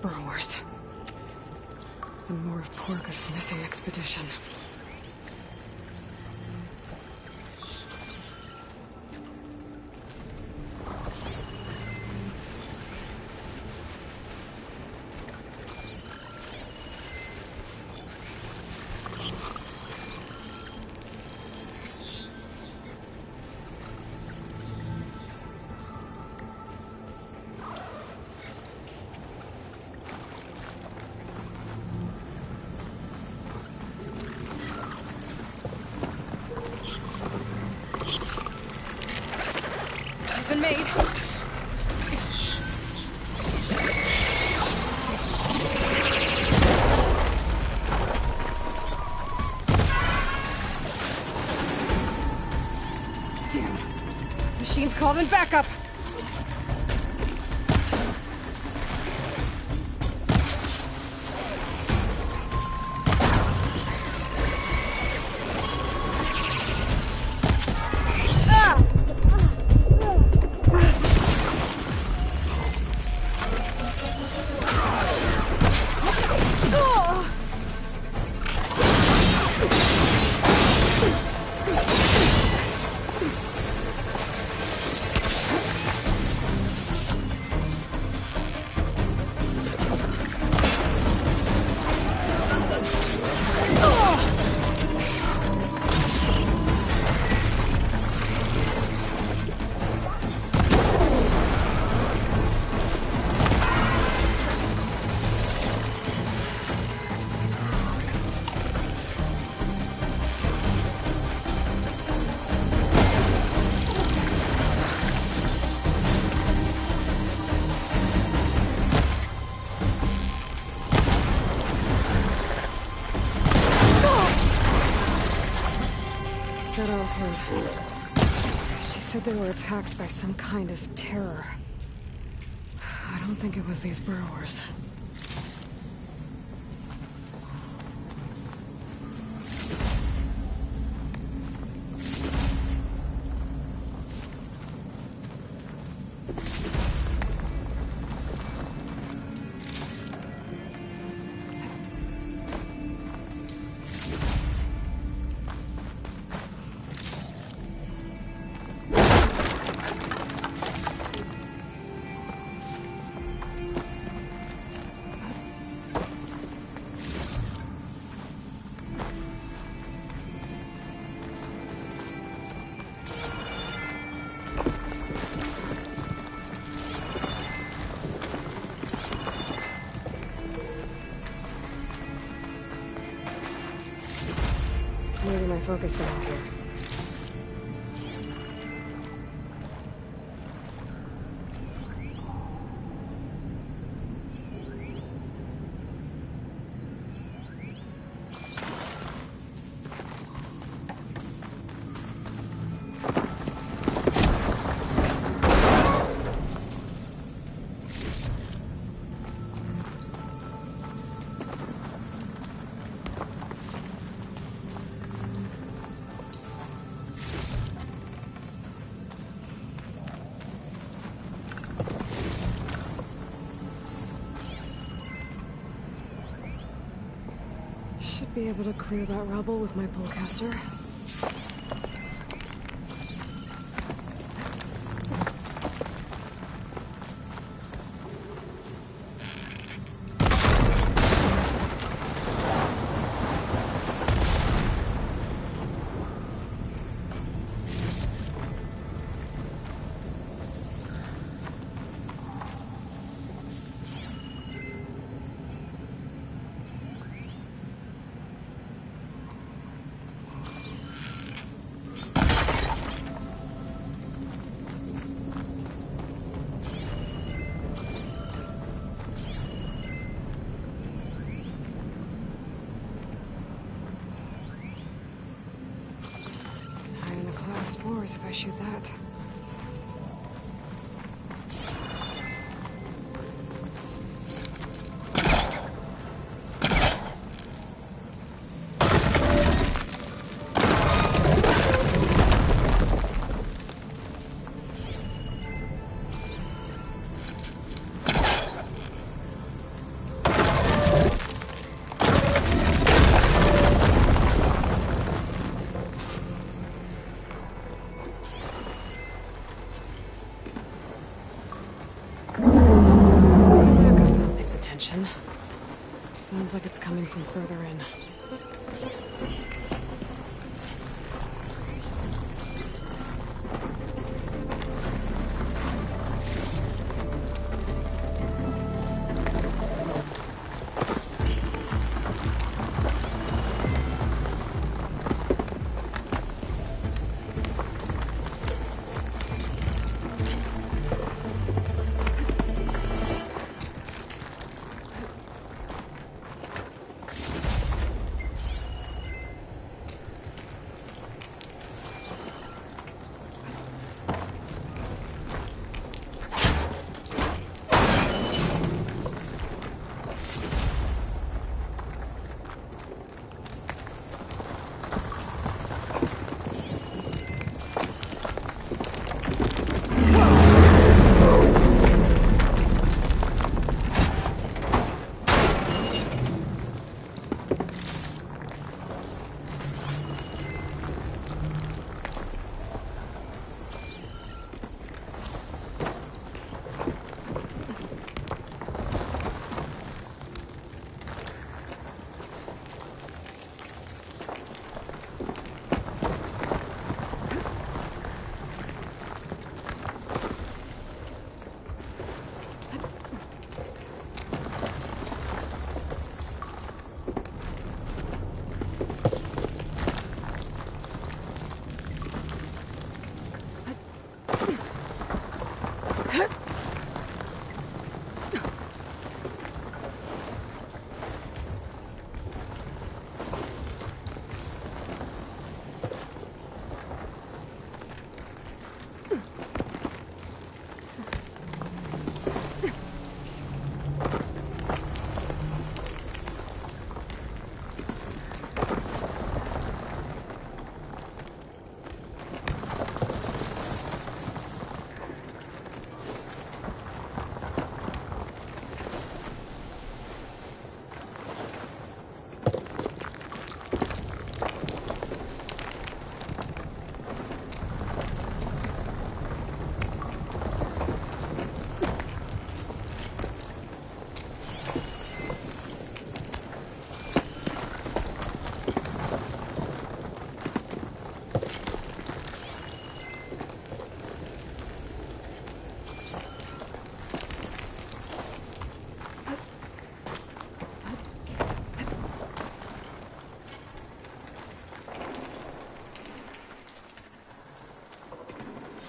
Burrowers. And more of Porker's missing expedition. Been made. Damn. Machine's called in backup. She said they were attacked by some kind of terror. I don't think it was these burrowers. Maybe my focus got off here. Be able to clear that rubble with my pullcaster. Spores if I shoot that. Sounds like it's coming from further in.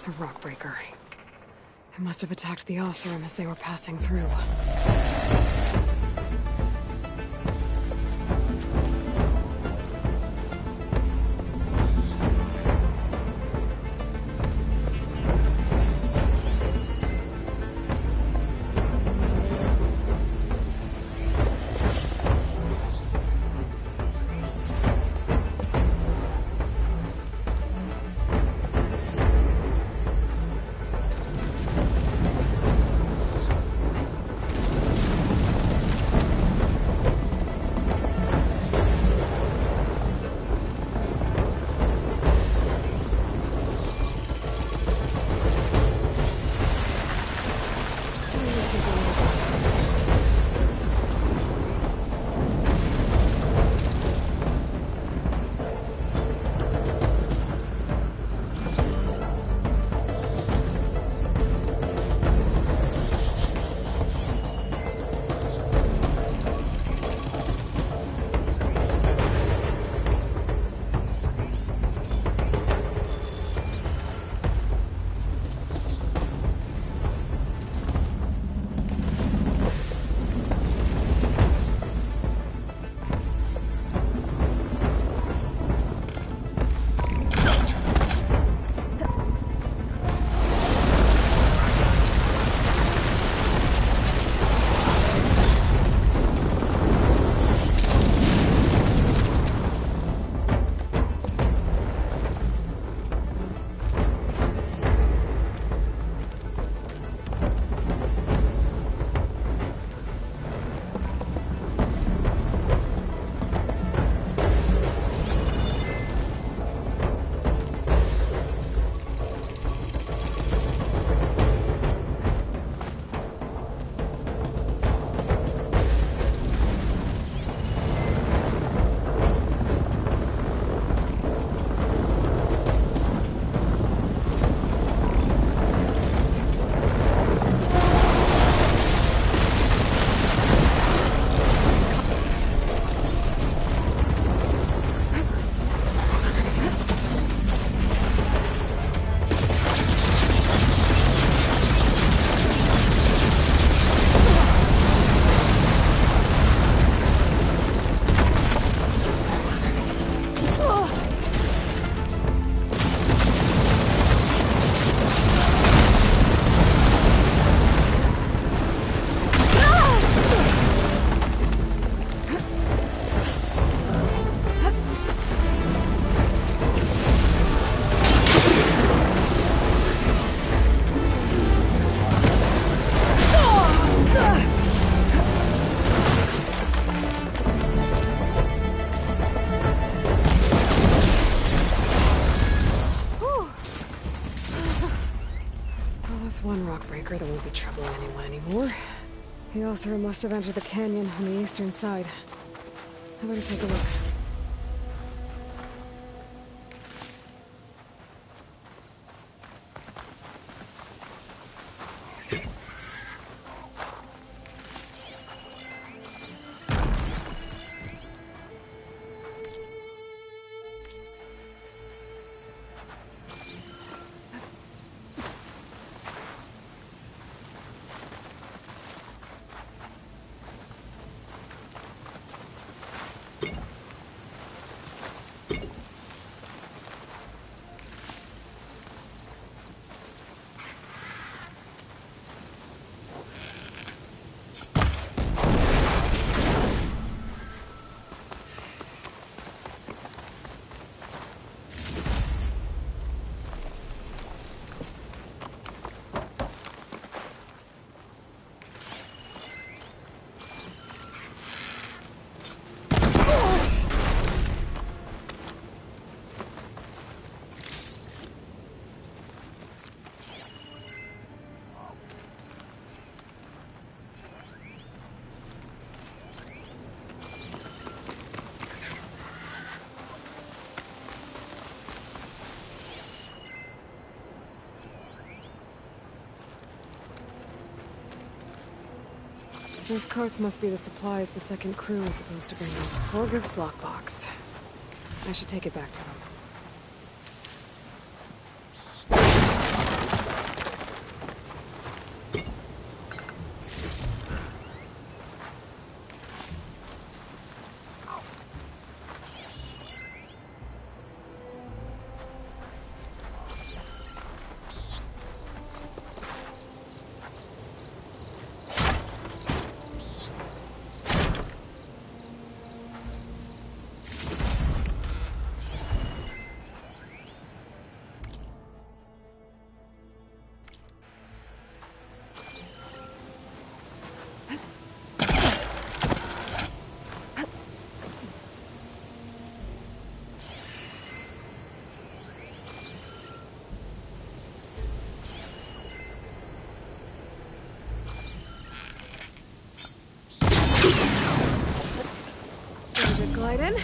A rock breaker. It must have attacked the Oseram as they were passing through. There's one rock breaker that won't be troubling anyone anymore. The Oseram must have entered the canyon on the eastern side. I better take a look. Those carts must be the supplies the second crew is supposed to bring in. Forgive's lockbox. I should take it back to him. Glide in.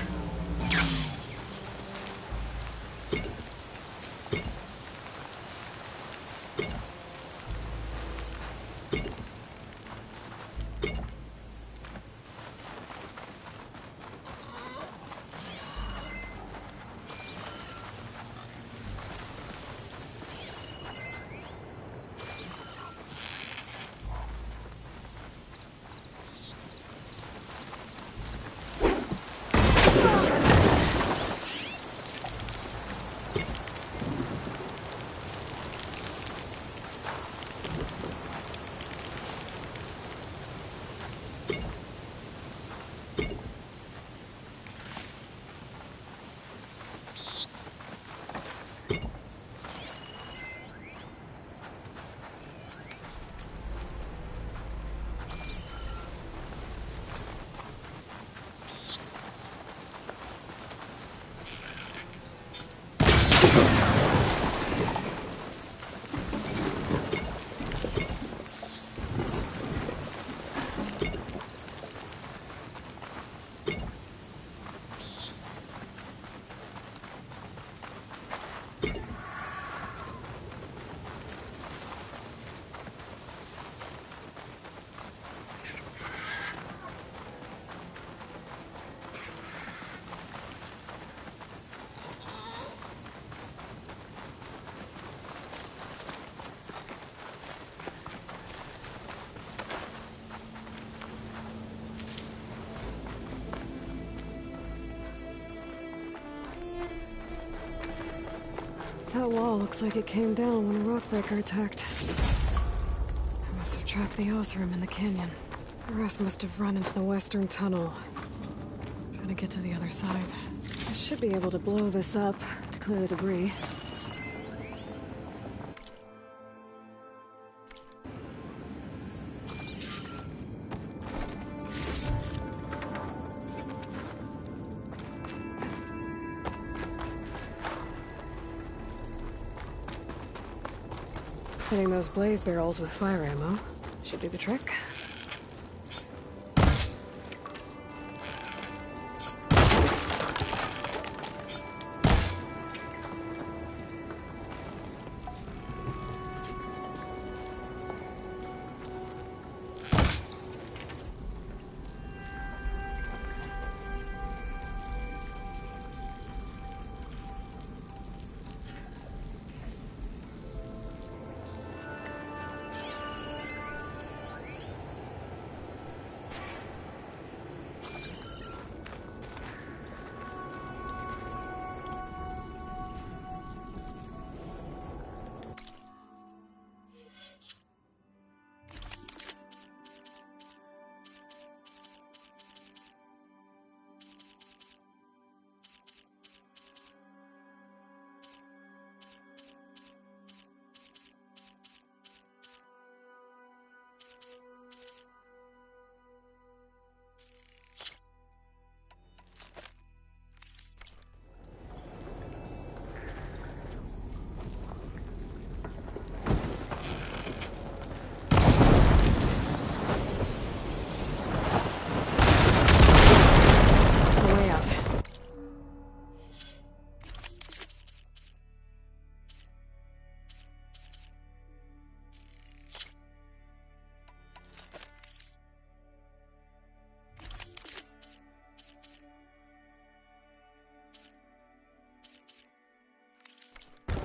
That wall looks like it came down when a rockbreaker attacked. I must have trapped the Oseram in the canyon. The rest must have run into the western tunnel. Trying to get to the other side. I should be able to blow this up to clear the debris. Hitting those blaze barrels with fire ammo should do the trick.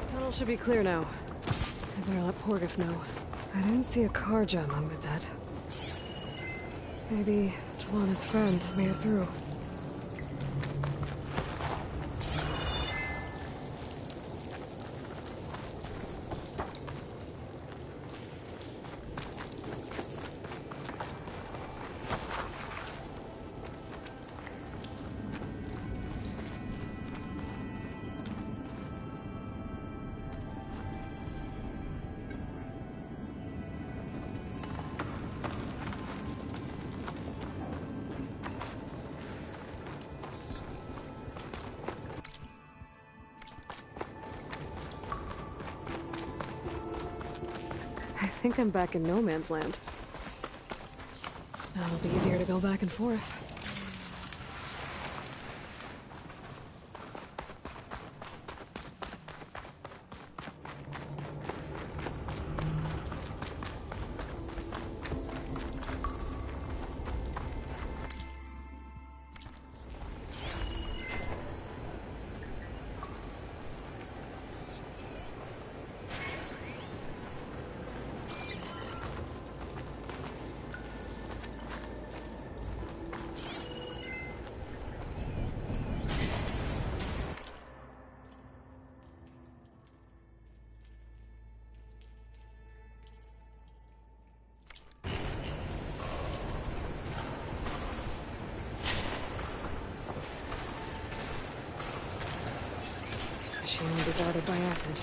Tunnel should be clear now. I better let Porgif know. I didn't see a Karja among the dead. Maybe Jelana's friend made it through. I think I'm back in no man's land. Now it'll be easier to go back and forth. She won't be bothered by acid.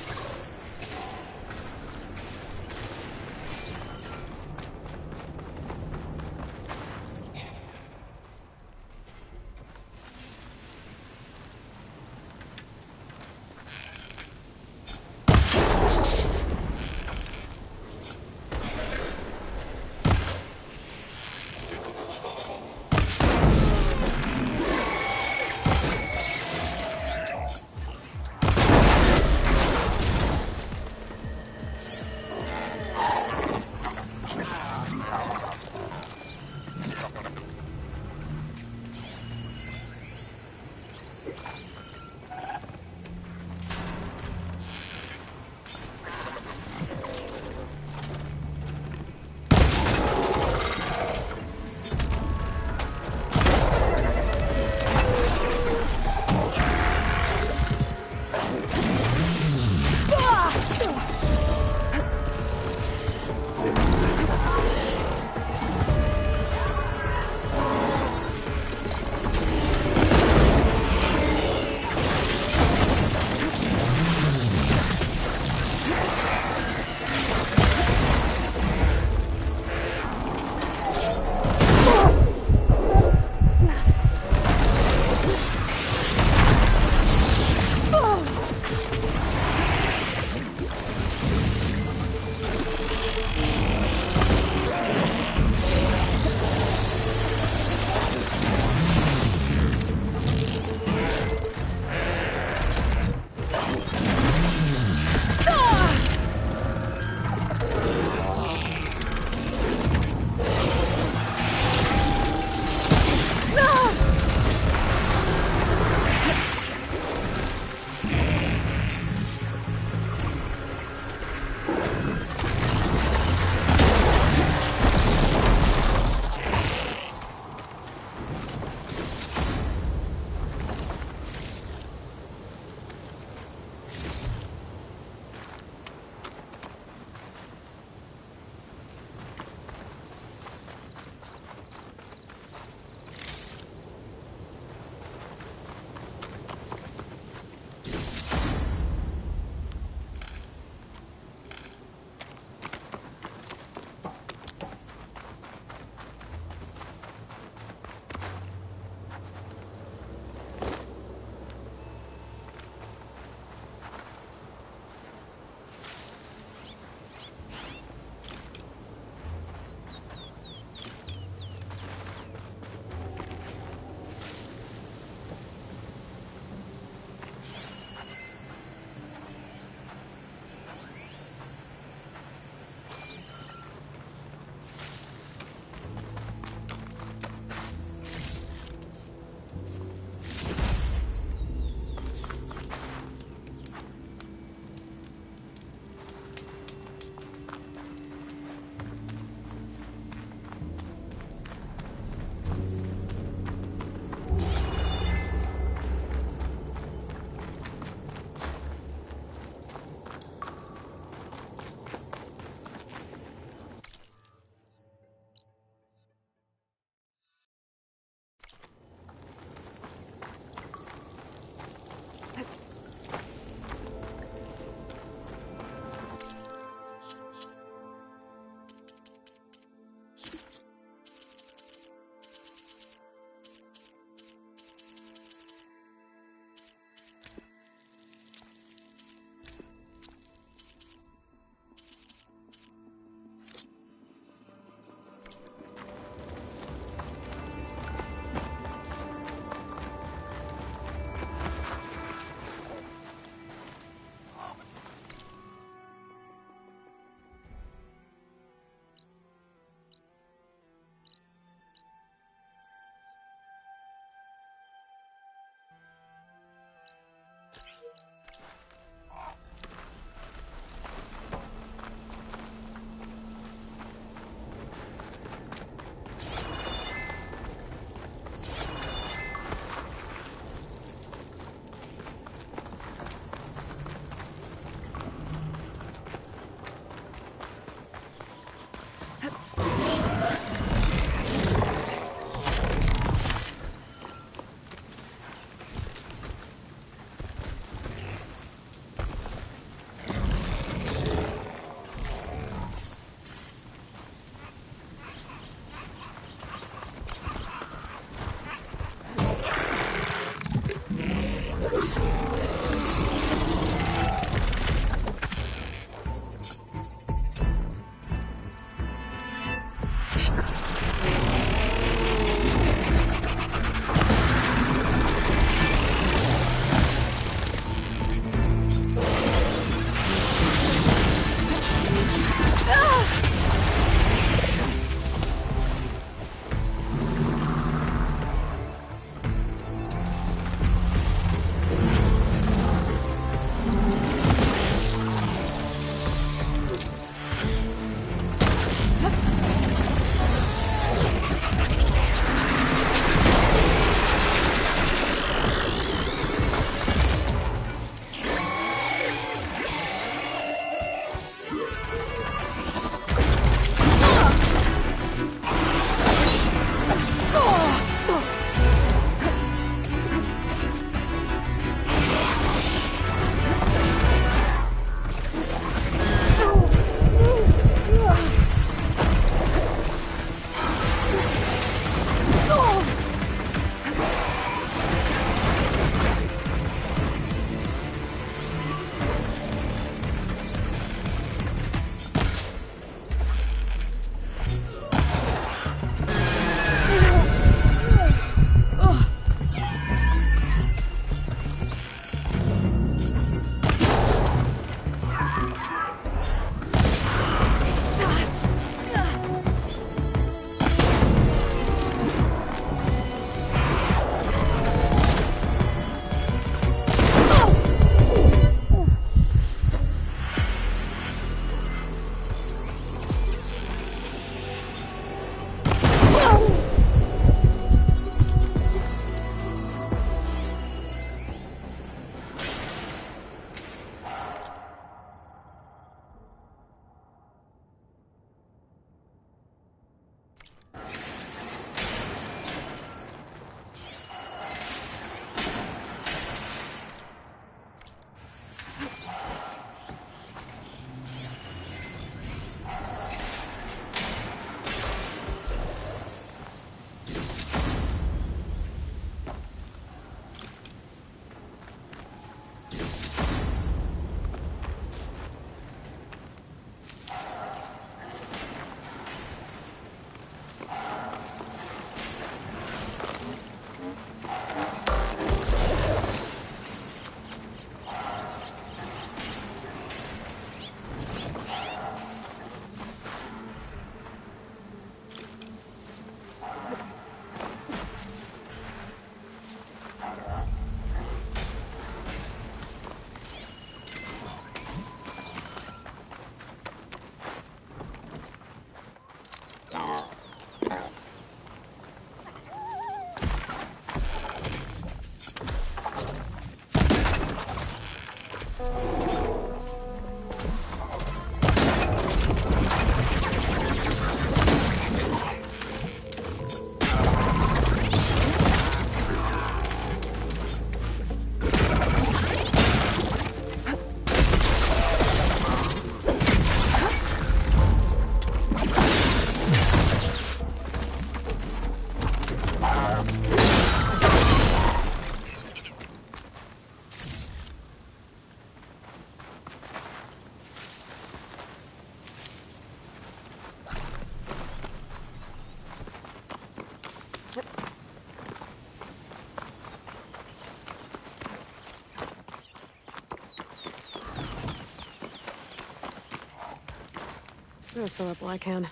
I'll fill up while I can.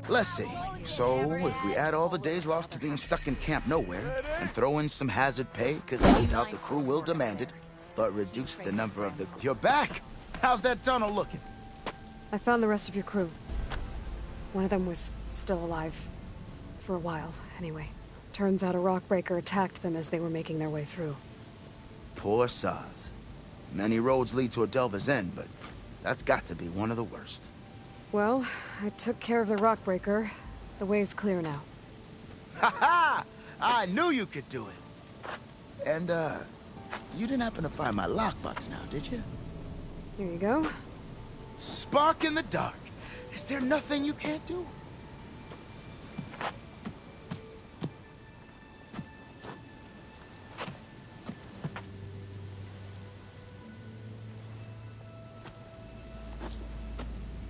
Let's see. So, if we add all the days lost to being stuck in Camp Nowhere, and throw in some hazard pay, because no doubt the crew will demand it, but reduce the number of the... You're back! How's that tunnel looking? I found the rest of your crew. One of them was still alive. For a while, anyway. Turns out a rockbreaker attacked them as they were making their way through. Poor Saz. Many roads lead to a Delva's End, but that's got to be one of the worst. Well, I took care of the rockbreaker. The way's clear now. Ha-ha! I knew you could do it! And, you didn't happen to find my lockbox now, did you? Here you go. Spark in the dark. Is there nothing you can't do?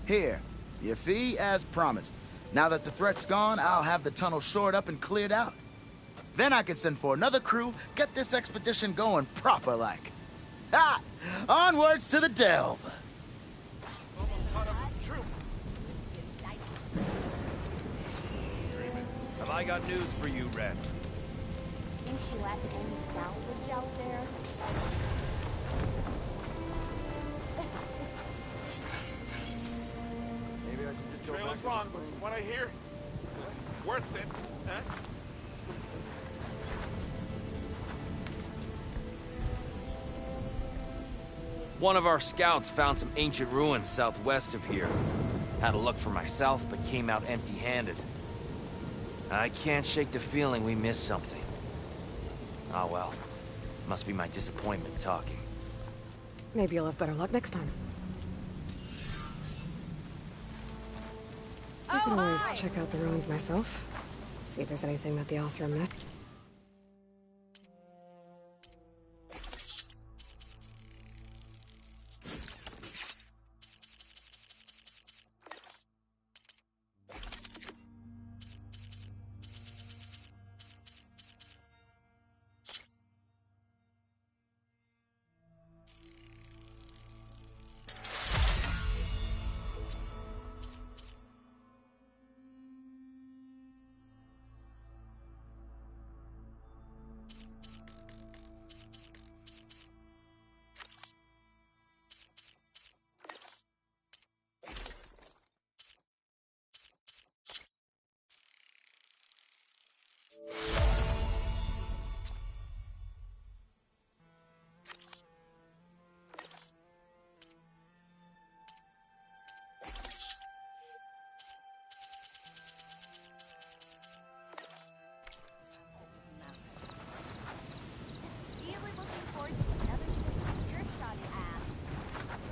Here, your fee as promised. Now that the threat's gone, I'll have the tunnel shored up and cleared out. Then I can send for another crew, get this expedition going proper-like. Ha! Onwards to the Delve! Almost caught up with the troop. Have I got news for you, Red? Think she left any salvage out there? Maybe I should just go Trail back is to long, the but plane. from what I hear, worth it, huh? One of our scouts found some ancient ruins southwest of here. Had a look for myself, but came out empty-handed. I can't shake the feeling we missed something. Ah well. Must be my disappointment talking. Maybe you'll have better luck next time. I can always check out the ruins myself. See if there's anything that the Osra missed.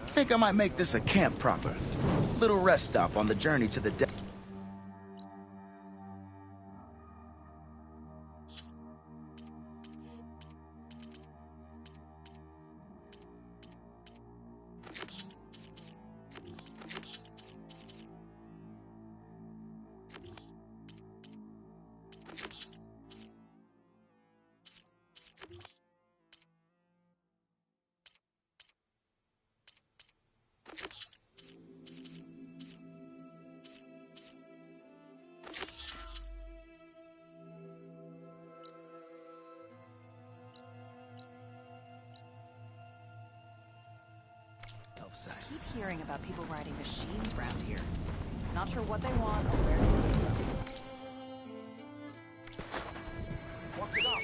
Think I might make this a camp proper. Little rest stop on the journey to the Delve. Keep hearing about people riding machines around here. Not sure what they want or where they came from. Walk it up,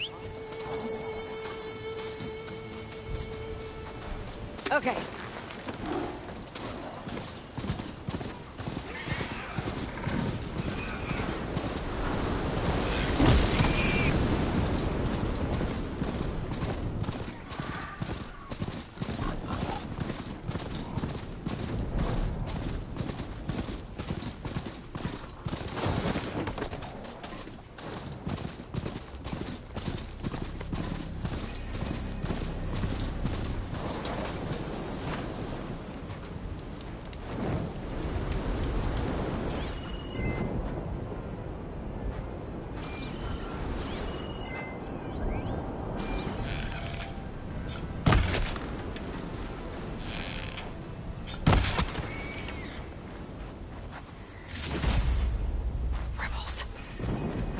huh? Okay.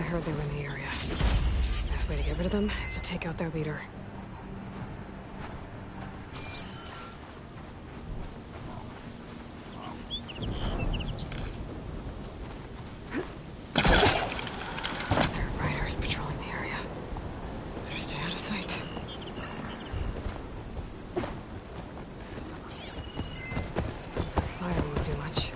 heard they were in the area. Best way to get rid of them is to take out their leader. There are riders patrolling the area. Better stay out of sight. Fire won't do much.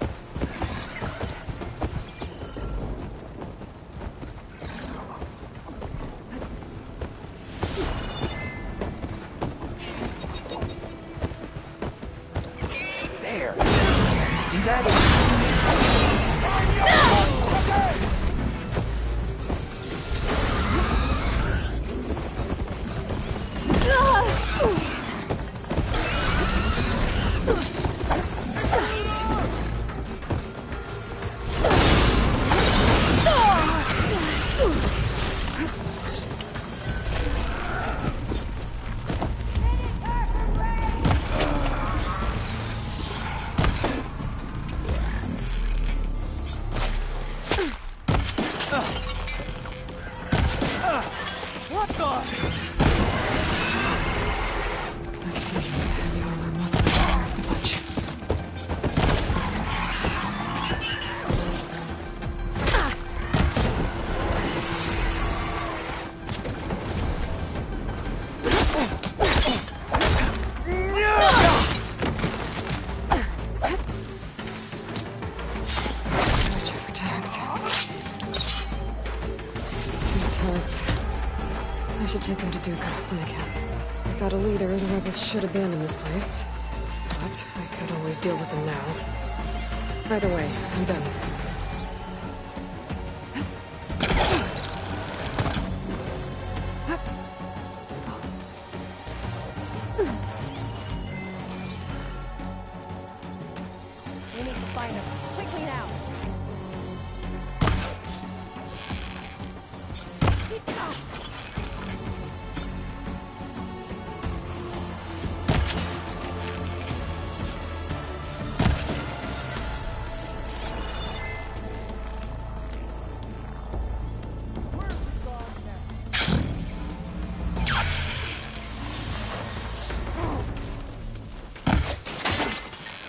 There! See that? Let's see. Heavy armor must be fire of the bunch. Gotta check for tags. No tags. I should take them to Duca when I can. Without a leader, the rebels should abandon this place. But I could always deal with them now. Either way, I'm done. We need to find them. Quickly now.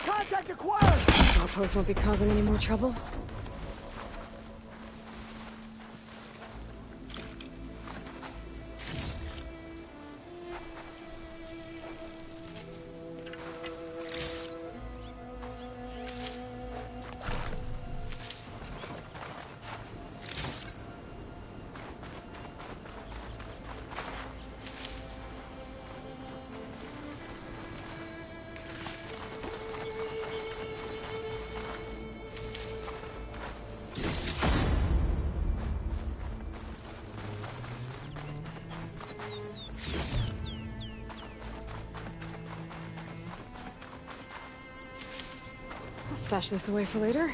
Contact acquired! Outpost won't be causing any more trouble. I'll stash this away for later.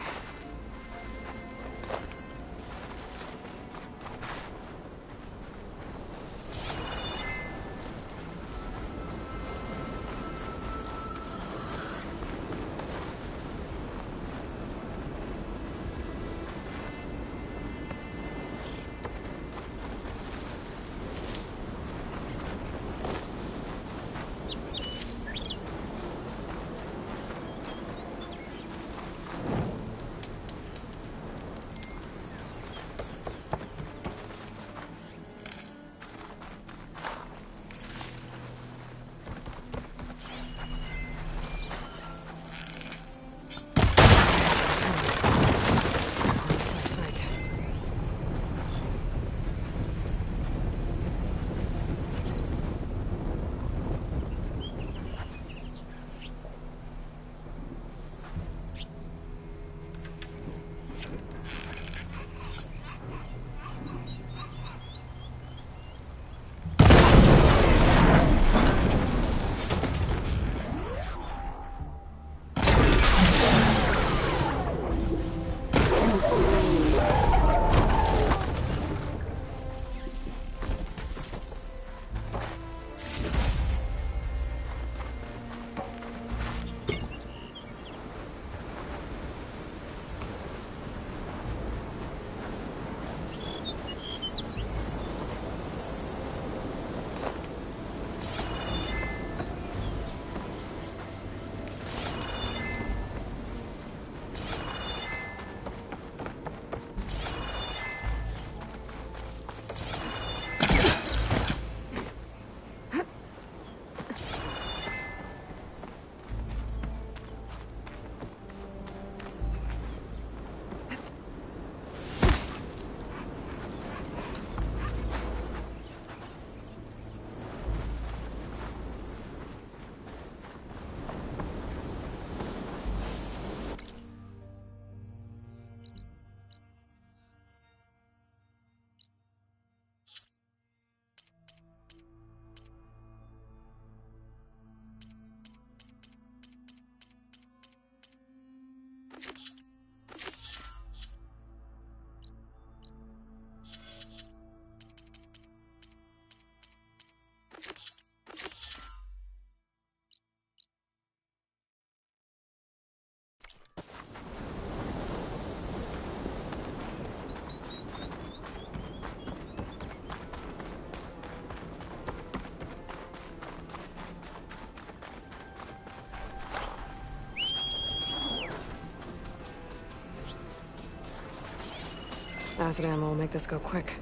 Acid ammo will make this go quick.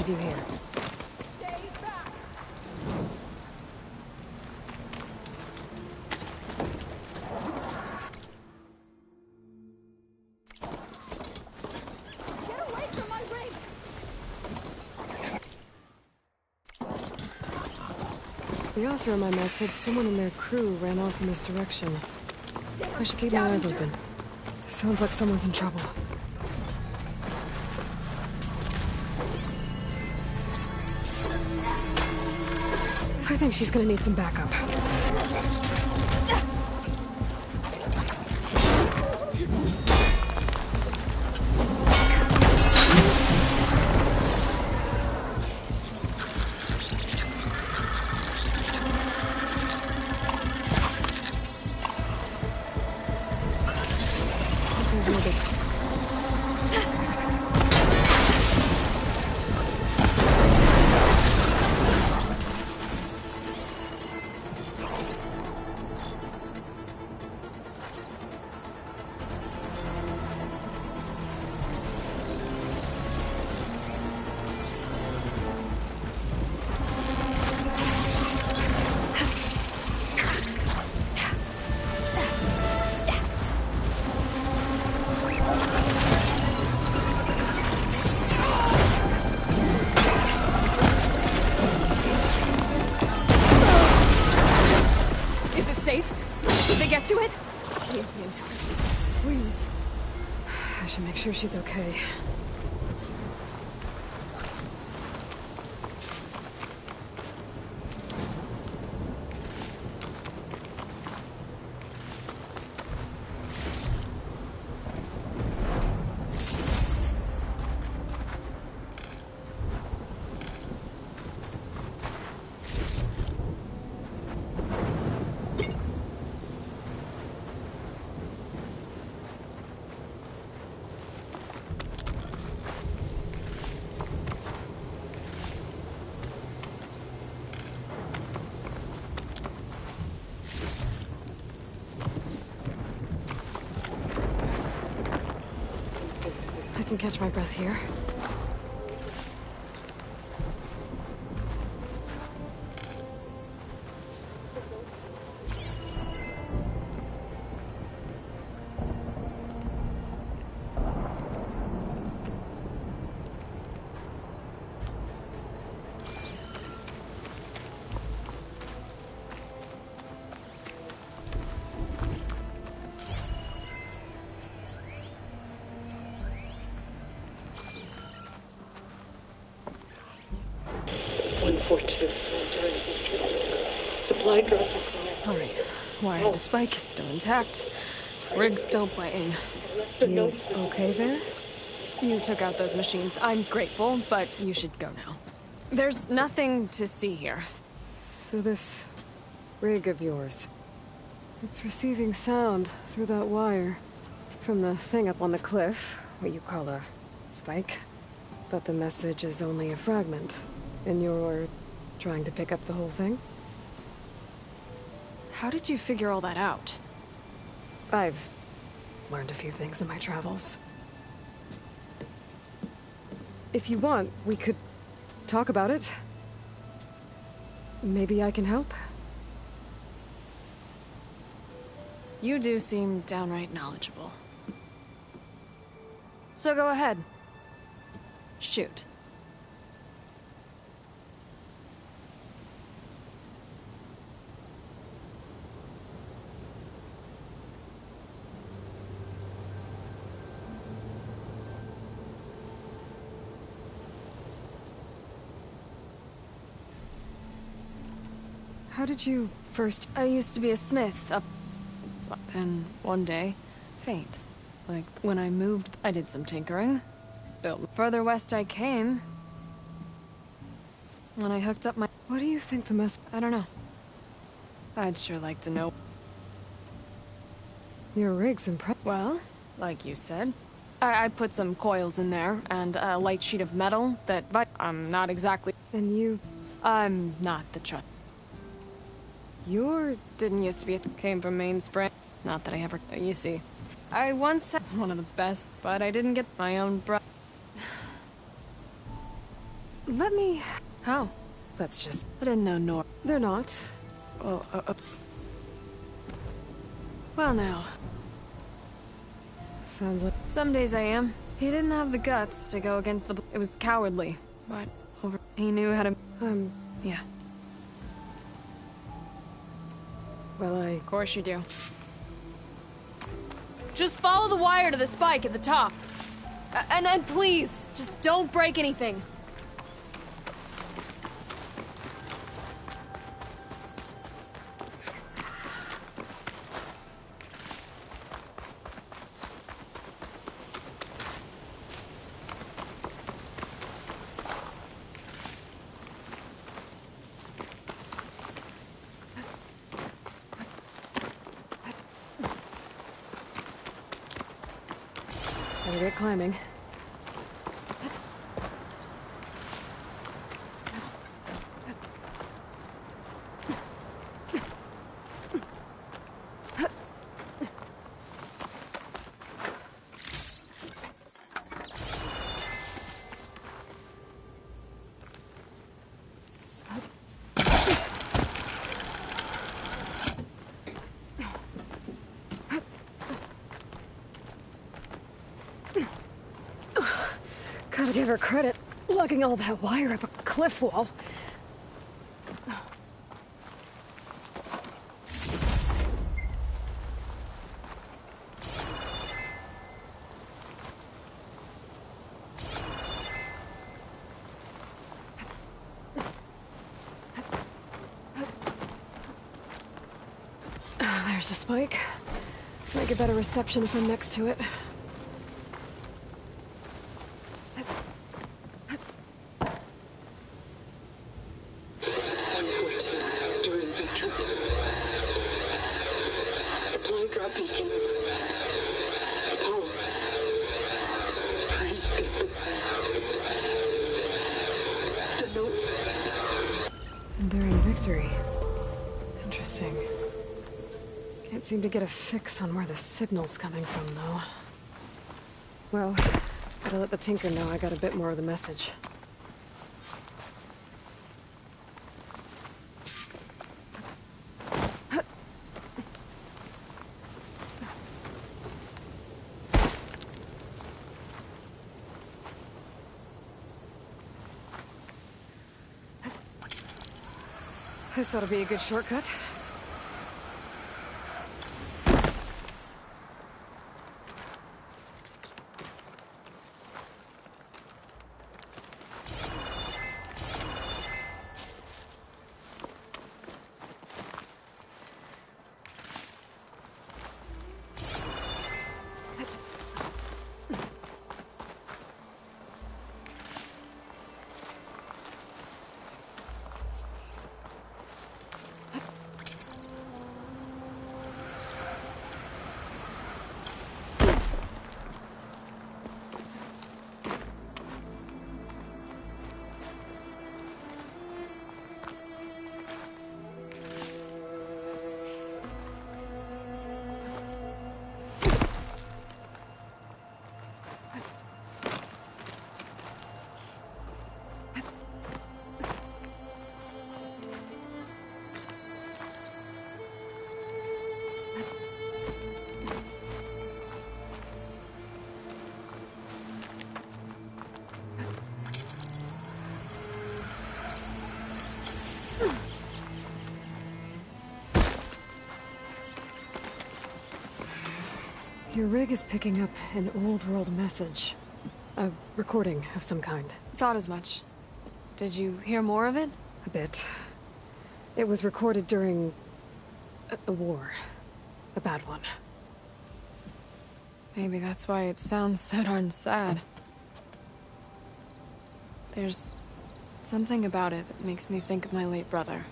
You here. Get away from my ring! The officer on my map said someone in their crew ran off in this direction. I should keep my eyes open. Sounds like someone's in trouble. I think she's gonna need some backup. There's another. To it? Please be intact. Please. I should make sure she's okay. I can catch my breath here. Supply drop. All right. Wire the spike is still intact. Rig's still playing. You okay there? You took out those machines. I'm grateful, but you should go now. There's nothing to see here. So this rig of yours, it's receiving sound through that wire from the thing up on the cliff, what you call a spike. But the message is only a fragment, and you're trying to pick up the whole thing? How did you figure all that out? I've learned a few things in my travels. If you want, we could talk about it. Maybe I can help? You do seem downright knowledgeable. So go ahead. Shoot. How did you first... I used to be a smith up... And one day, faint. Like, when I moved, I did some tinkering. Built. Further west I came. When I hooked up my... What do you think the mess... I don't know. I'd sure like to know. Your rig's impressive. Well, like you said. I put some coils in there, and a light sheet of metal that... But I'm not exactly... And you... I'm not the trust. Your didn't used to be came from Mainspring. Not that I ever... You see, I once had one of the best, but I didn't get my own Let me... How? That's just... I didn't know nor... They're not. Well, Well, now. Sounds like... Some days I am. He didn't have the guts to go against the... It was cowardly, but he knew how to... Yeah. Well, Of course you do. Just follow the wire to the spike at the top. And then please, just don't break anything. Better get climbing. Gotta give her credit, lugging all that wire up a cliff wall. There's the spike. Might get better reception if I'm next to it. Enduring victory. Interesting. Can't seem to get a fix on where the signal's coming from, though. Well, gotta let the Tinker know I got a bit more of the message. This ought to be a good shortcut. Your rig is picking up an old world message. A recording of some kind. Thought as much. Did you hear more of it? A bit. It was recorded during a war. A bad one. Maybe that's why it sounds so darn sad. There's something about it that makes me think of my late brother.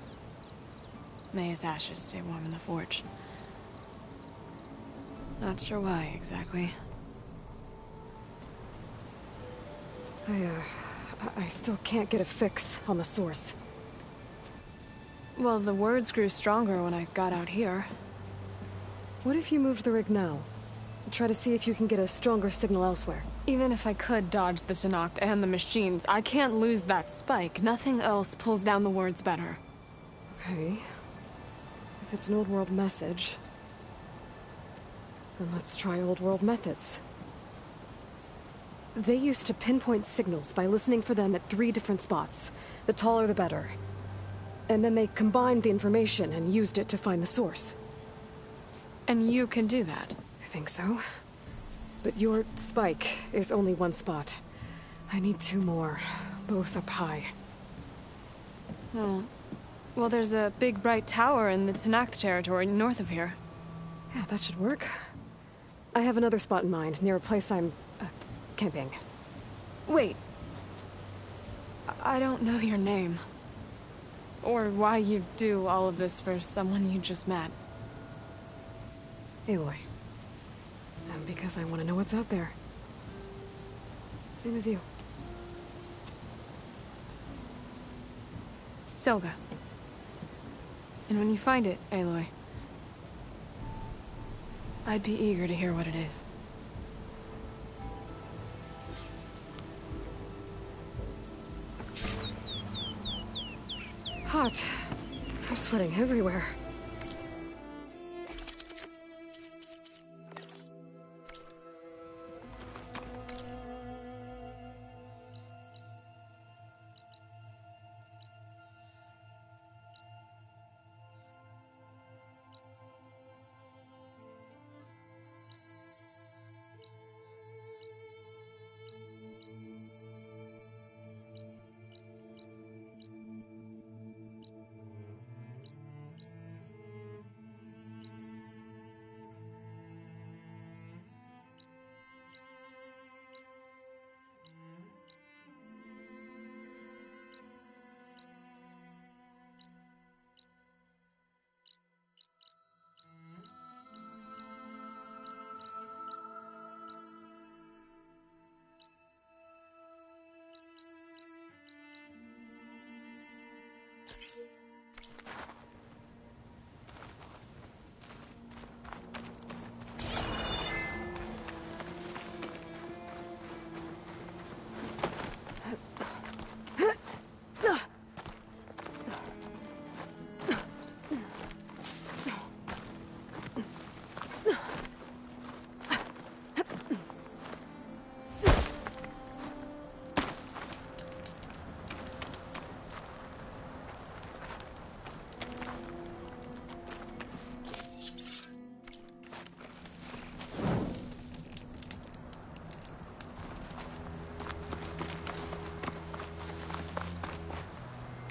May his ashes stay warm in the forge. Not sure why, exactly. I still can't get a fix on the source. Well, the words grew stronger when I got out here. What if you moved the rig now? Try to see if you can get a stronger signal elsewhere. Even if I could dodge the Tenakth and the machines, I can't lose that spike. Nothing else pulls down the words better. Okay. If it's an old world message, then let's try old world methods. They used to pinpoint signals by listening for them at 3 different spots. The taller the better. And then they combined the information and used it to find the source. And you can do that. I think so. But your spike is only 1 spot. I need 2 more, both up high. Oh. Well, there's a big bright tower in the Tenakth territory north of here. Yeah, that should work. I have another spot in mind, near a place I'm camping. Wait. I don't know your name. Or why you do all of this for someone you just met. Aloy. And because I want to know what's out there. Same as you. Selga. And when you find it, Aloy, I'd be eager to hear what it is. Hot. I'm sweating everywhere.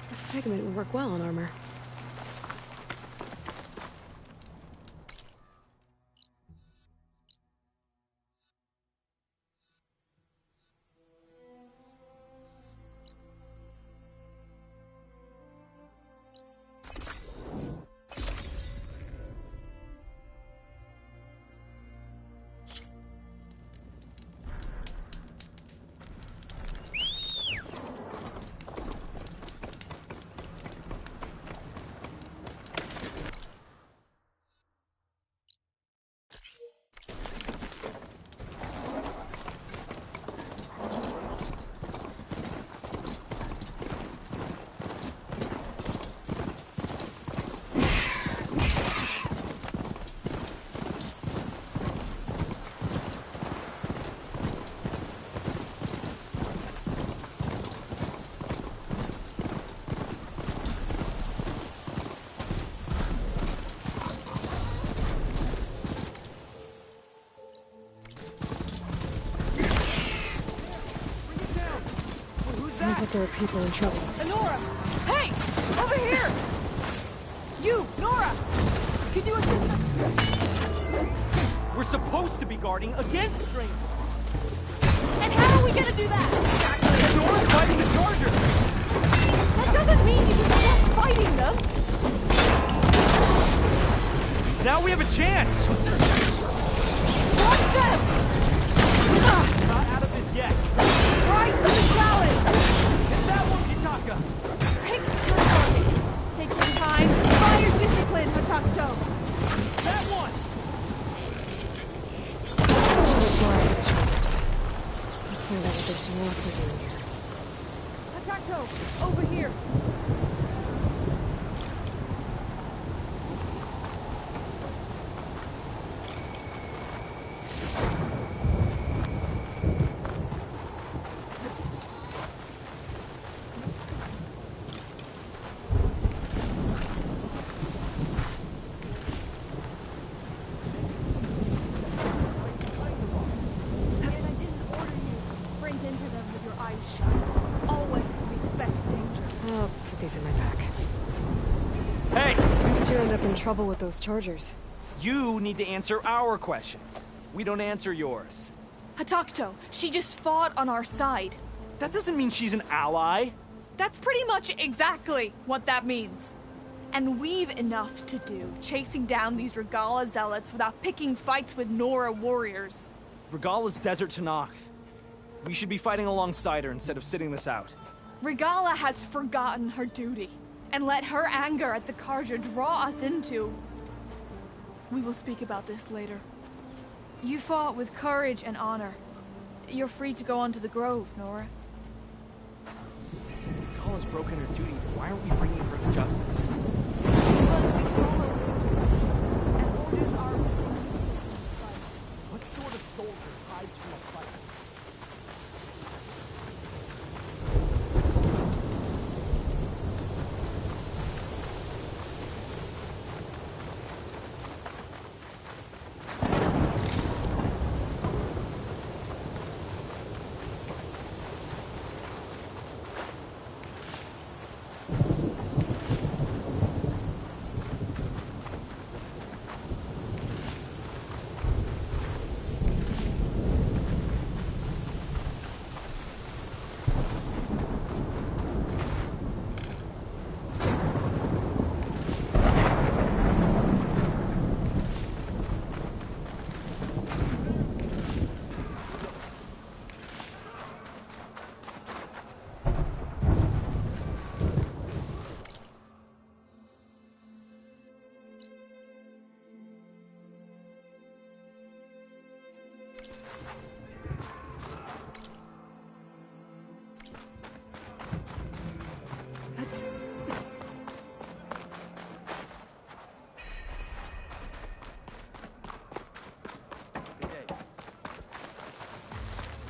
This pigment would work well on armor. Sounds like there are people in trouble. Nora! Hey! Over here! You, Nora! Can you assist us? We're supposed to be guarding against strangers. And how are we gonna do that? Exactly. Nora's fighting the Chargers. That doesn't mean you just stop fighting them. Now we have a chance. Watch them! Not out of this yet. Rise to the challenge! It's that one, Kitaka. Pick your target. Take some time. Fire discipline, Hatakto. That one. Before I get shoulders. Let's find out what this Dwarf is doing here. Hatakto, over here. I'll put these in my pack. Hey, How did you end up in trouble with those Chargers? you need to answer our questions. We don't answer yours. Hatakto, she just fought on our side. That doesn't mean she's an ally. That's pretty much exactly what that means. And we've enough to do chasing down these Regala zealots without picking fights with Nora warriors. Regala's desert to Noct. We should be fighting alongside her instead of sitting this out. Regala has forgotten her duty and let her anger at the Carja draw us into... We will speak about this later. You fought with courage and honor. You're free to go on to the Grove, Nora. Regala's broken her duty. Why aren't we bringing her to justice? Because we follow orders, and orders are... What sort of soldier hides from a fight?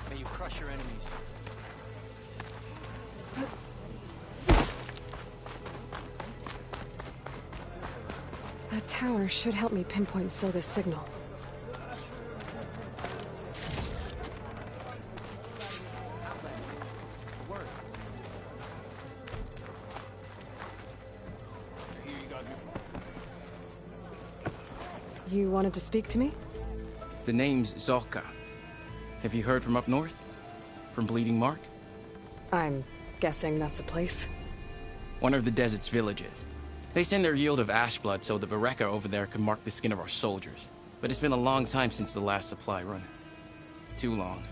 May you crush your enemies. That tower should help me pinpoint Silga's signal. You wanted to speak to me? The name's Zolka. Have you heard from up north? From Bleeding Mark? I'm guessing that's a place. One of the desert's villages. They send their yield of ash blood so the Bereka over there can mark the skin of our soldiers. But it's been a long time since the last supply run. Too long.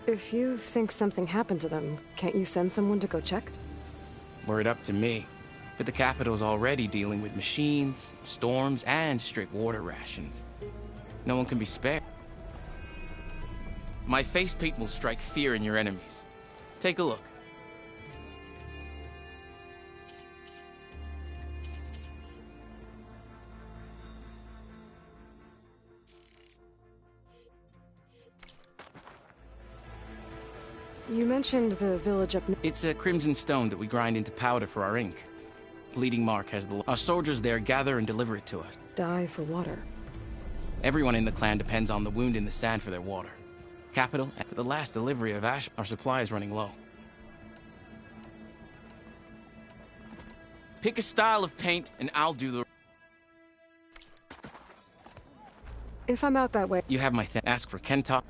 If you think something happened to them, can't you send someone to go check? Were it up to me. But the capital's already dealing with machines, storms, and strict water rations. No one can be spared. My face paint will strike fear in your enemies. Take a look. You mentioned the village up north. It's a crimson stone that we grind into powder for our ink. Bleeding Mark has the... Our soldiers there gather and deliver it to us. Die for water. Everyone in the clan depends on the wound in the sand for their water. Capital, and for the last delivery of ash, our supply is running low. Pick a style of paint, and I'll do the... If I'm out that way... You have my ask for Kentok.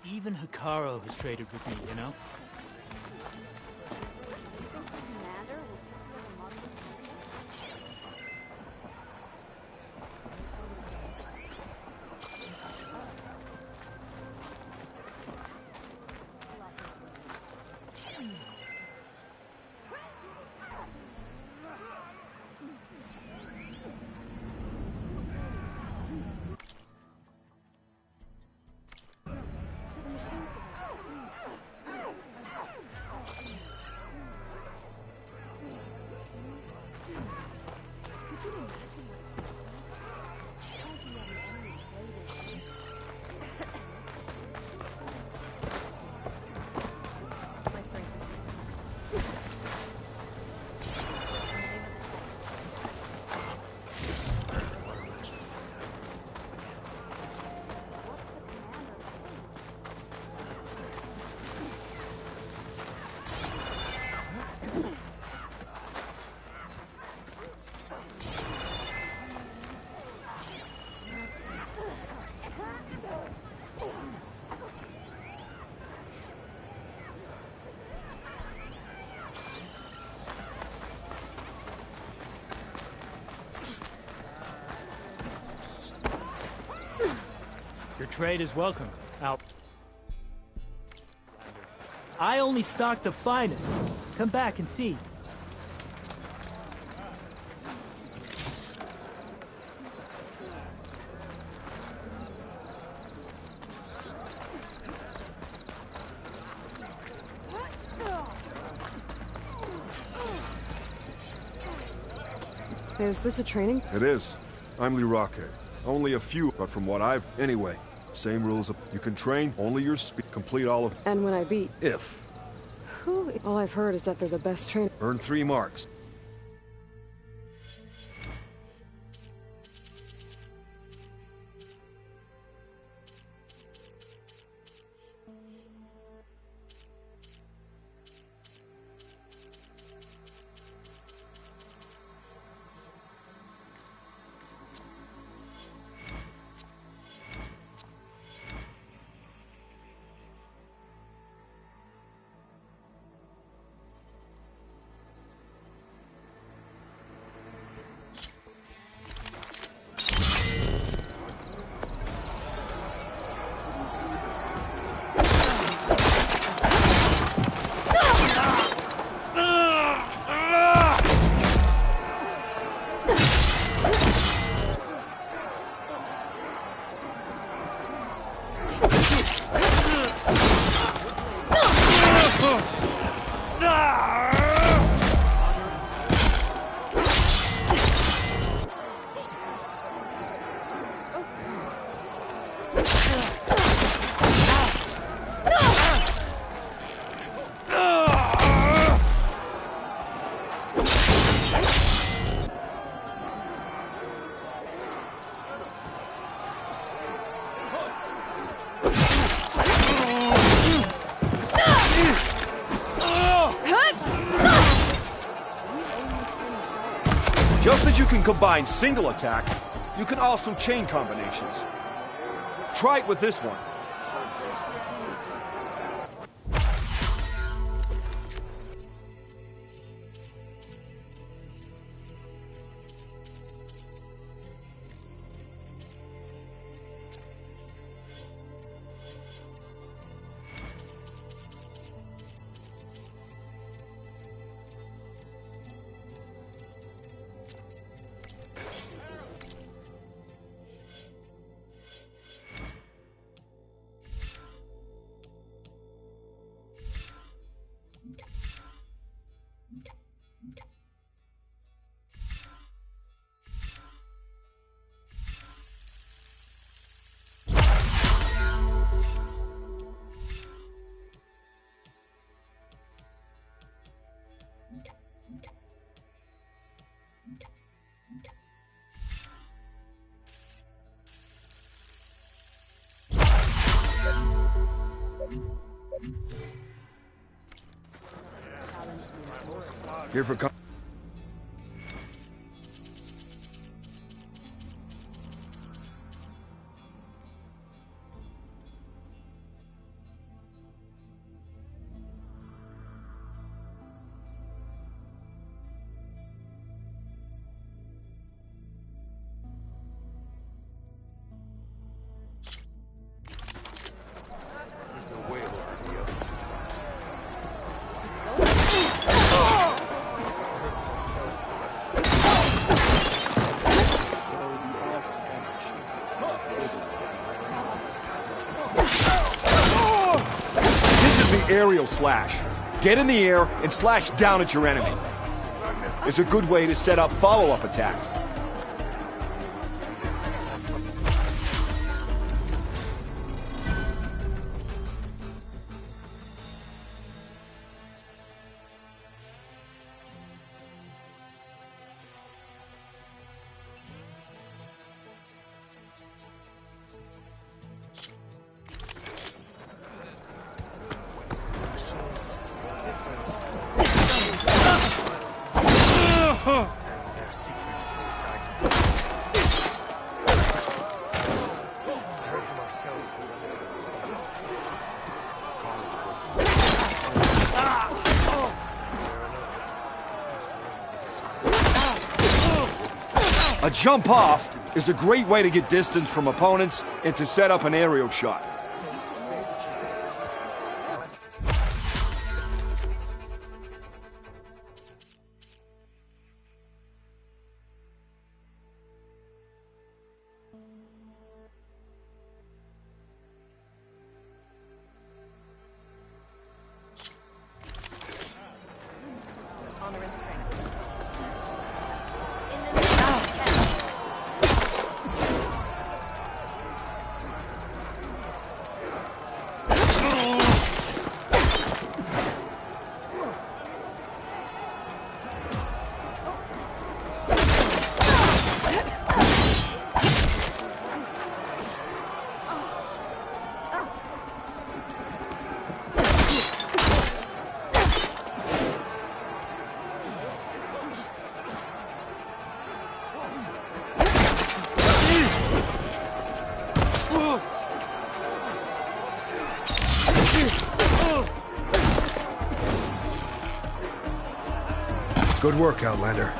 Even Hikaru has traded with me, you know? Your trade is welcome. Out. I only stock the finest. Come back and see. Is this a training? It is. I'm Lirake. Only a few, but from what I've... Anyway, same rules. You can train only your speed. Complete all of... And when I beat... If. Who? All I've heard is that they're the best trainer. Earn 3 marks. Just as you can combine single attacks, you can also chain combinations. Try it with this one. Here for... Aerial slash. Get in the air and slash down at your enemy. It's a good way to set up follow-up attacks. A jump off is a great way to get distance from opponents and to set up an aerial shot. Good work, Outlander.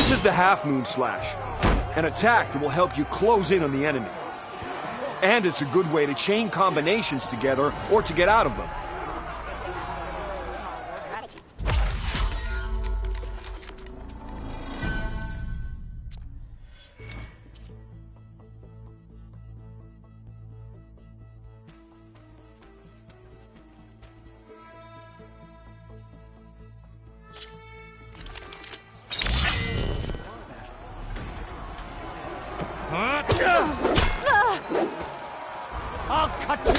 This is the Half Moon Slash, an attack that will help you close in on the enemy. And it's a good way to chain combinations together or to get out of them. I'll cut you!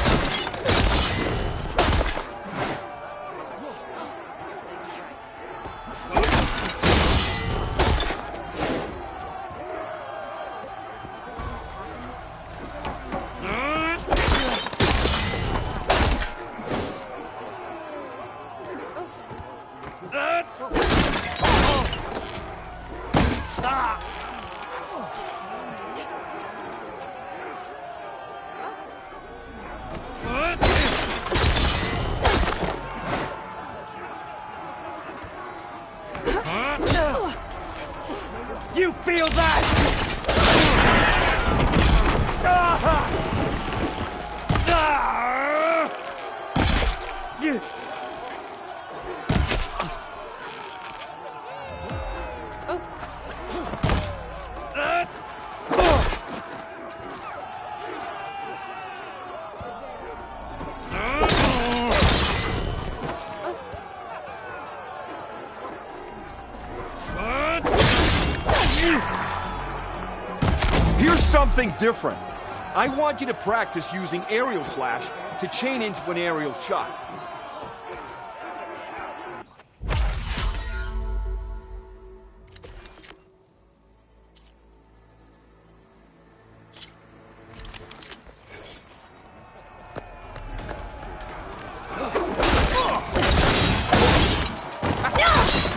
You feel that? Here's something different. I want you to practice using aerial slash to chain into an aerial shot.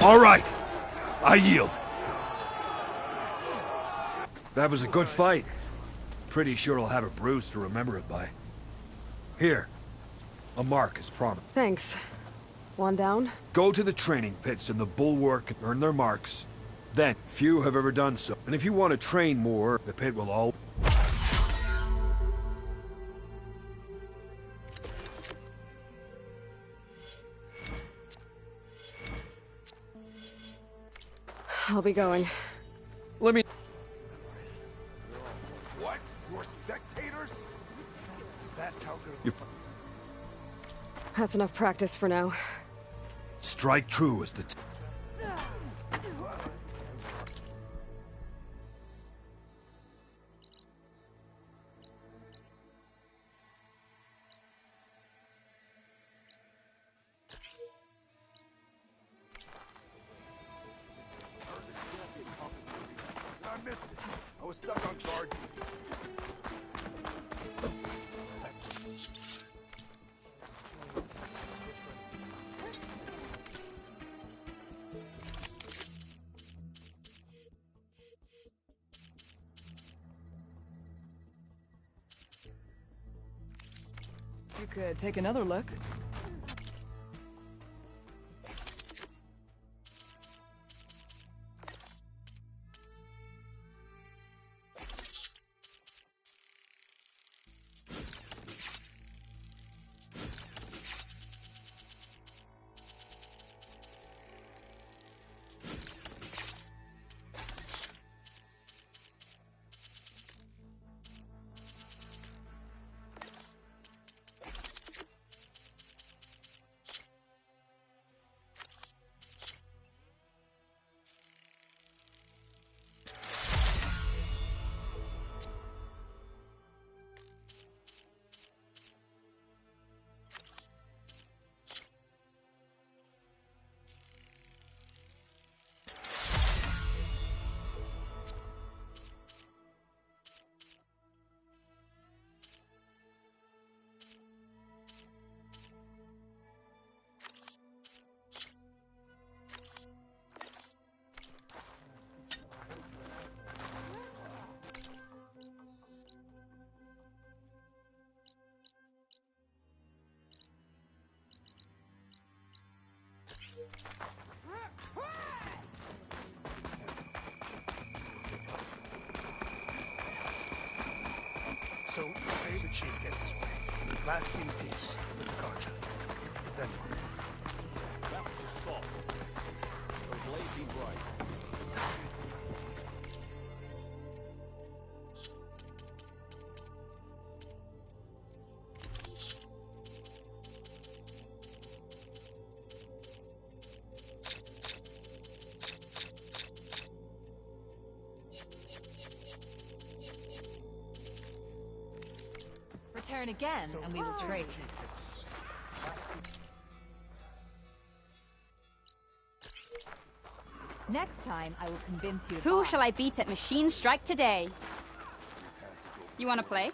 All right. I yield. That was a good fight. Pretty sure I'll have a bruise to remember it by. Here. A mark as promised. Thanks. One down? Go to the training pits in the Bulwark and earn their marks. Then, few have ever done so. And if you want to train more, the pit will all... I'll be going. Let me... What? You're spectators? That's how good... You... That's enough practice for now. Strike true as the... I missed it. I was stuck on guard. You could take another look. So, say the chief gets his way. Last in peace with the Carja. Then what? That was just salt. So blazing bright. turn again, and we will trade. Next time, I will convince you to Who buy. shall I beat at Machine Strike today? You want to play?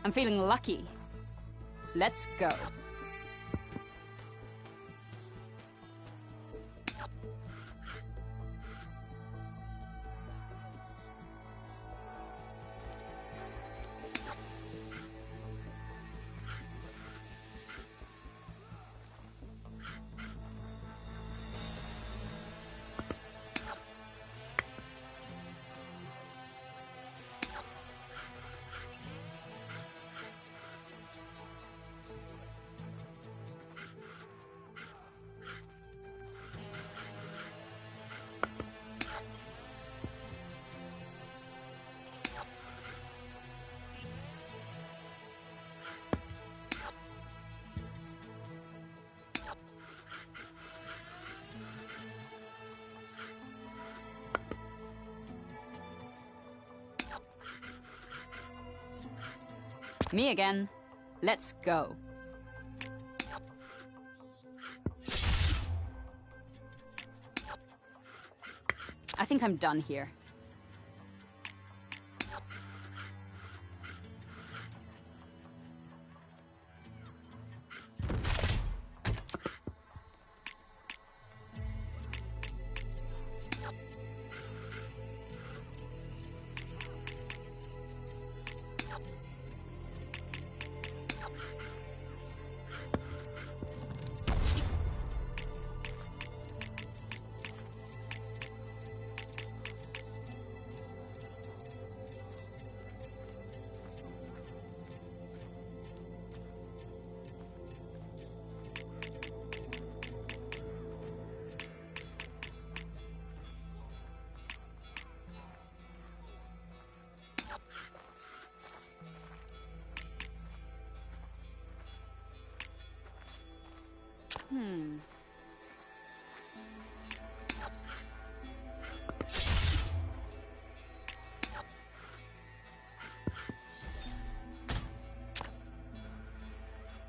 I'm feeling lucky. Let's go. Me again. Let's go. I think I'm done here.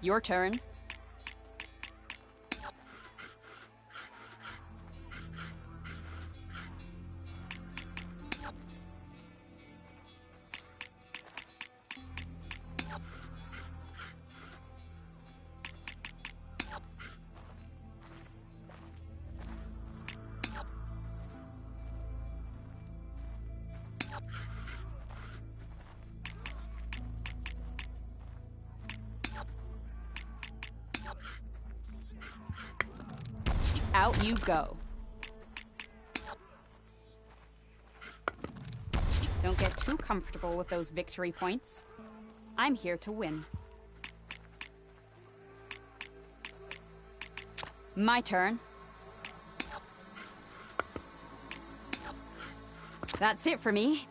Your turn. Out you go. get too comfortable with those victory points. I'm here to win. My turn. That's it for me.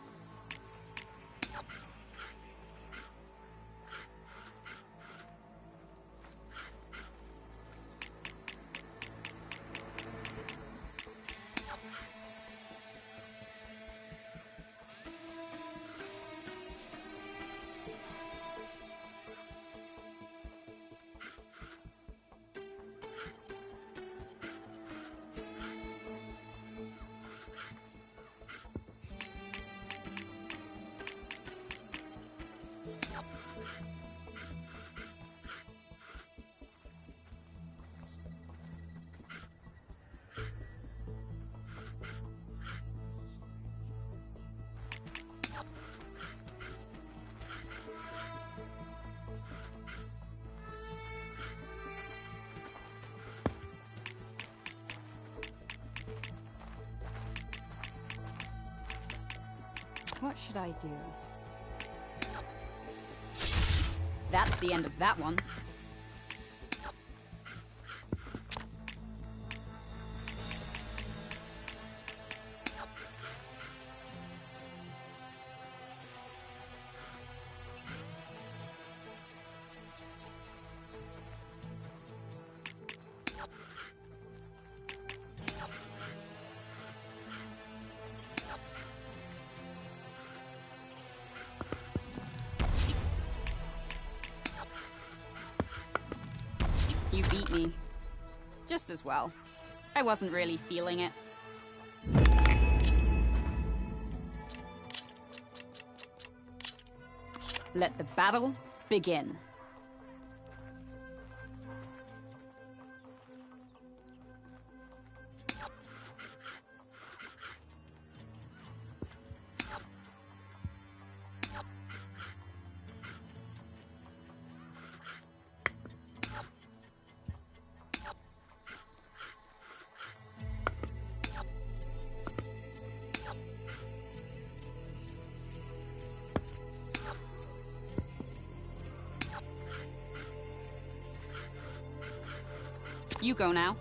What should I do? That's the end of that one. You beat me. Just as well. I wasn't really feeling it. Let the battle begin. You go now.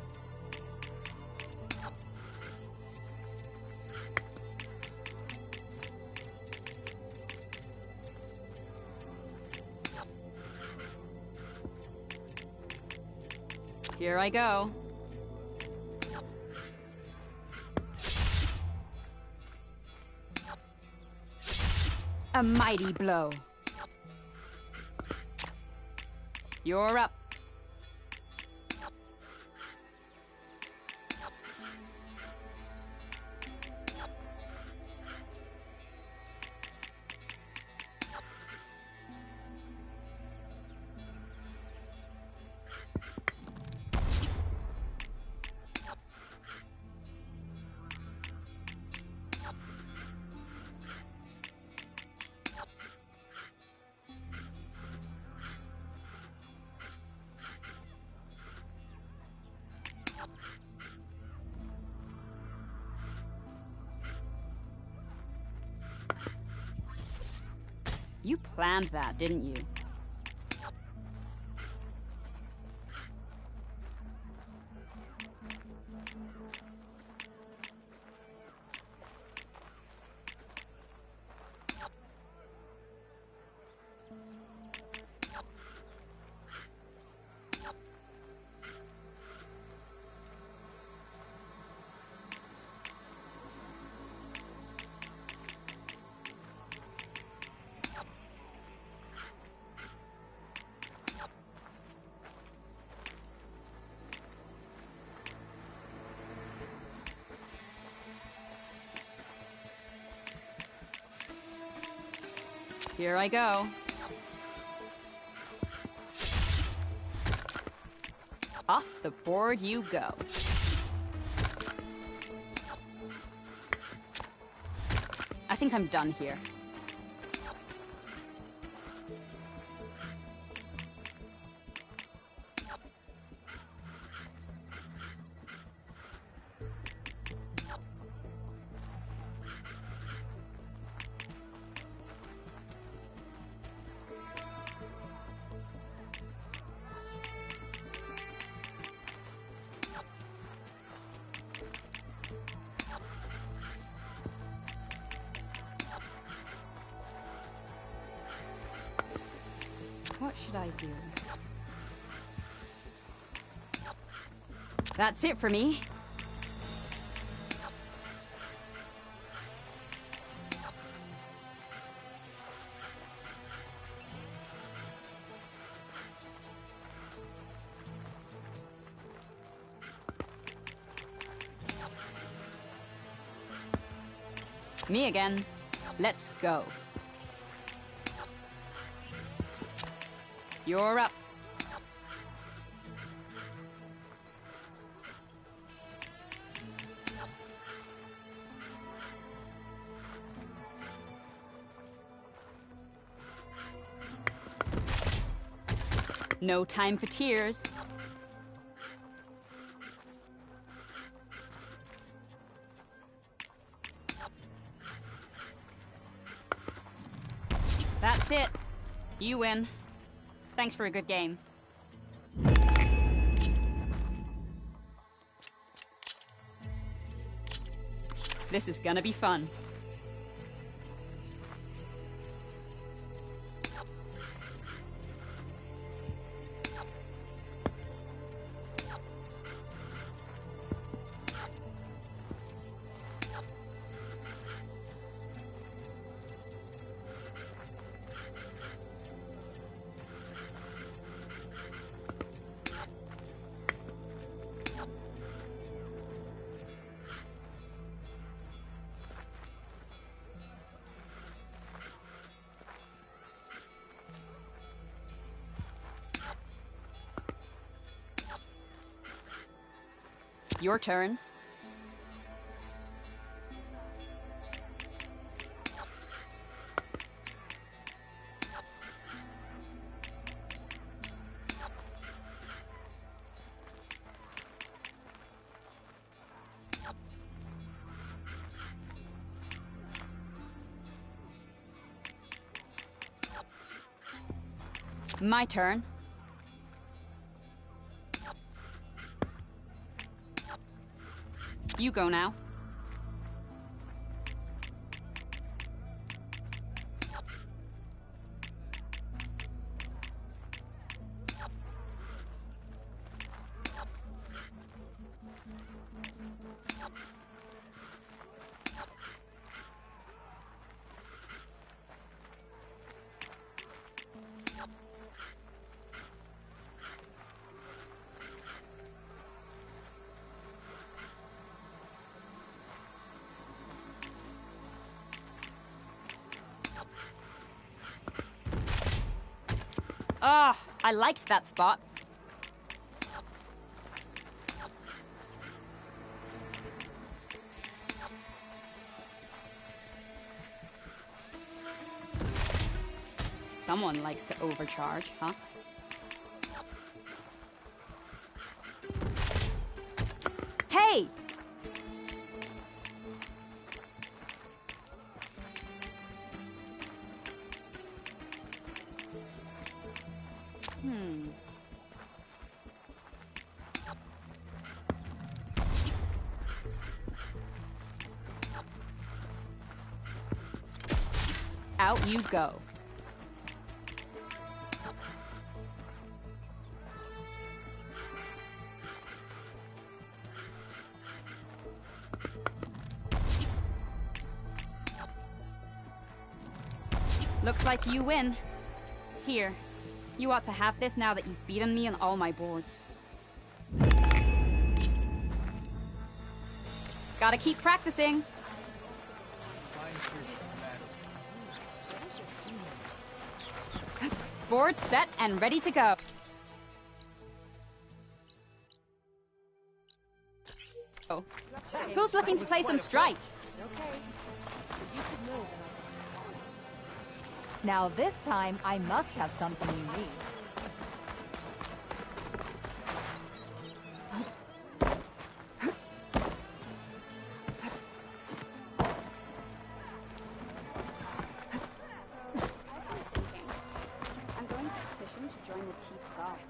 Here I go. A mighty blow. You're up. You planned that, didn't you? Here I go. Off the board you go. I think I'm done here. I do? That's it for me. Me again. Let's go. You're up. No time for tears. That's it. You win. Thanks for a good game. This is gonna be fun. Your turn. My turn. You go now. Ah, I liked that spot. Someone likes to overcharge, huh? Hey! Out you go. Looks like you win. Here, you ought to have this now that you've beaten me on all my boards. Gotta keep practicing. Board set and ready to go. Oh. Who's looking to play some strike? Now this time, I must have something you need. I'm going to petition to join the Chief's Guard.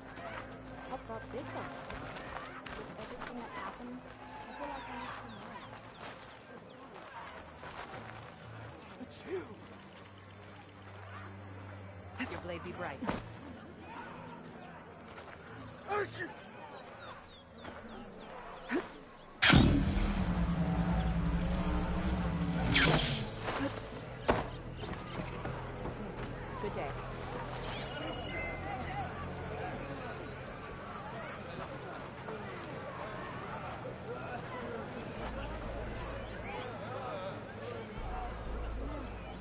What brought this up? With everything that happened, I feel like I need to know. Your blade be bright. Good day.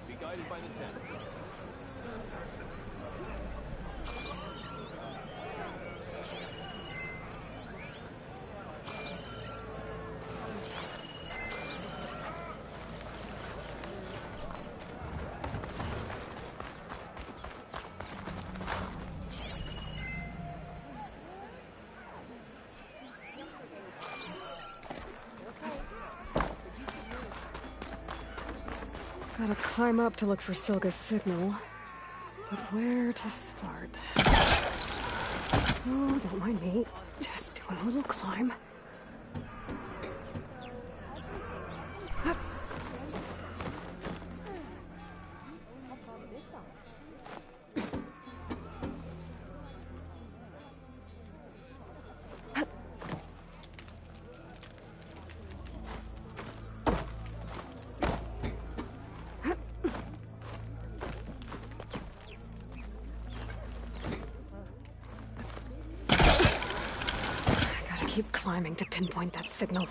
Be guided by the tent. Gotta climb up to look for Silga's signal. But where to start? Oh, don't mind me. Just doing a little climb. Keep climbing to pinpoint that signal.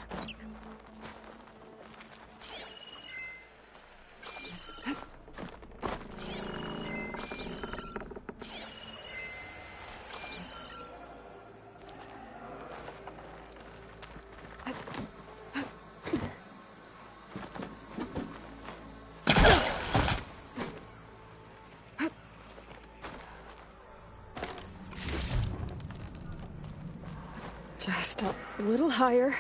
Just a little higher.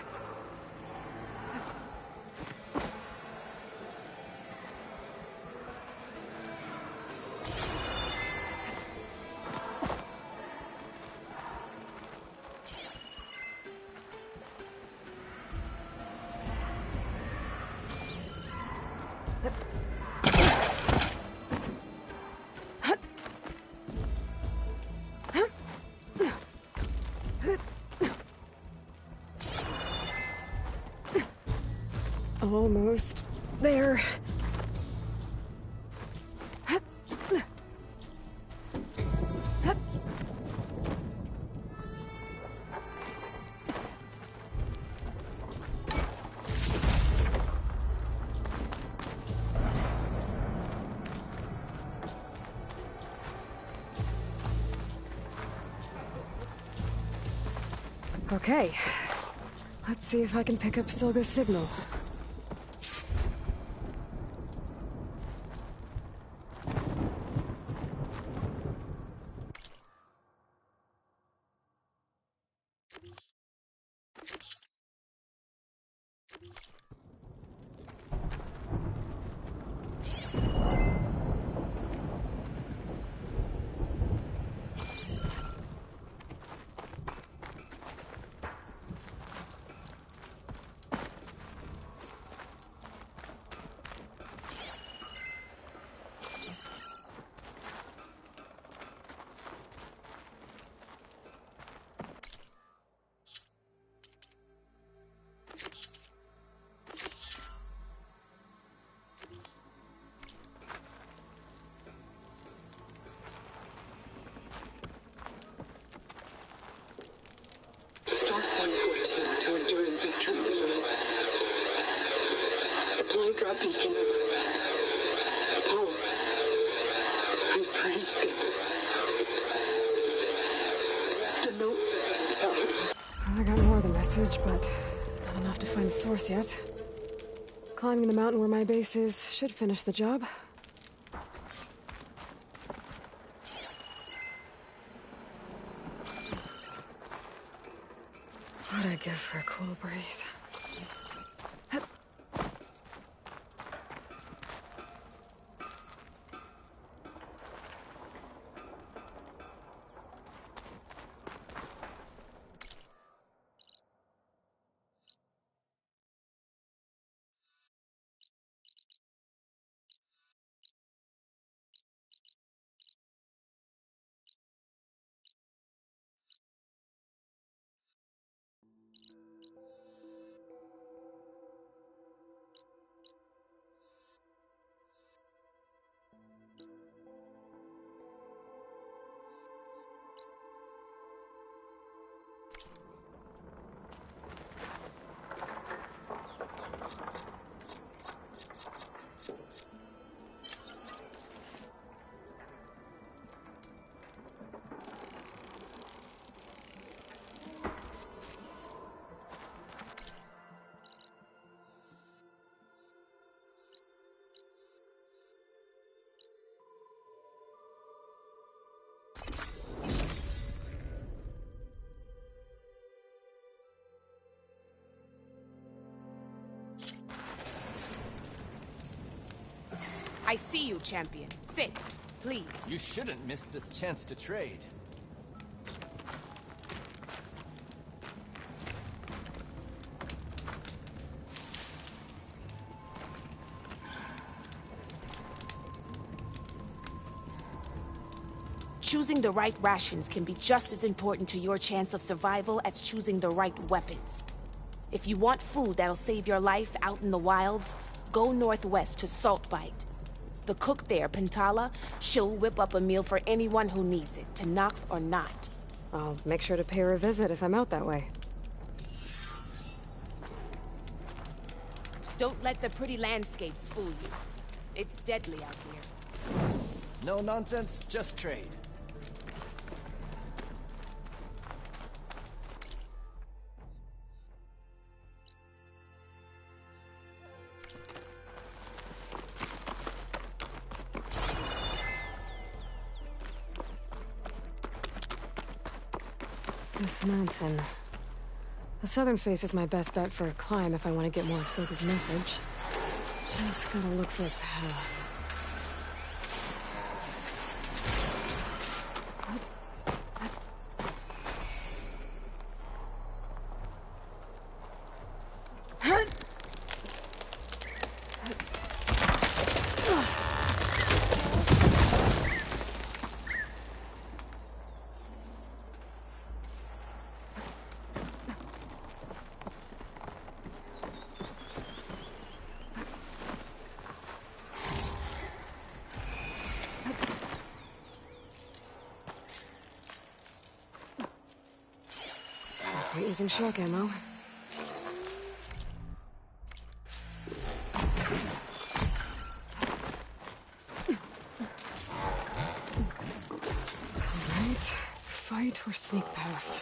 Almost there. Okay. Let's see if I can pick up Silga's signal. Supply drop beacon. Power. I praise God. The note. I got more of the message, but not enough to find the source yet. Climbing the mountain where my base is should finish the job. What'd I give for a cool breeze? I see you, champion. Sit, please. You shouldn't miss this chance to trade. Choosing the right rations can be just as important to your chance of survival as choosing the right weapons. If you want food that'll save your life out in the wilds, go northwest to Saltbite. The cook there, Pintala, she'll whip up a meal for anyone who needs it, Tenakth or not. I'll make sure to pay her a visit if I'm out that way. Don't let the pretty landscapes fool you. It's deadly out here. No nonsense, just trade. This mountain. The southern face is my best bet for a climb if I want to get more of Silka's message. Just gotta look for a path. We're using shock ammo. Alright, fight or sneak past.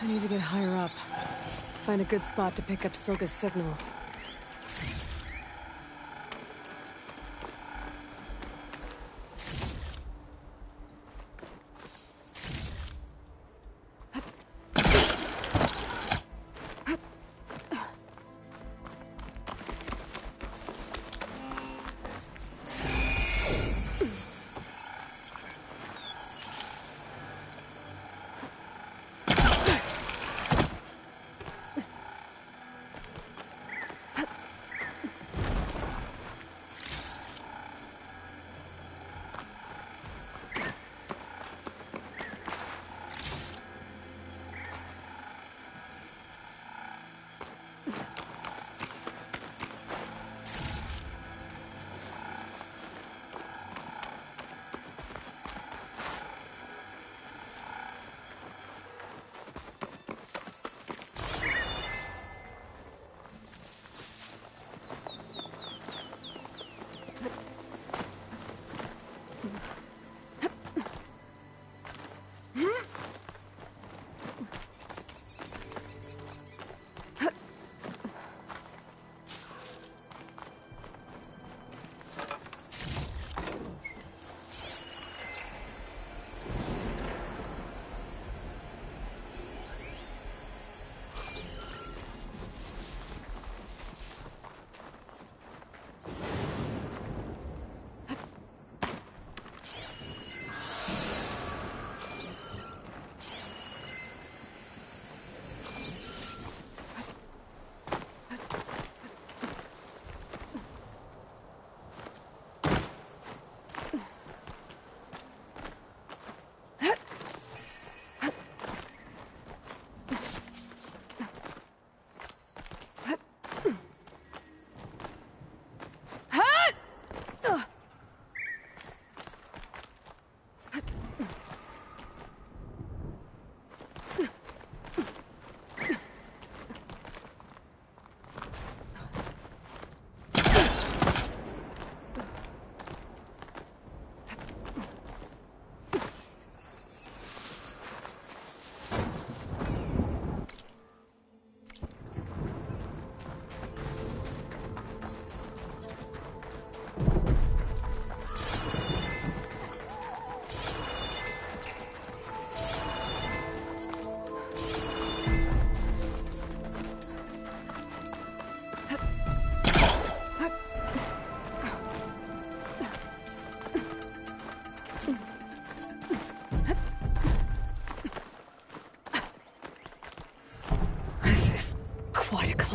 I need to get higher up. Find a good spot to pick up Silka's signal.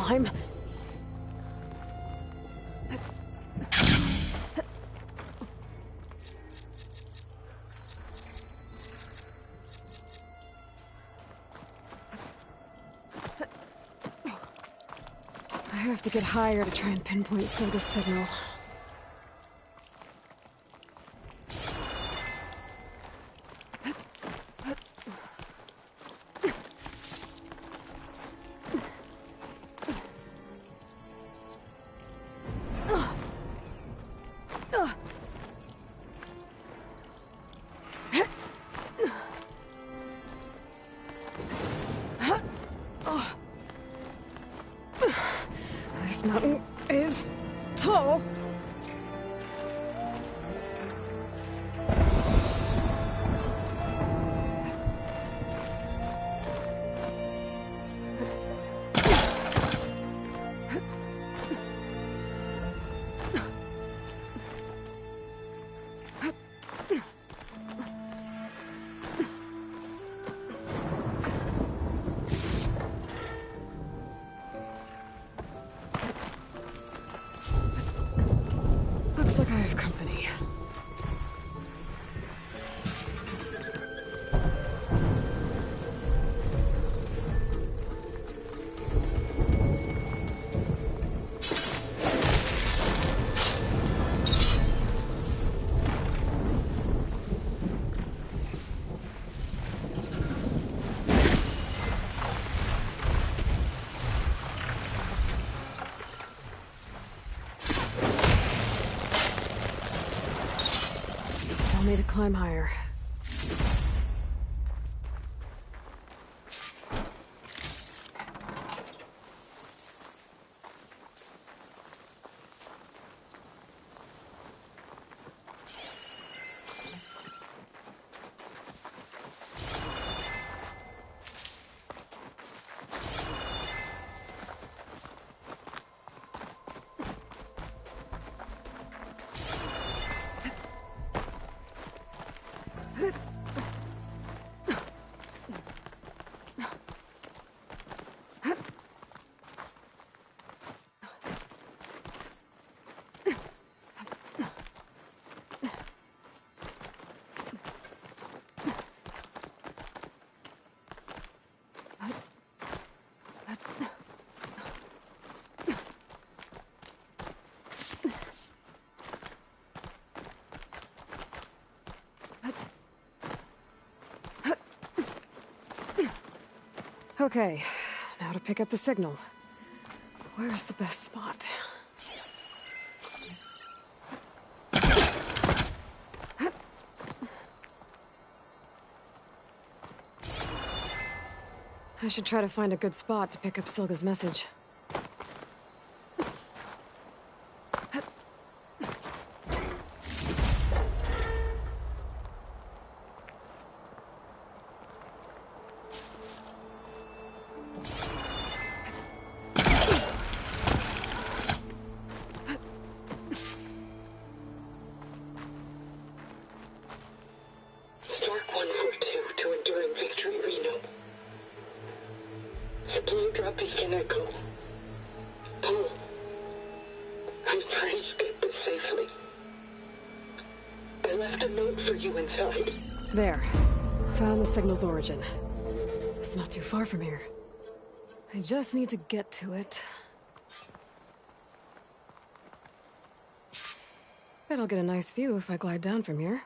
climb. I have to get higher to try and pinpoint Silga's signal. This mountain is tall. Looks like I have company. Still need to climb higher. Okay, now to pick up the signal. Where's the best spot? I should try to find a good spot to pick up Silga's message. Stark 142 to Enduring Victory, Reno. Supply drop beacon echo. Paul, I pray you get this safely. I left a note for you inside. There. Found the signal's origin. It's not too far from here. I just need to get to it. Bet I'll get a nice view if I glide down from here.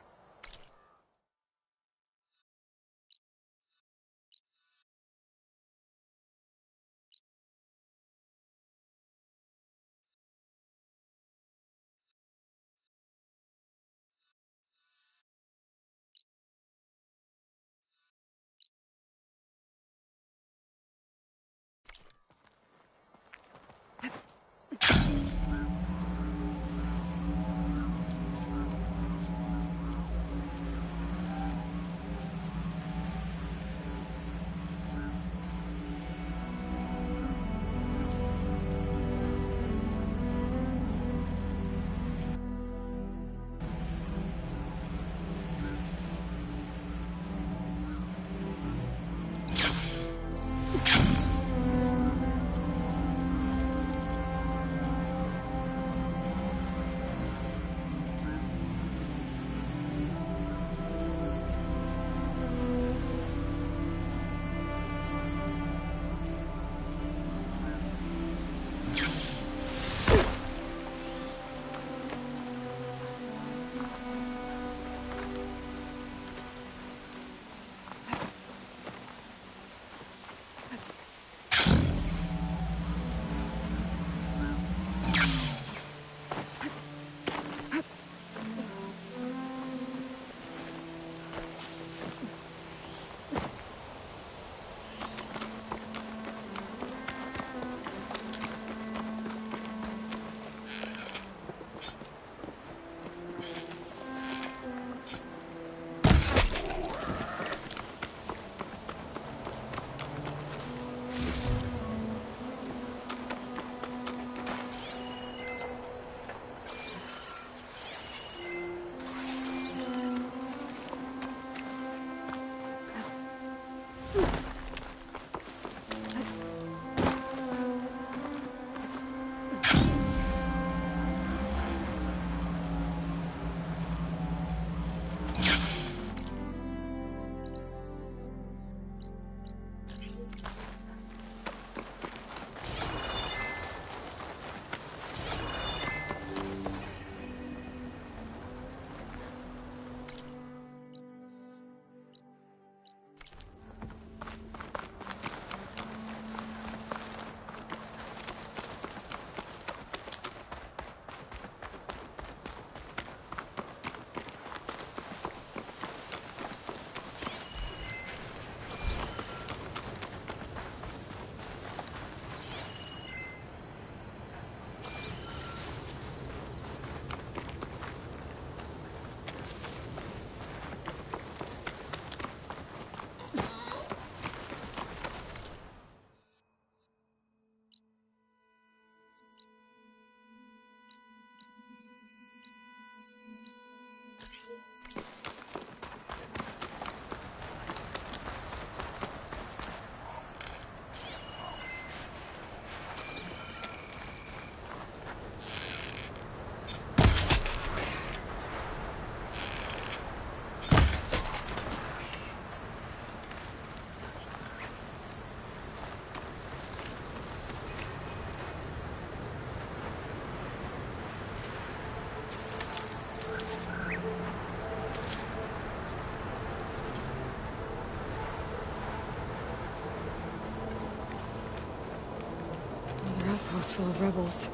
is full of rebels.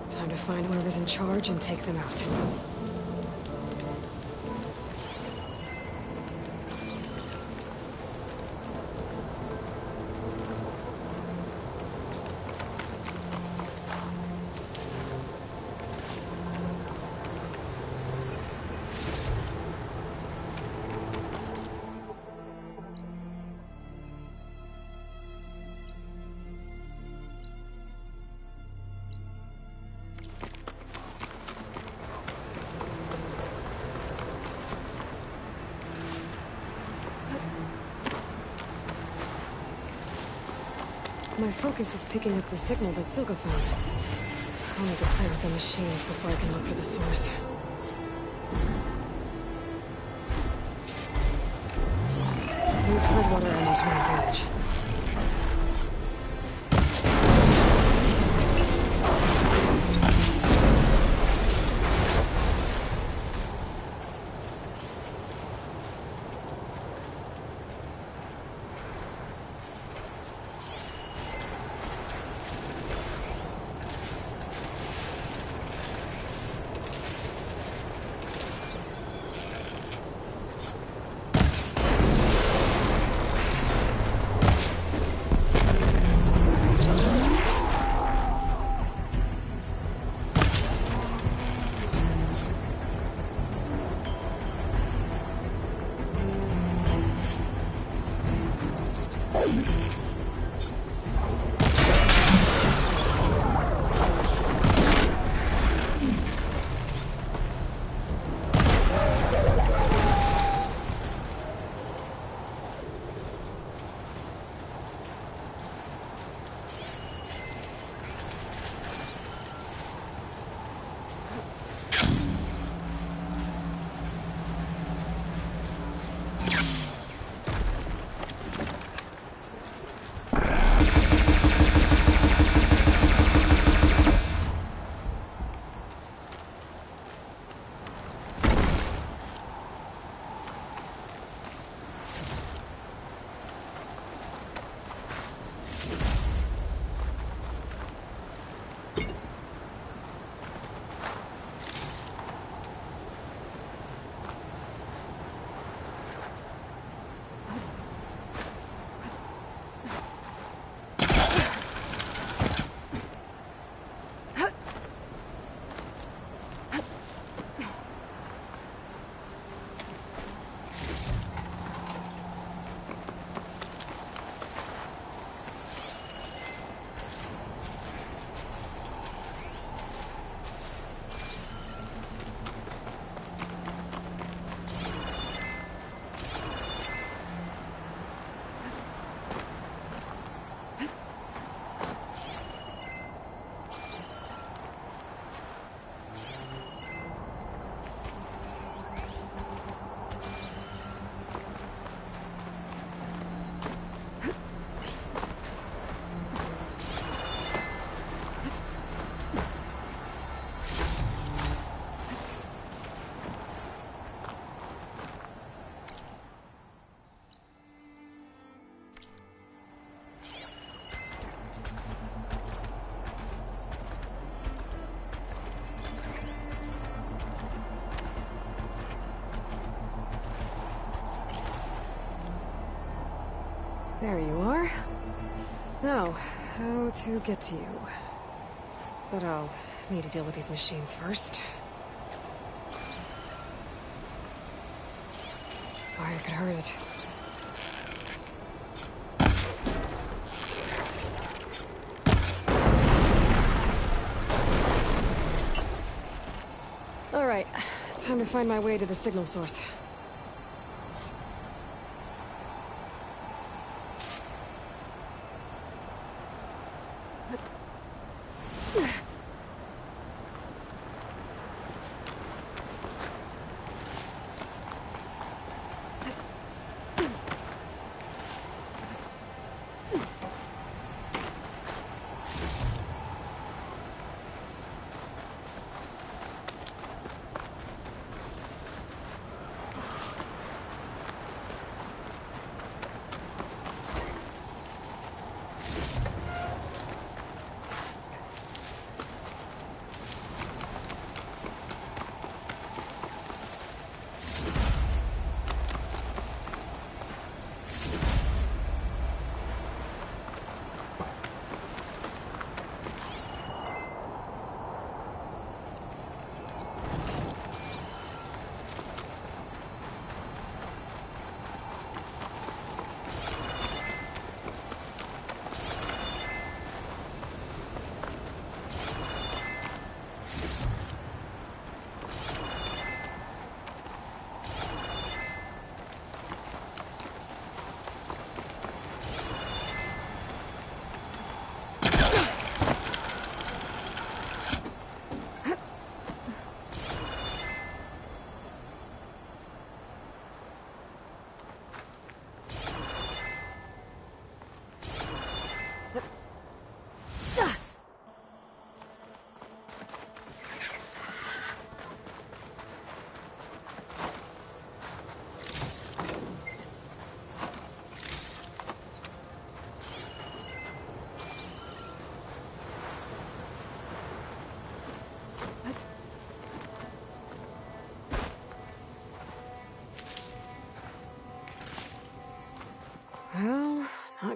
Time to find whoever's in charge and take them out. My focus is picking up the signal that Silka found. I'll need to play with the machines before I can look for the source. Use Bridgewater ammo to my advantage. There you are. Now, how to get to you. But I'll need to deal with these machines first. Fire could hurt it. All right, time to find my way to the signal source.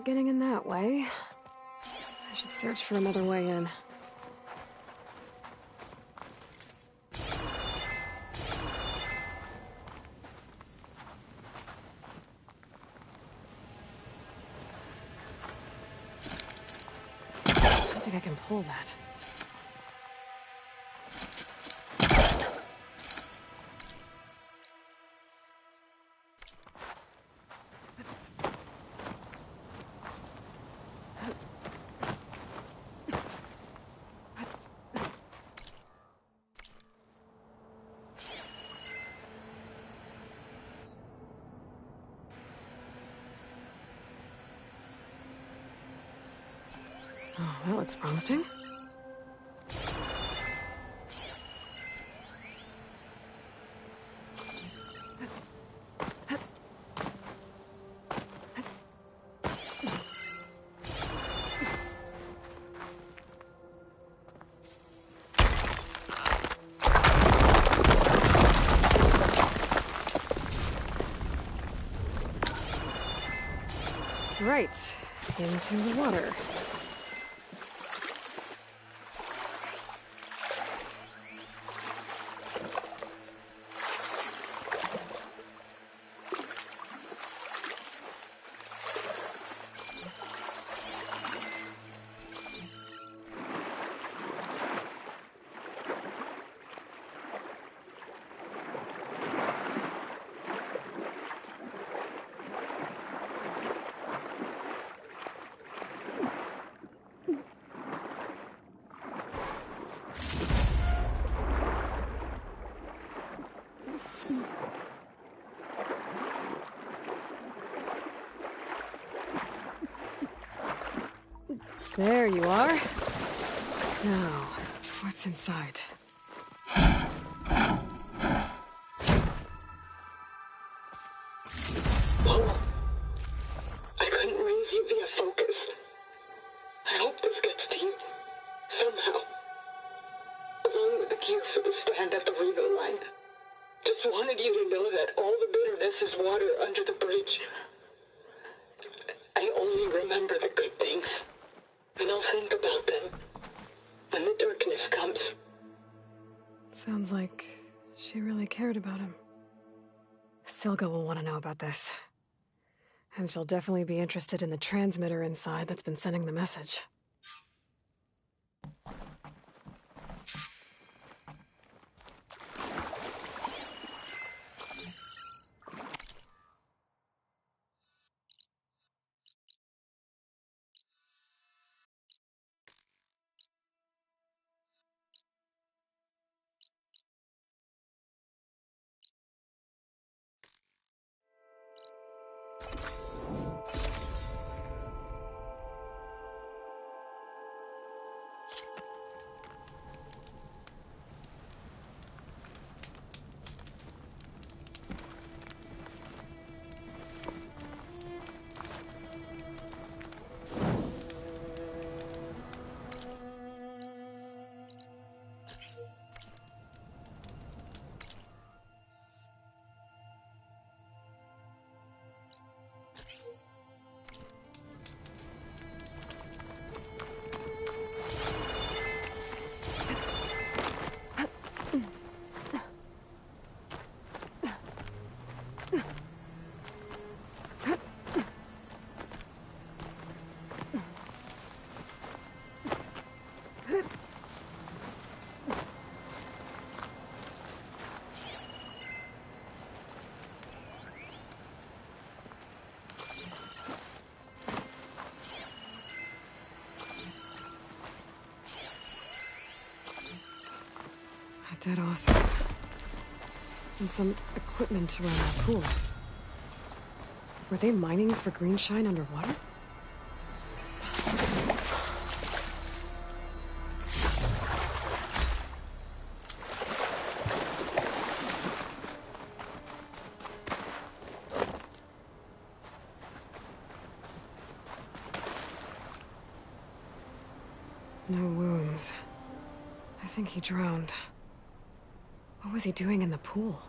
not getting in that way. I should search for another way in. I don't think I can pull that. Oh, that looks promising. Right, into the water. There you are. Now, what's inside? Mama, I couldn't raise you via focus. I hope this gets to you, somehow. Along with the gear for the stand at the Reno line. Just wanted you to know that all the bitterness is water under the bridge. I only remember the good things. And I'll think about them when the darkness comes. Sounds like she really cared about him. Silga will want to know about this. And she'll definitely be interested in the transmitter inside that's been sending the message. Dead awesome. And some equipment around the pool. Were they mining for green shine underwater? No wounds. I think he drowned. What was he doing in the pool?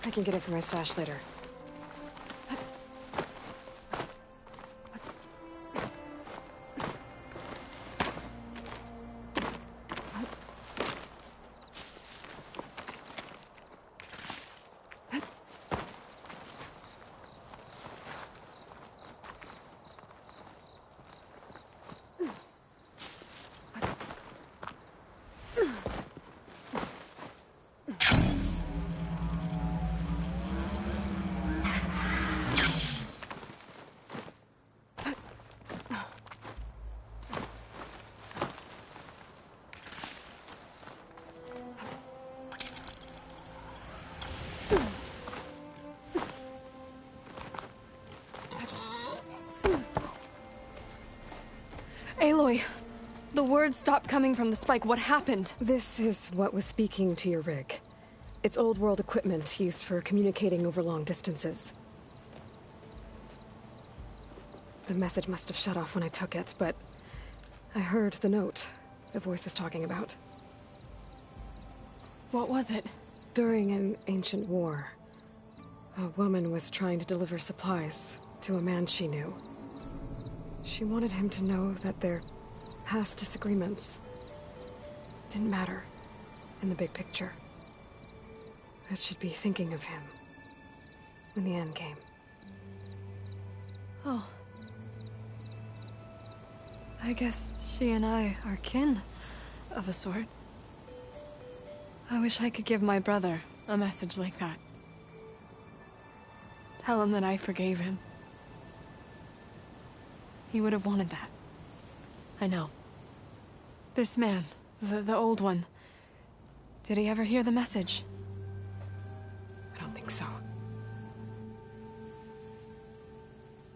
I can get it from my stash later. Aloy, the words stopped coming from the spike. What happened? This is what was speaking to your rig. It's old world equipment used for communicating over long distances. The message must have shut off when I took it, but I heard the note the voice was talking about. What was it? During an ancient war, a woman was trying to deliver supplies to a man she knew. She wanted him to know that their past disagreements didn't matter in the big picture. That she'd be thinking of him when the end came. Oh. I guess she and I are kin, of a sort. I wish I could give my brother a message like that. Tell him that I forgave him. He would have wanted that. I know. This man, the old one, did he ever hear the message? I don't think so.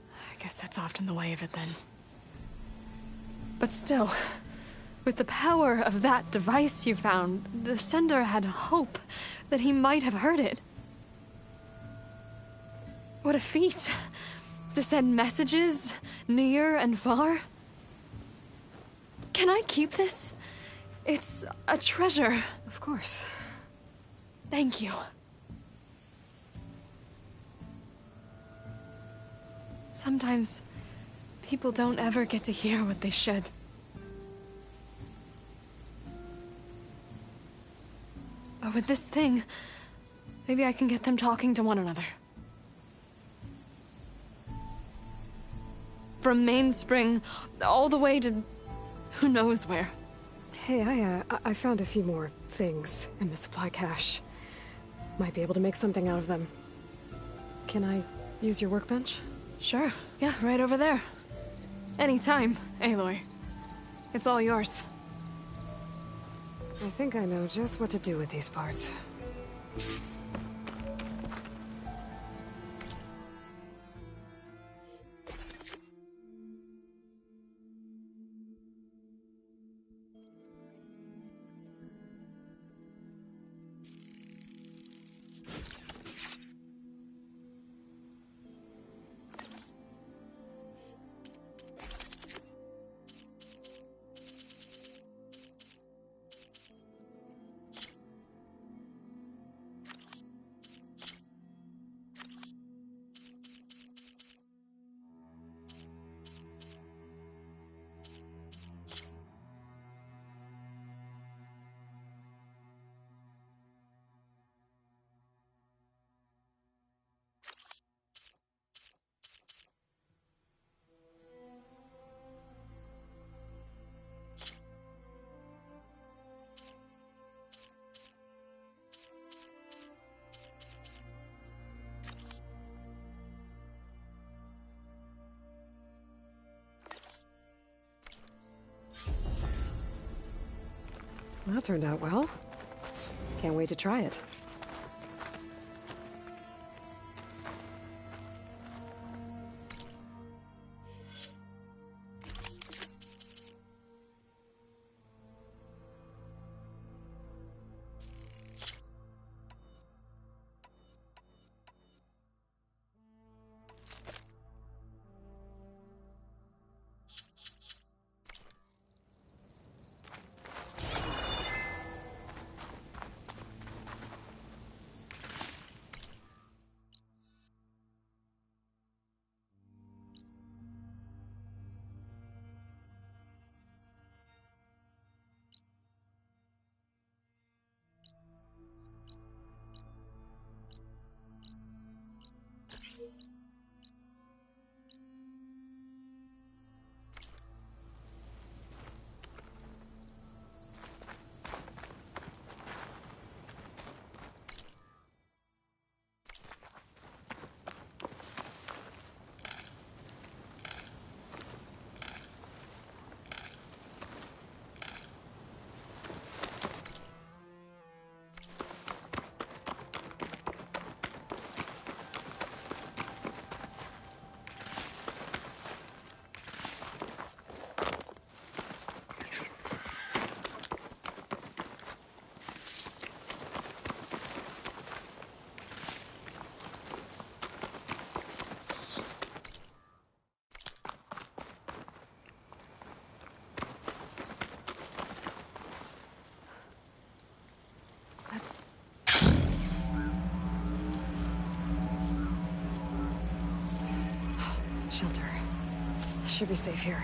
I guess that's often the way of it then. But still, with the power of that device you found, the sender had hope that he might have heard it. What a feat! To send messages near and far. Can I keep this? It's a treasure. Of course. Thank you. Sometimes people don't ever get to hear what they should. But with this thing, maybe I can get them talking to one another. From Mainspring, all the way to who knows where. Hey, I found a few more things in the supply cache. Might be able to make something out of them. Can I use your workbench? Sure. Yeah, right over there. Anytime, Aloy. It's all yours. I think I know just what to do with these parts. Well, that turned out well. Can't wait to try it. Shelter. Should be safe here.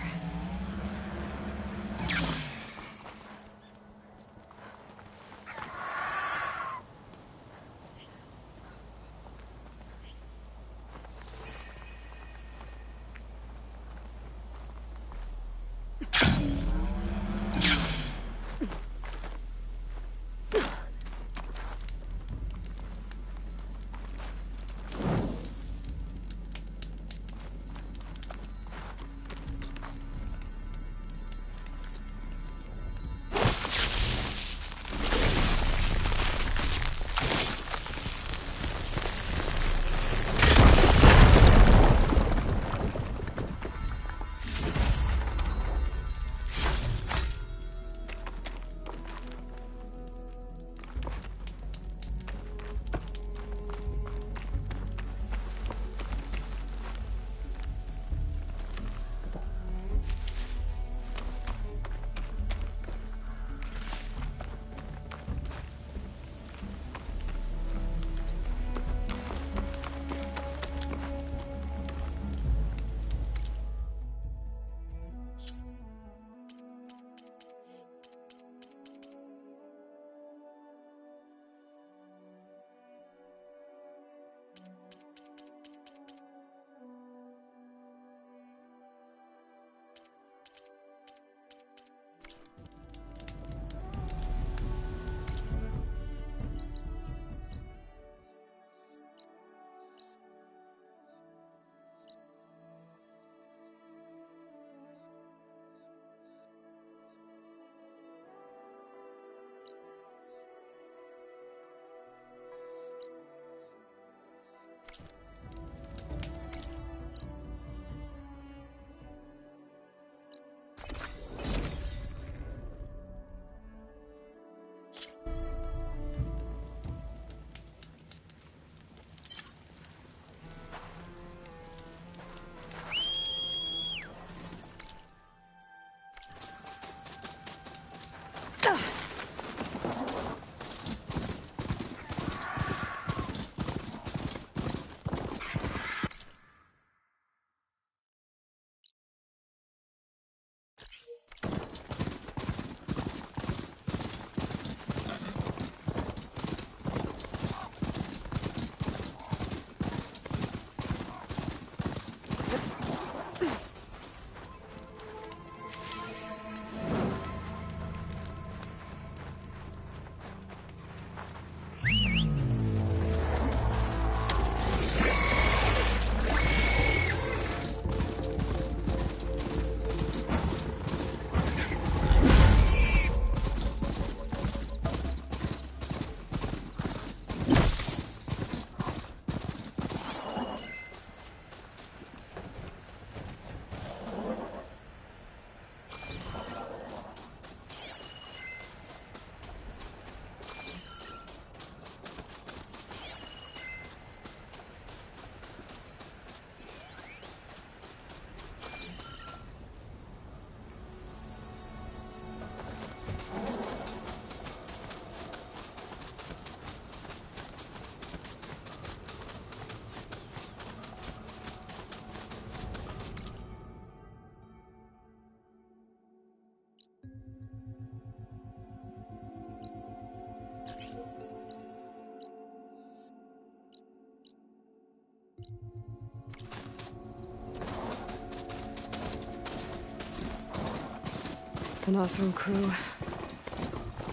The Nosrum crew.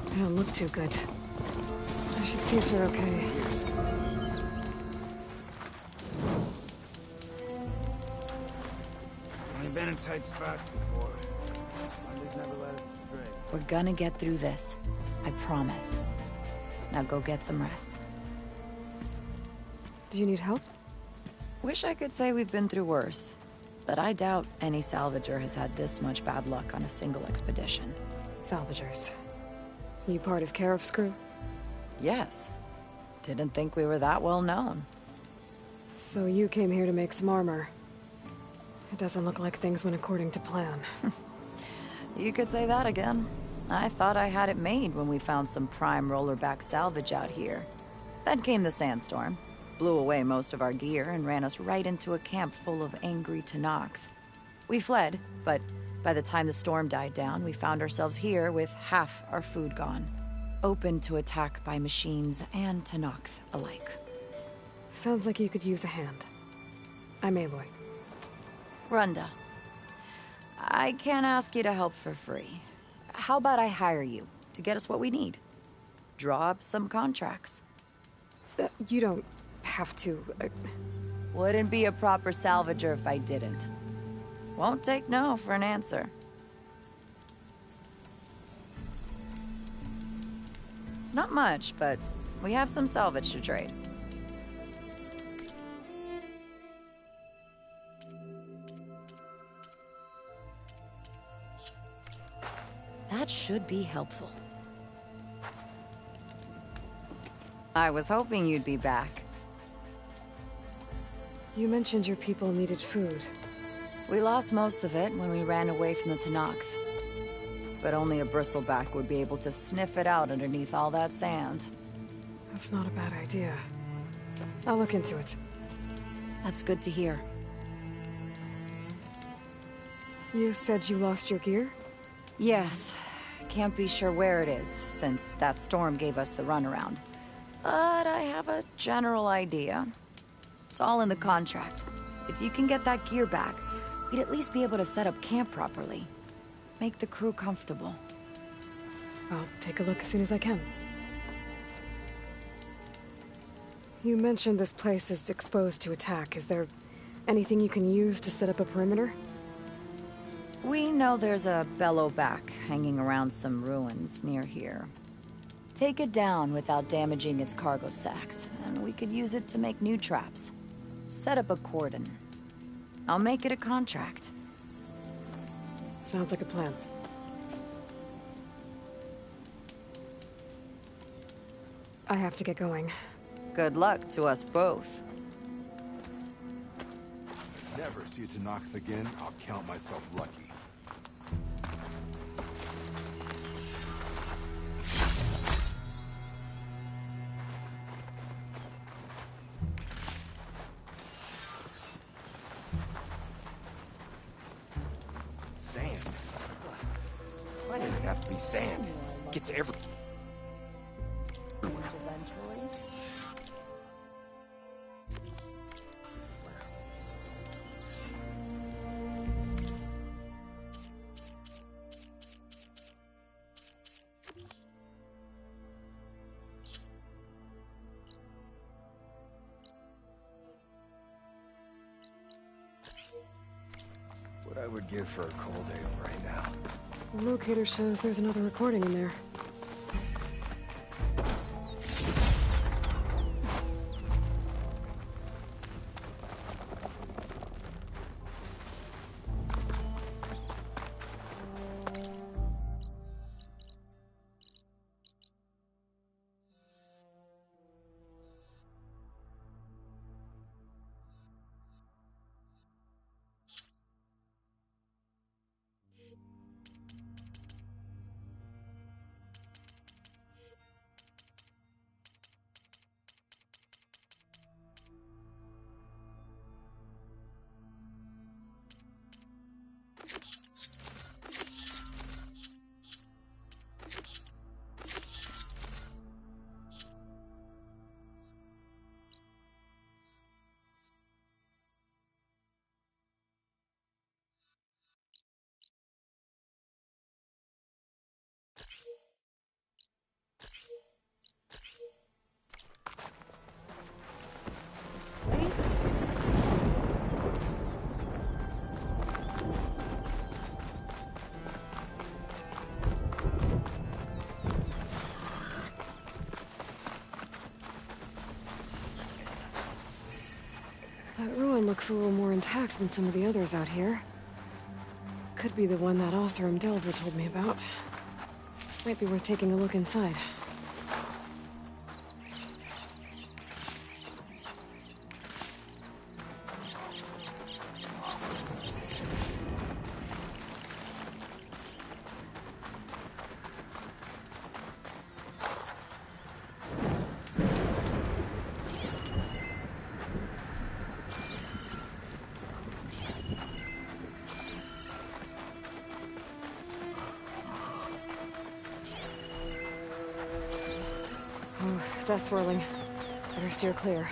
They don't look too good. I should see if they're okay. Only been in tight spots before. Mondays never let us astray. We're gonna get through this. I promise. Now go get some rest. Do you need help? Wish I could say we've been through worse. But I doubt any salvager has had this much bad luck on a single expedition. Salvagers. You part of Karif's crew? Yes. Didn't think we were that well known. So you came here to make some armor. It doesn't look like things went according to plan. You could say that again. I thought I had it made when we found some prime rollerback salvage out here. Then came the sandstorm. blew away most of our gear and ran us right into a camp full of angry Tenakth. We fled, but by the time the storm died down, we found ourselves here with half our food gone, open to attack by machines and Tenakth alike. Sounds like you could use a hand. I'm Aloy. Runda. I can't ask you to help for free. How about I hire you to get us what we need? Draw up some contracts. You don't have to. Wouldn't be a proper salvager if I didn't. Won't take no for an answer. It's not much, but we have some salvage to trade. That should be helpful. I was hoping you'd be back. You mentioned your people needed food. We lost most of it when we ran away from the Tenakth. But only a bristleback would be able to sniff it out underneath all that sand. That's not a bad idea. I'll look into it. That's good to hear. You said you lost your gear? Yes. Can't be sure where it is, since that storm gave us the runaround. But I have a general idea. It's all in the contract. If you can get that gear back, we'd at least be able to set up camp properly. Make the crew comfortable. I'll take a look as soon as I can. You mentioned this place is exposed to attack. Is there anything you can use to set up a perimeter? We know there's a bellowback hanging around some ruins near here. Take it down without damaging its cargo sacks, and we could use it to make new traps. Set up a cordon. I'll make it a contract. Sounds like a plan. I have to get going. Good luck to us both. If I never see a Tenakth again, I'll count myself lucky. Sand. Why does it have to be sand? It gets every... What I would give for a cold ale right now. The locator shows there's another recording in there. That ruin looks a little more intact than some of the others out here. Could be the one that Oseram Delver told me about. Might be worth taking a look inside. dust swirling. Better steer clear.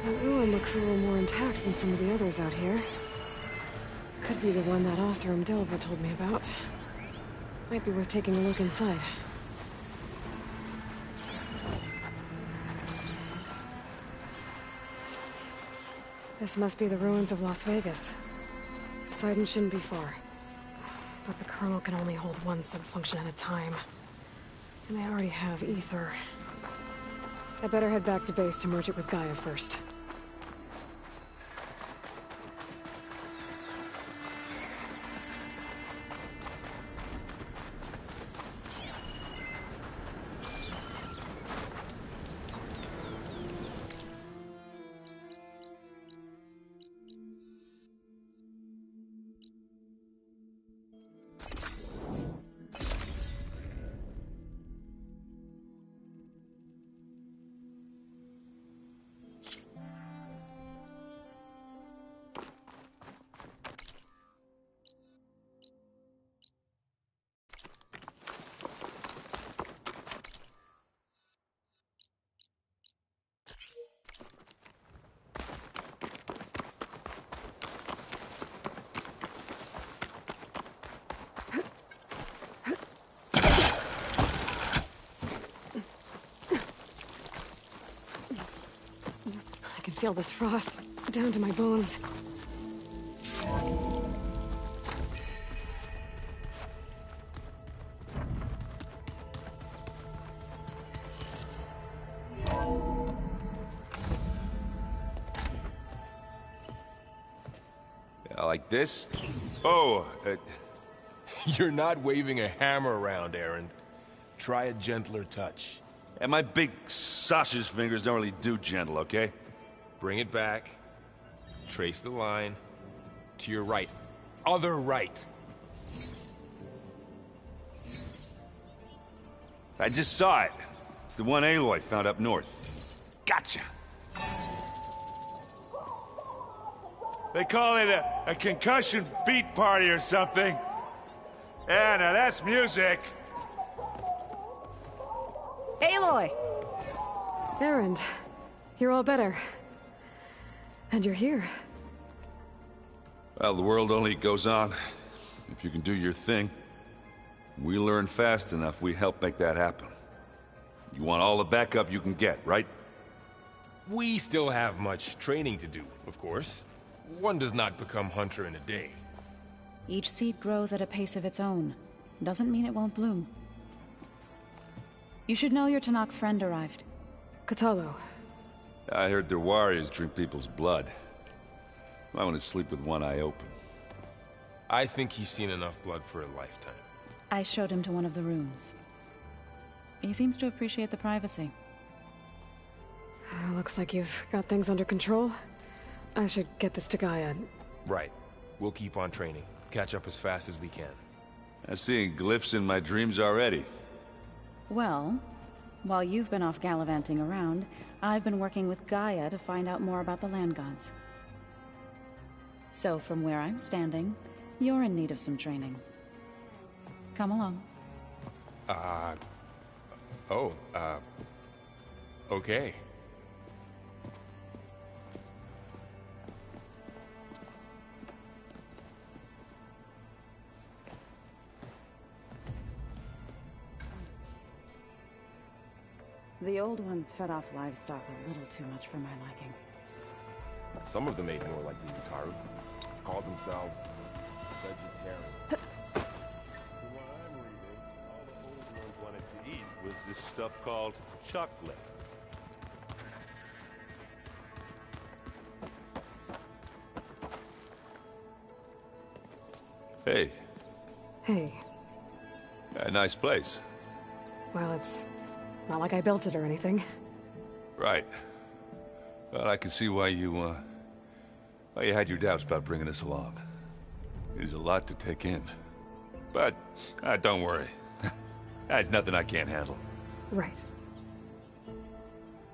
That ruin looks a little more intact than some of the others out here. Could be the one that Oseram Delver told me about. Might be worth taking a look inside. This must be the ruins of Las Vegas. Poseidon shouldn't be far. But the Colonel can only hold one subfunction at a time. And they already have ether. I better head back to base to merge it with Gaia first. I can feel this frost down to my bones. Like this? Oh, you're not waving a hammer around, Aaron. Try a gentler touch. And my big sausage fingers don't really do gentle, okay? Bring it back. Trace the line. To your right. Other right. I just saw it. It's the one Aloy found up north. Gotcha! They call it a concussion beat party or something. Yeah, now that's music. Aloy! Erend, you're all better. And you're here. Well, the world only goes on if you can do your thing. We learn fast enough, we help make that happen. You want all the backup you can get, right? We still have much training to do, of course. One does not become hunter in a day. Each seed grows at a pace of its own. Doesn't mean it won't bloom. You should know your Tanakh friend arrived. Katalo. I heard their warriors drink people's blood. I want to sleep with one eye open. I think he's seen enough blood for a lifetime. I showed him to one of the rooms. He seems to appreciate the privacy. Looks like you've got things under control. I should get this to Gaia. Right. We'll keep on training. Catch up as fast as we can. I'm seeing glyphs in my dreams already. Well, while you've been off gallivanting around, I've been working with Gaia to find out more about the land gods. So from where I'm standing, you're in need of some training. Come along. Okay. The old ones fed off livestock a little too much for my liking. Some of them ate more like the Utaru. Called themselves vegetarian. From what I'm reading, all the old ones wanted to eat was this stuff called chocolate. Hey. Hey. A nice place. Well, it's not like I built it or anything. Right. Well, I can see why you had your doubts about bringing us along. It is a lot to take in. But, don't worry. That's nothing I can't handle. Right.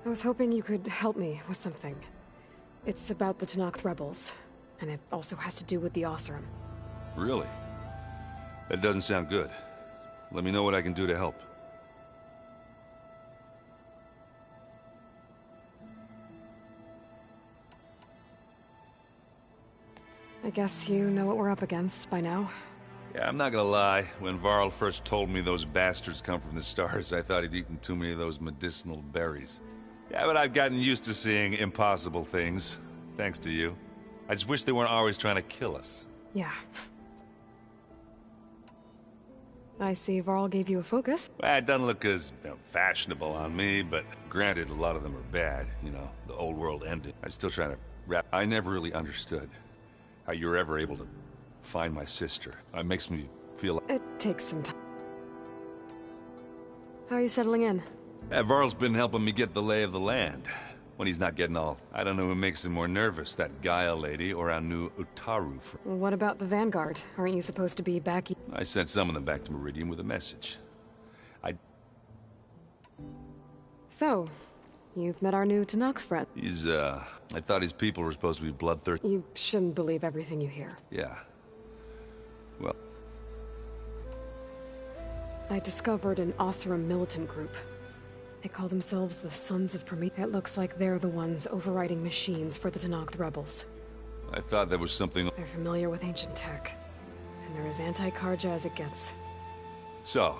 I was hoping you could help me with something. It's about the Tanakh rebels, and it also has to do with the Osram. Really? That doesn't sound good. Let me know what I can do to help. I guess you know what we're up against by now. Yeah, I'm not gonna lie. When Varl first told me those bastards come from the stars, I thought he'd eaten too many of those medicinal berries. Yeah, but I've gotten used to seeing impossible things, thanks to you. I just wish they weren't always trying to kill us. Yeah. I see Varl gave you a focus. Well, it doesn't look as fashionable on me, but granted, a lot of them are bad. You know, the old world ended. I'm still trying to wrap... I never really understood how you were ever able to find my sister. It makes me feel like... It takes some time. How are you settling in? Varl's been helping me get the lay of the land. When he's not getting all... I don't know who makes him more nervous, that Gaia lady or our new Utaru friend. What about the Vanguard? Aren't you supposed to be back... I sent some of them back to Meridian with a message. So, you've met our new Tanakh friend. He's, I thought his people were supposed to be bloodthirsty. You shouldn't believe everything you hear. Yeah. Well... I discovered an Osram militant group. They call themselves the Sons of Prometheus. It looks like they're the ones overriding machines for the Tanakh rebels. I thought there was something... They're familiar with ancient tech. And they're as anti-Karja as it gets. So,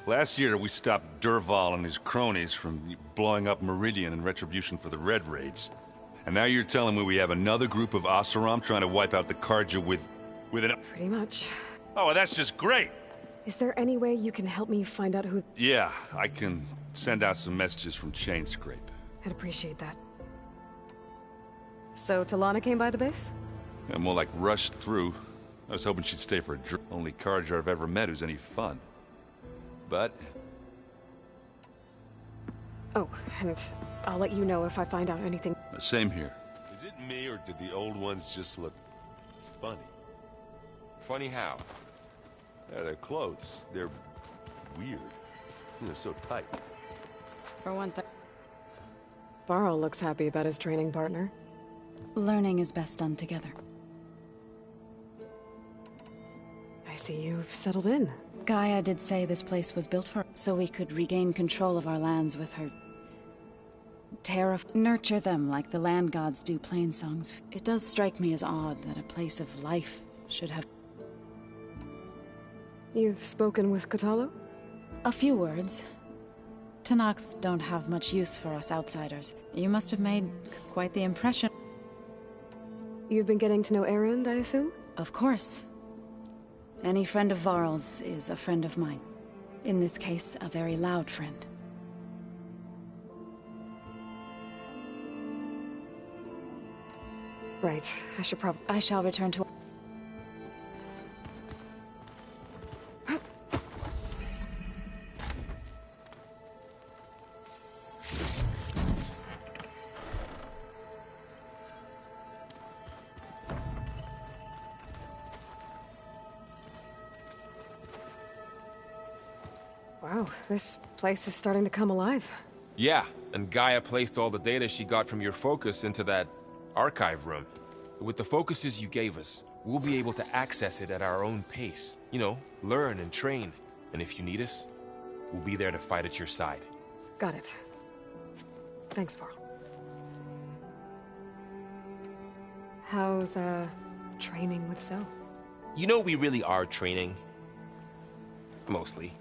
last year we stopped Durval and his cronies from blowing up Meridian in retribution for the Red Raids. And now you're telling me we have another group of Oseram trying to wipe out the Karja with an... Pretty much. Oh, well, that's just great! Is there any way you can help me find out who... Yeah, I can send out some messages from Chainscrape. I'd appreciate that. So, Talana came by the base? Yeah, more like rushed through. I was hoping she'd stay for a drink. Only Karja I've ever met who's any fun. But... Oh, and I'll let you know if I find out anything. Same here. Is it me, or did the old ones just look funny? Funny how? Yeah, their clothes, they're weird. They're so tight. For once, Varl looks happy about his training partner. learning is best done together. I see you've settled in. Gaia did say this place was built for so we could regain control of our lands with her nurture them like the land gods do plain songs. It does strike me as odd that a place of life should have... You've spoken with Katalo? A few words. Tanakh don't have much use for us outsiders. You must have made quite the impression. You've been getting to know Erend, I assume? Of course. Any friend of Varl's is a friend of mine. In this case, a very loud friend. Right. I shall return to... Wow, this place is starting to come alive. Yeah, and Gaia placed all the data she got from your focus into that archive room. With the focuses you gave us, we'll be able to access it at our own pace. You know, learn and train. And if you need us, we'll be there to fight at your side. Got it. Thanks, Varl. How's, training with Cell? You know we really are training. Mostly.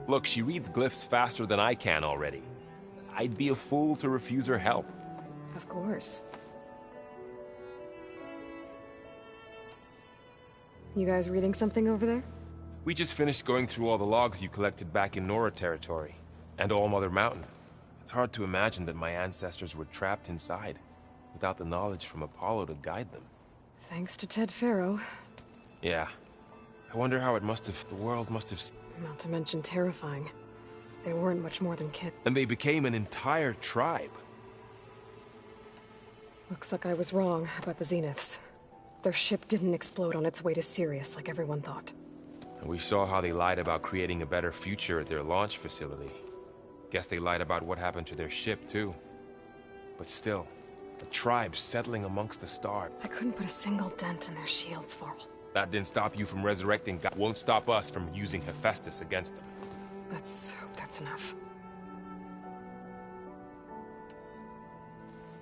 Look, she reads glyphs faster than I can already. I'd be a fool to refuse her help. Of course. You guys reading something over there? We just finished going through all the logs you collected back in Nora territory, and All Mother Mountain. It's hard to imagine that my ancestors were trapped inside, without the knowledge from Apollo to guide them. Thanks to Ted Faro. Yeah. I wonder how the world must have... Not to mention terrifying. They weren't much more than kids. And they became an entire tribe. Looks like I was wrong about the Zeniths. Their ship didn't explode on its way to Sirius like everyone thought. And we saw how they lied about creating a better future at their launch facility. Guess they lied about what happened to their ship, too. But still, a tribe settling amongst the stars. I couldn't put a single dent in their shields, Varl. That didn't stop you from resurrecting God. Won't stop us from using Hephaestus against them. Let's hope that's enough.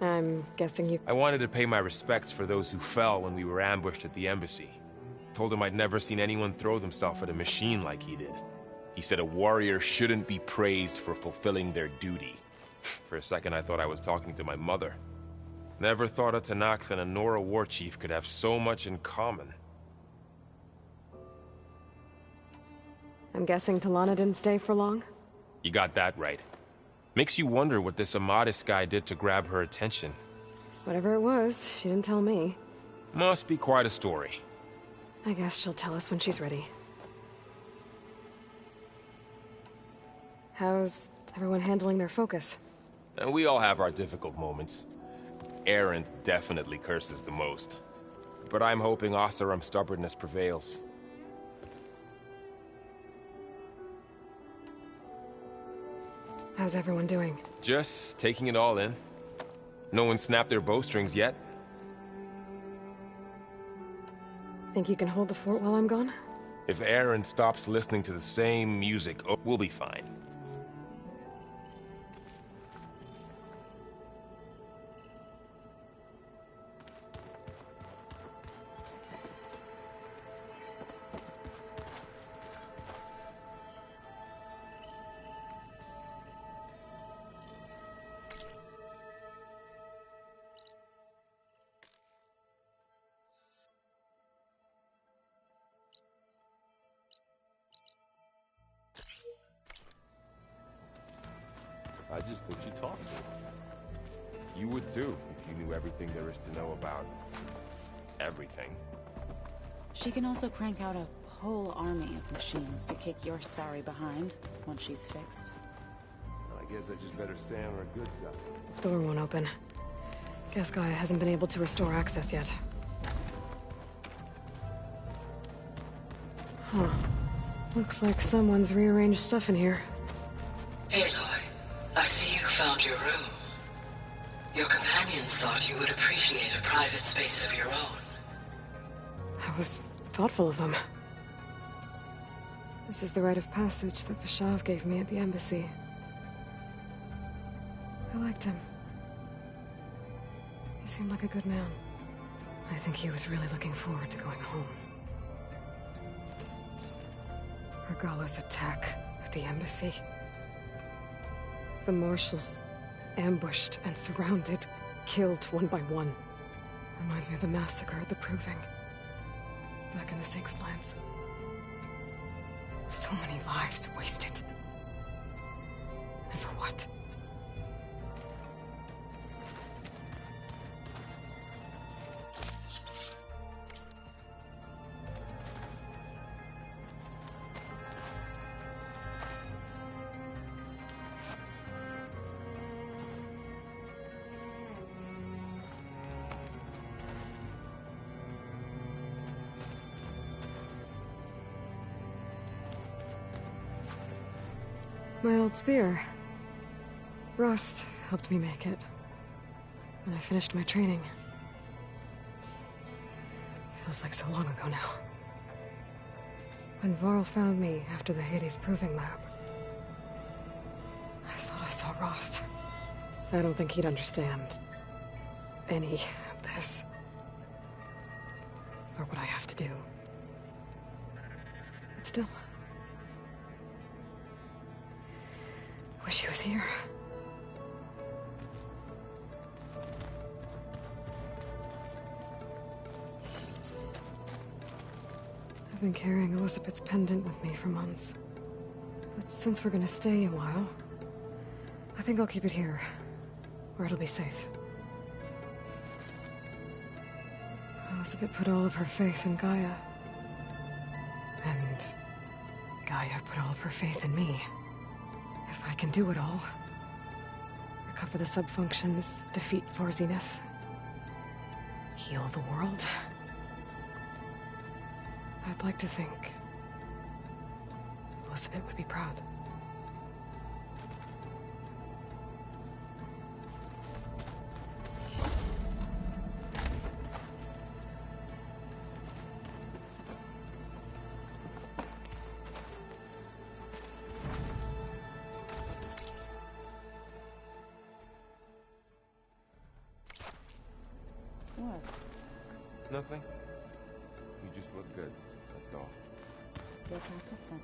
I'm guessing you... I wanted to pay my respects for those who fell when we were ambushed at the embassy. Told him I'd never seen anyone throw themselves at a machine like he did. He said a warrior shouldn't be praised for fulfilling their duty. For a second I thought I was talking to my mother. Never thought a Tanakh and a Nora war chief could have so much in common. I'm guessing Talana didn't stay for long? You got that right. Makes you wonder what this Amadis guy did to grab her attention. Whatever it was, she didn't tell me. Must be quite a story. I guess she'll tell us when she's ready. How's everyone handling their focus? And we all have our difficult moments. Erend definitely curses the most. But I'm hoping Oseram's stubbornness prevails. How's everyone doing? Just taking it all in. No one snapped their bowstrings yet. Think you can hold the fort while I'm gone? If Erend stops listening to the same music, we'll be fine. I just think she talks it. You would too, if you knew everything there is to know about... everything. She can also crank out a whole army of machines to kick your sorry behind once she's fixed. I guess I just better stay on her good side. Door won't open. Guess Gaia hasn't been able to restore access yet. Huh. Looks like someone's rearranged stuff in here. Aloy, I see you found your room. Your companions thought you would appreciate a private space of your own. That was thoughtful of them. This is the rite of passage that Vishav gave me at the embassy. I liked him. He seemed like a good man. I think he was really looking forward to going home. Regala's attack at the embassy. The marshals ambushed and surrounded, killed one by one. Reminds me of the massacre at the Proving. Back in the Sacred Lands. So many lives wasted. And for what? My old spear. Rust helped me make it. When I finished my training. Feels like so long ago now. When Varl found me after the Hades Proving Lab, I thought I saw Rost. I don't think he'd understand any of this. Or what I have to do. But still. Wish he was here. I've been carrying Elizabeth's pendant with me for months. But since we're gonna stay a while, I think I'll keep it here, where it'll be safe. Elizabeth put all of her faith in Gaia. And Gaia put all of her faith in me. If I can do it all, recover the sub-functions, defeat For Zenith, heal the world, I'd like to think Elizabeth would be proud. What? Nothing. You just look good, that's all. You'll have to study.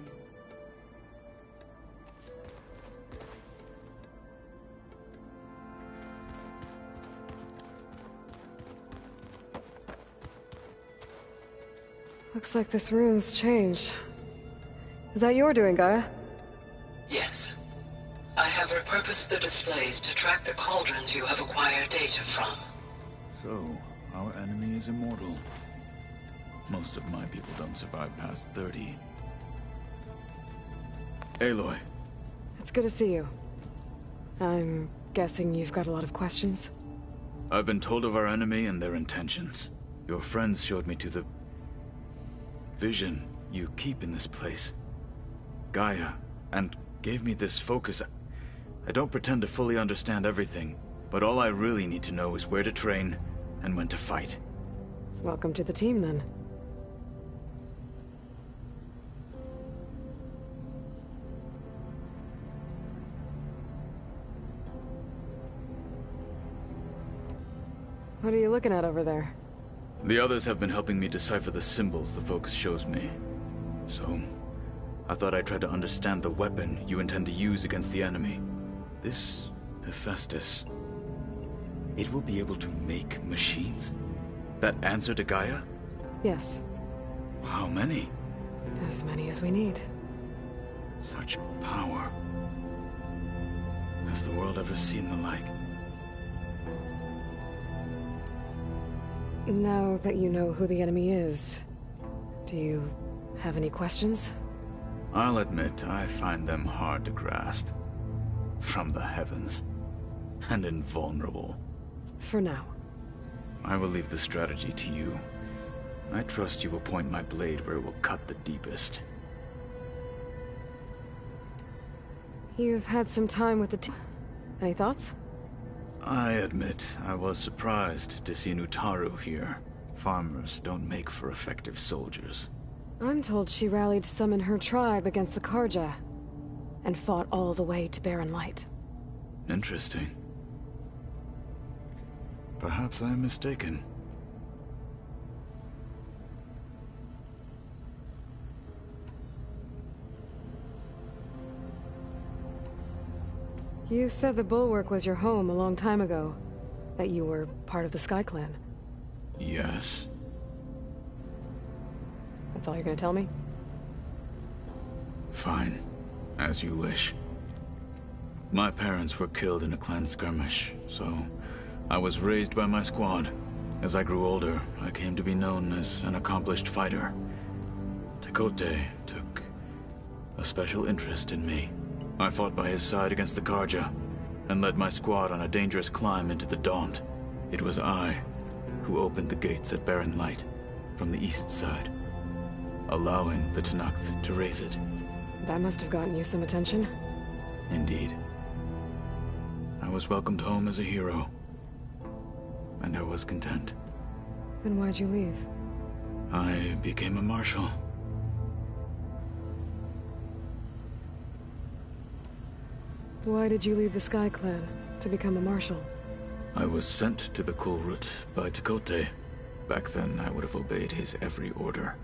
Looks like this room's changed. Is that your doing, Gaia? Yes. I have repurposed the displays to track the cauldrons you have acquired data from. So, our enemy is immortal. Most of my people don't survive past 30. Aloy. It's good to see you. I'm guessing you've got a lot of questions? I've been told of our enemy and their intentions. Your friends showed me to the vision you keep in this place. Gaia, and gave me this focus. I don't pretend to fully understand everything, but all I really need to know is where to train and when to fight. Welcome to the team, then. What are you looking at over there? The others have been helping me decipher the symbols the focus shows me. So, I thought I'd try to understand the weapon you intend to use against the enemy. This Hephaestus, it will be able to make machines? That answer to Gaia? Yes. How many? As many as we need. Such power. Has the world ever seen the like? Now that you know who the enemy is, do you have any questions? I'll admit, I find them hard to grasp. From the heavens. And invulnerable. For now. I will leave the strategy to you. I trust you will point my blade where it will cut the deepest. You've had some time with the team. Any thoughts? I admit, I was surprised to see Nutaru here. Farmers don't make for effective soldiers. I'm told she rallied some in her tribe against the Karja, and fought all the way to Barren Light. Interesting. Perhaps I am mistaken. You said the Bulwark was your home a long time ago. That you were part of the Sky Clan. Yes. That's all you're gonna tell me? Fine. As you wish. My parents were killed in a clan skirmish, so I was raised by my squad. As I grew older, I came to be known as an accomplished fighter. Tekote took a special interest in me. I fought by his side against the Karja, and led my squad on a dangerous climb into the Daunt. It was I who opened the gates at Barren Light from the east side, allowing the Tenakth to raise it. That must have gotten you some attention. Indeed. I was welcomed home as a hero, and I was content. Then why'd you leave? I became a marshal. Why did you leave the Sky Clan to become a marshal? I was sent to the Kulrut by Tekote. Back then, I would have obeyed his every order.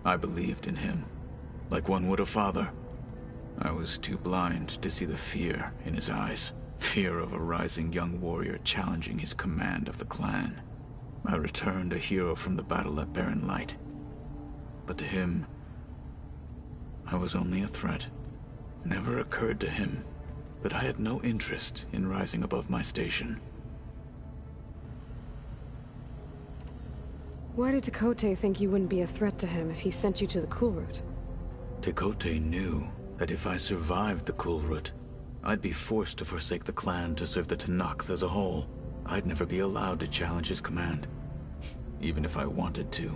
I believed in him, like one would a father. I was too blind to see the fear in his eyes. Fear of a rising young warrior challenging his command of the clan. I returned a hero from the battle at Barren Light. But to him, I was only a threat. Never occurred to him that I had no interest in rising above my station. Why did Tekote think you wouldn't be a threat to him if he sent you to the Kulrut? Tekote knew that if I survived the Kulrut, I'd be forced to forsake the clan to serve the Tenakth as a whole. I'd never be allowed to challenge his command, even if I wanted to.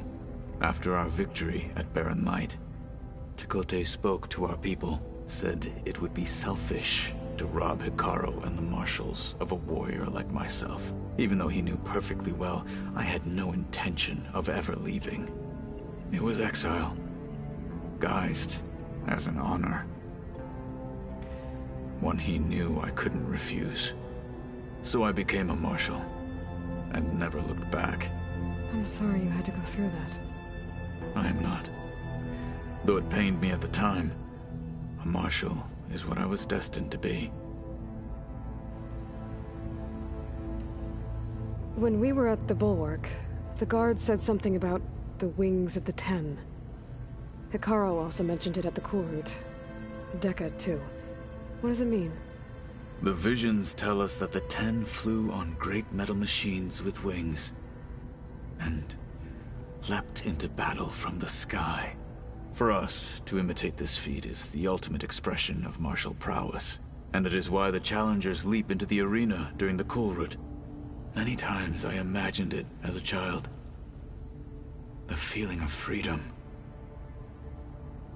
After our victory at Barren Light, Tekote spoke to our people, said it would be selfish to rob Hikaru and the marshals of a warrior like myself, even though he knew perfectly well I had no intention of ever leaving. It was exile, guised as an honor. One he knew I couldn't refuse. So I became a marshal, and never looked back. I'm sorry you had to go through that. I am not. Though it pained me at the time, a marshal is what I was destined to be. When we were at the Bulwark, the guard said something about the Wings of the Ten. Hikaru also mentioned it at the Kulrut. Dekka, too. What does it mean? The visions tell us that the Ten flew on great metal machines with wings, and leapt into battle from the sky. For us, to imitate this feat is the ultimate expression of martial prowess, and it is why the challengers leap into the arena during the Kulrut. Many times I imagined it as a child. The feeling of freedom,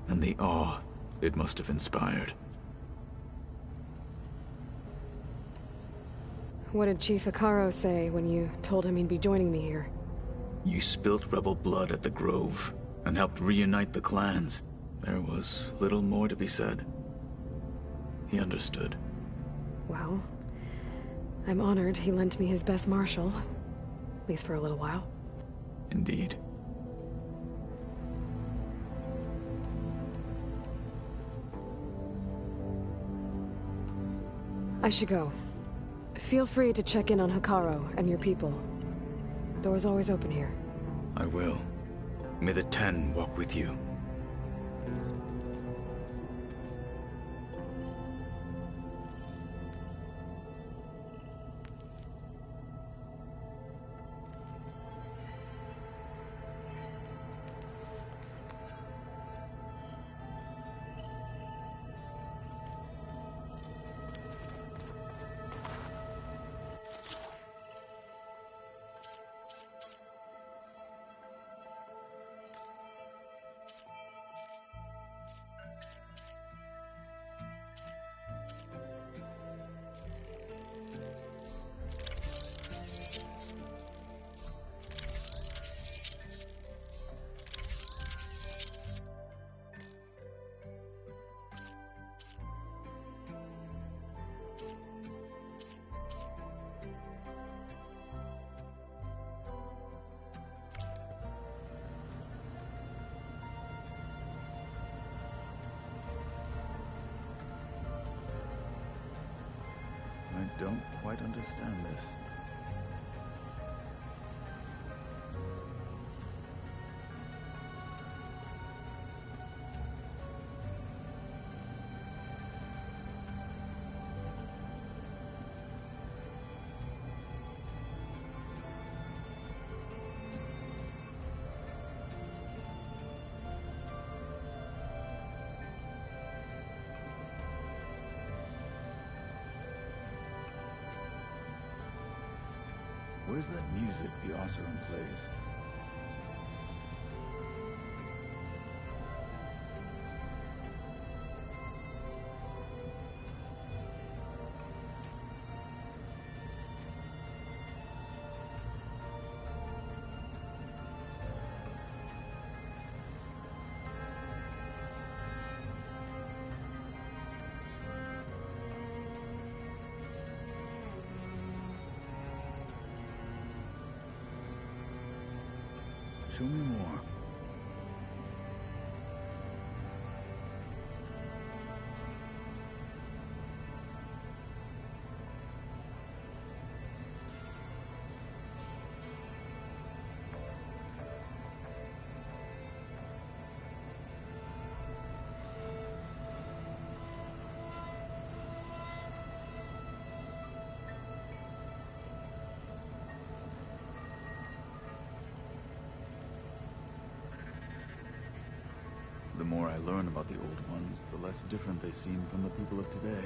and the awe it must have inspired. What did Chief Hikaru say when you told him he'd be joining me here? You spilt rebel blood at the Grove, and helped reunite the clans. There was little more to be said. He understood. Well, I'm honored he lent me his best marshal. At least for a little while. Indeed. I should go. Feel free to check in on Hikaru and your people. Door's always open here. I will. May the Ten walk with you. don't quite understand this. Where's that music the Oseram plays? Show me more. The more I learn about the Old Ones, the less different they seem from the people of today.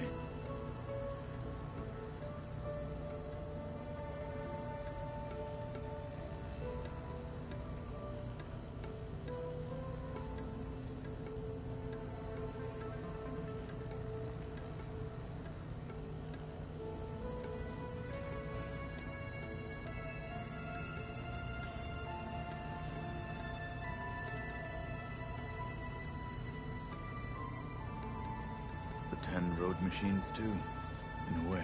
The 10 road machines, too, in a way.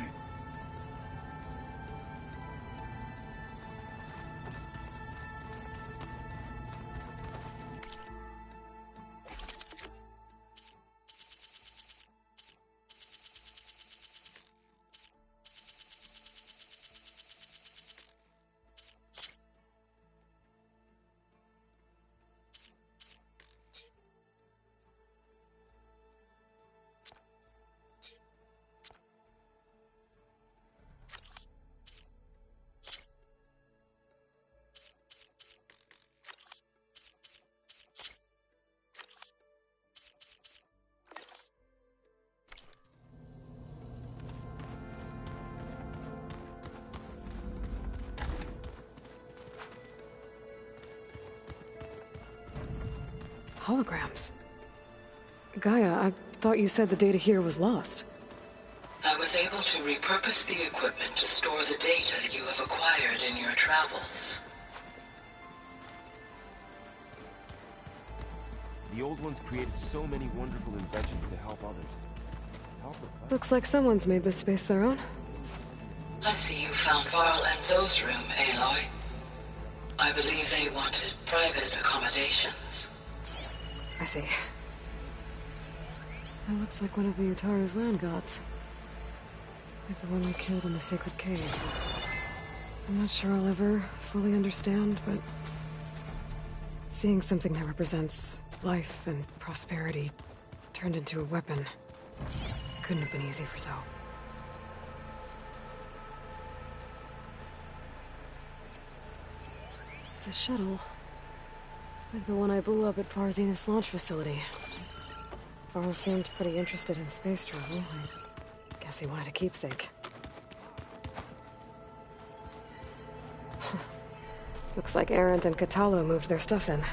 Holograms. Gaia, I thought you said the data here was lost. I was able to repurpose the equipment to store the data you have acquired in your travels. The Old Ones created so many wonderful inventions to help others. Looks like someone's made this space their own. I see you found Varl and Zoe's room, Aloy. I believe they wanted private accommodations. I see. That looks like one of the Utaru's land gods. Like the one we killed in the sacred cave. I'm not sure I'll ever fully understand, but seeing something that represents life and prosperity turned into a weapon couldn't have been easy for Zoe. It's a shuttle. Like the one I blew up at Farzena's launch facility. Varl seemed pretty interested in space travel. I guess he wanted a keepsake. Looks like Arendt and Catalo moved their stuff in.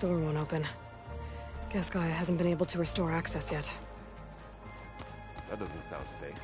Door won't open. Guess Gaia hasn't been able to restore access yet. That doesn't sound safe.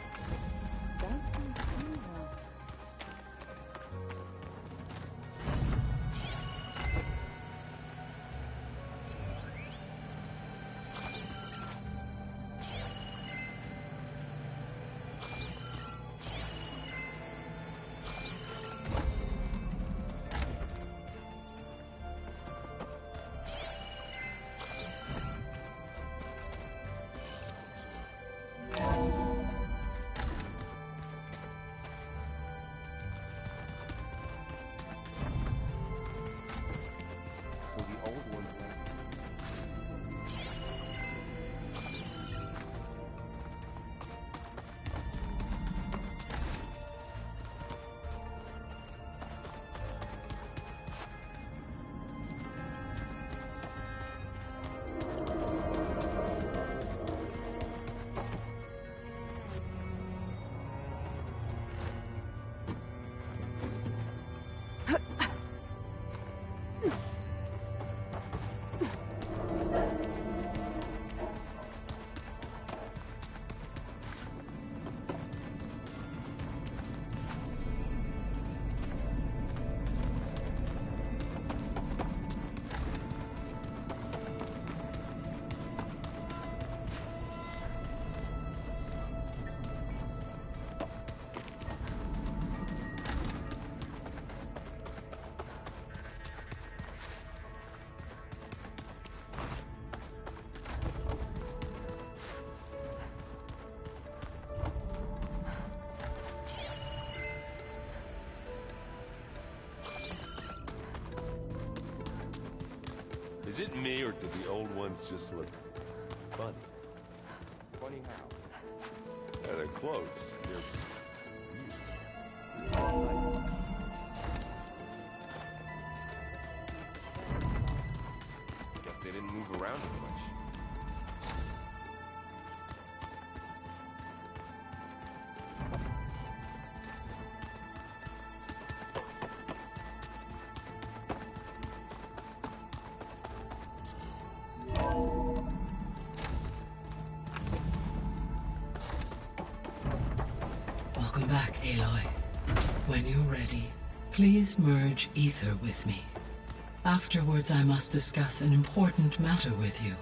Is it me, or do the old ones just look funny? Funny how? Yeah, they're close. Guess they didn't move around as much. Welcome back, Aloy. When you're ready, please merge ether with me. Afterwards, I must discuss an important matter with you.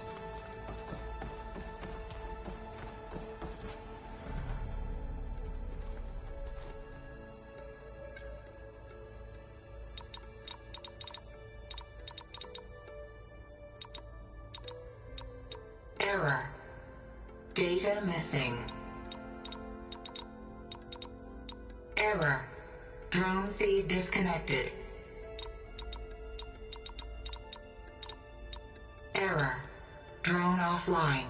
Error. Data missing. Error. Drone feed disconnected. Error. Drone offline.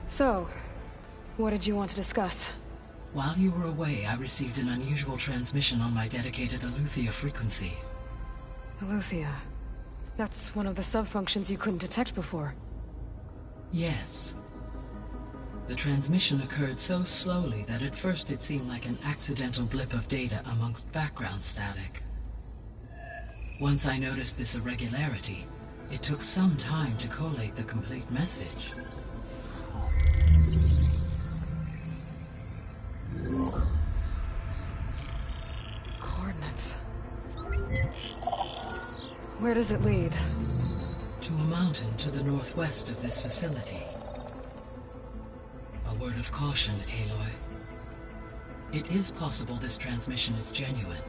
So, what did you want to discuss? While you were away, I received an unusual transmission on my dedicated Eleuthia frequency. Eleuthia. That's one of the sub-functions you couldn't detect before. Yes. The transmission occurred so slowly that at first it seemed like an accidental blip of data amongst background static. Once I noticed this irregularity, it took some time to collate the complete message. Coordinates. Where does it lead? To a mountain to the northwest of this facility. A word of caution, Aloy. It is possible this transmission is genuine.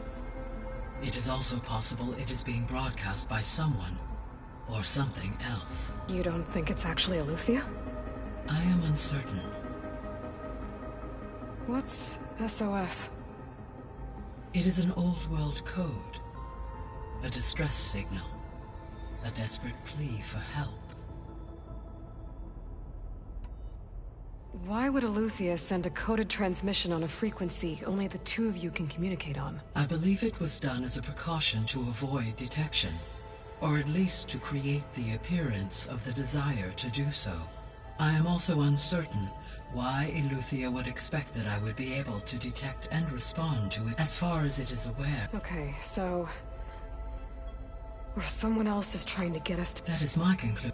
It is also possible it is being broadcast by someone or something else. You don't think it's actually Eleuthia? I am uncertain. What's SOS? It is an old world code. A distress signal. a desperate plea for help. Why would Eleuthia send a coded transmission on a frequency only the two of you can communicate on? I believe it was done as a precaution to avoid detection, or at least to create the appearance of the desire to do so. I am also uncertain why Eleuthia would expect that I would be able to detect and respond to it as far as it is aware. Okay, so... or someone else is trying to get us to... That is my conclusion.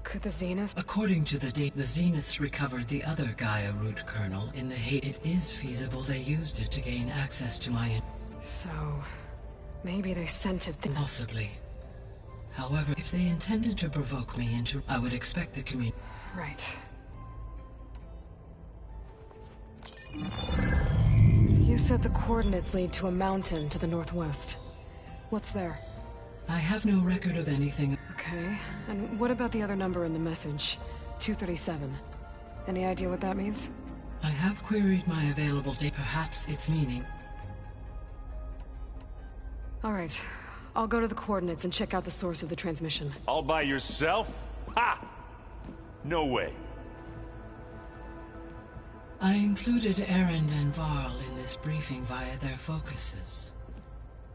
Could the Zenith... According to the date, the Zeniths recovered the other Gaia root kernel in the Hate. It is feasible they used it to gain access to my... So... maybe they sent it... Possibly. However, if they intended to provoke me into... I would expect the community... Right. You said the coordinates lead to a mountain to the northwest. What's there? I have no record of anything. Okay, and what about the other number in the message? 237. Any idea what that means? I have queried my available data. Perhaps its meaning. Alright, I'll go to the coordinates and check out the source of the transmission. All by yourself? Ha! No way. I included Erend and Varl in this briefing via their focuses.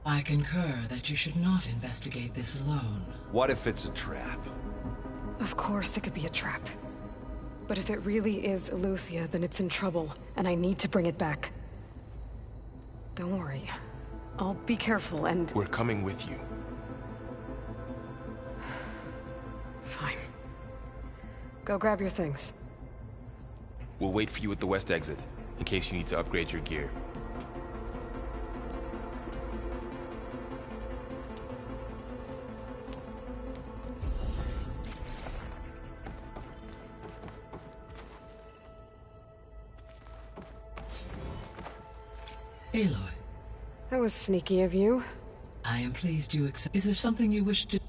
I concur that you should not investigate this alone. What if it's a trap? Of course it could be a trap. But if it really is Eleuthia, then it's in trouble, and I need to bring it back. Don't worry. I'll be careful and... We're coming with you. Fine. Go grab your things. We'll wait for you at the west exit, in case you need to upgrade your gear. Aloy. That was sneaky of you. I am pleased you accept. Is there something you wish to...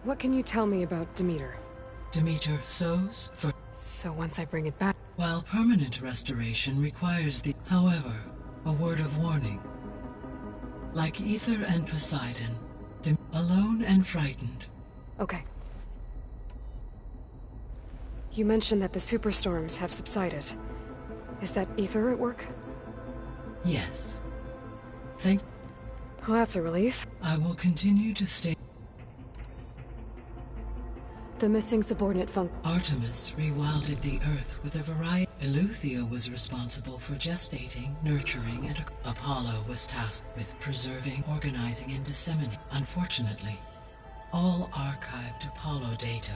What can you tell me about Demeter? Demeter sows for... So once I bring it back... While permanent restoration requires the... However, a word of warning. Like Ether and Poseidon, alone and frightened. Okay. You mentioned that the superstorms have subsided. Is that Ether at work? Yes. Thanks. Well, that's a relief. I will continue to stay... The missing subordinate Artemis rewilded the Earth with a variety. Eleuthia was responsible for gestating, nurturing, and Apollo was tasked with preserving, organizing, and disseminating. Unfortunately, all archived Apollo data.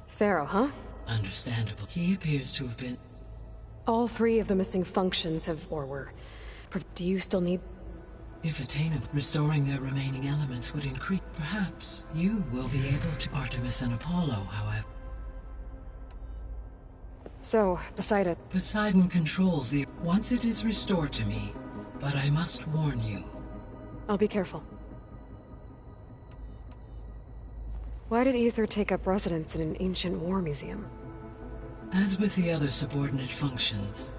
Pharaoh, huh? Understandable. He appears to have been... All three of the missing functions have... or were... Do you still need... If attainable, restoring their remaining elements would increase. Perhaps you will be able to... Artemis and Apollo, however. So, Poseidon... Poseidon controls the... Once it is restored to me, but I must warn you. I'll be careful. Why did Ether take up residence in an ancient war museum? As with the other subordinate functions,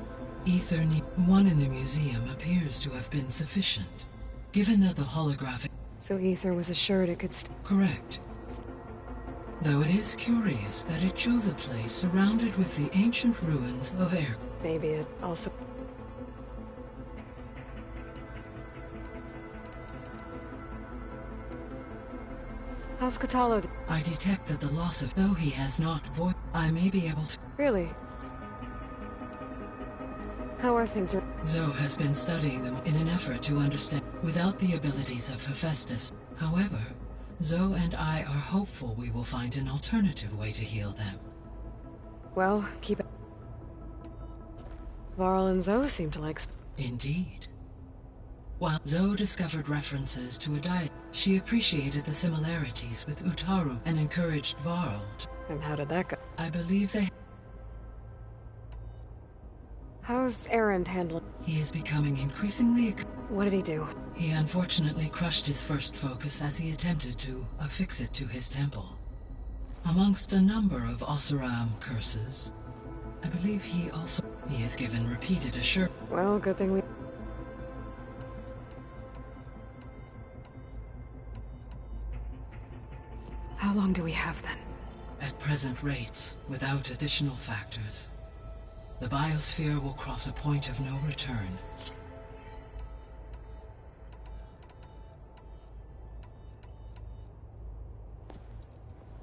Ether one in the museum appears to have been sufficient, given that the holographic... So Ether was assured it could Correct. Though it is curious that it chose a place surrounded with the ancient ruins of Air. Maybe it also... How's Katalo? I detect that the loss of... Though he has not voiced... I may be able to... Really? How are things? Zoe has been studying them in an effort to understand... Without the abilities of Hephaestus. However, Zoe and I are hopeful we will find an alternative way to heal them. Well, keep it... Varl and Zoe seem to like... Indeed. While Zoe discovered references to a diet, she appreciated the similarities with Utaru and encouraged Varl. And how did that go? I believe they... How's Erend handling? He is becoming increasingly... What did he do? He unfortunately crushed his first focus as he attempted to affix it to his temple. Amongst a number of Oseram curses, I believe he also... He has given repeated assurance. Well, good thing we... How long do we have then? At present rates, without additional factors, the biosphere will cross a point of no return.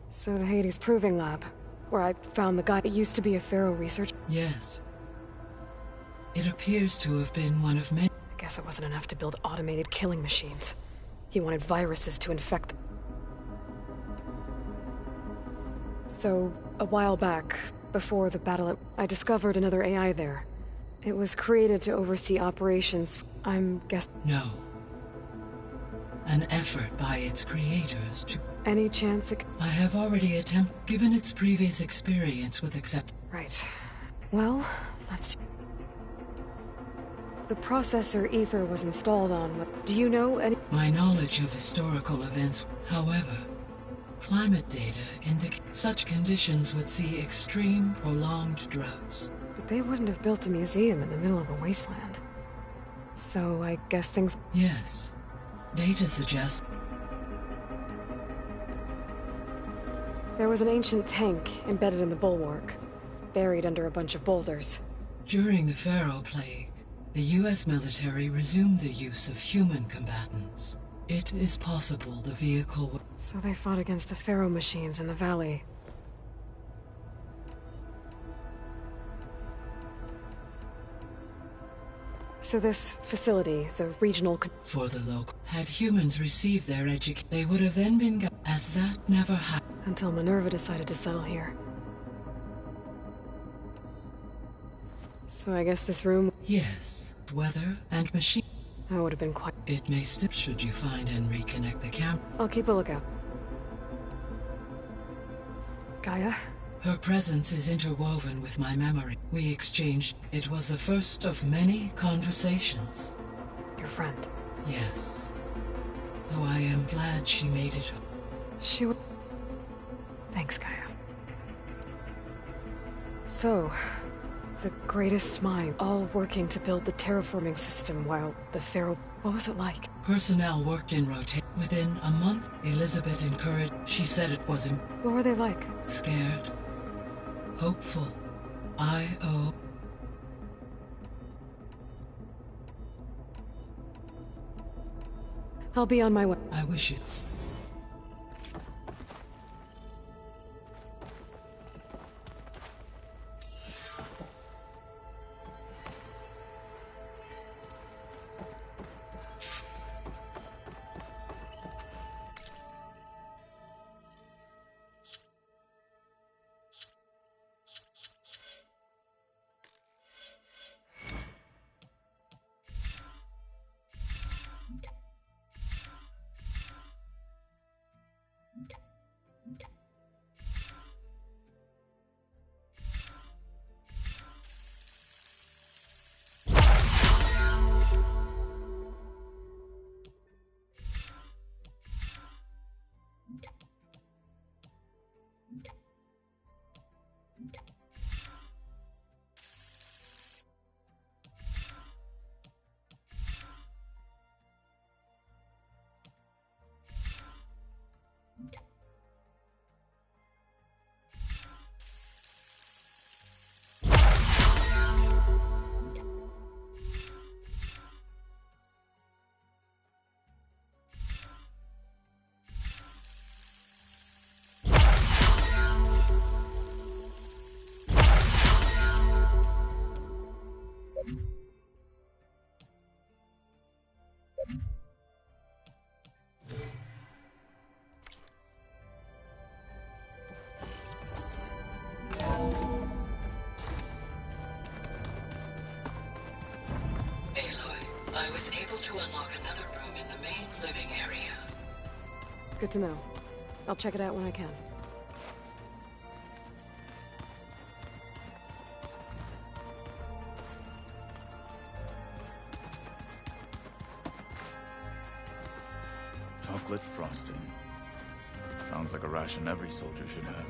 So the Hades Proving Lab, where I found the guy that used to be a Pharaoh researcher. Yes. It appears to have been one of many. I guess it wasn't enough to build automated killing machines. He wanted viruses to infect them. So, a while back, before the battle, I discovered another AI there. It was created to oversee operations. I'm guessing... No. An effort by its creators to... Any chance it... I have already attempted, given its previous experience with accept... Right. Well, let's... The processor Ether was installed on. Do you know any... My knowledge of historical events, however, climate data indicate such conditions would see extreme, prolonged droughts. But they wouldn't have built a museum in the middle of a wasteland. So I guess things... Yes. Data suggests... There was an ancient tank embedded in the bulwark, buried under a bunch of boulders. During the Pharaoh Plague, the US military resumed the use of human combatants. It is possible the vehicle... So they fought against the Pharaoh machines in the valley. So this facility, the regional... For the local... Had humans received their education, they would have then been... As that never happened. Until Minerva decided to settle here. So I guess this room... Yes. Weather and machine... That would have been quite... It may still... Should you find and reconnect the camp... I'll keep a lookout. Gaia? Her presence is interwoven with my memory. We exchanged... It was the first of many conversations. Your friend? Yes. Though I am glad she made it. She would... Thanks, Gaia. So, the greatest mind, all working to build the terraforming system while the Pharaoh... What was it like? Personnel worked in rotation. Within a month, Elizabeth encouraged... She said it was... What were they like? Scared. Hopeful. I-O... I'll be on my way. I wish you... I was able to unlock another room in the main living area. Good to know. I'll check it out when I can. Chocolate frosting. Sounds like a ration every soldier should have.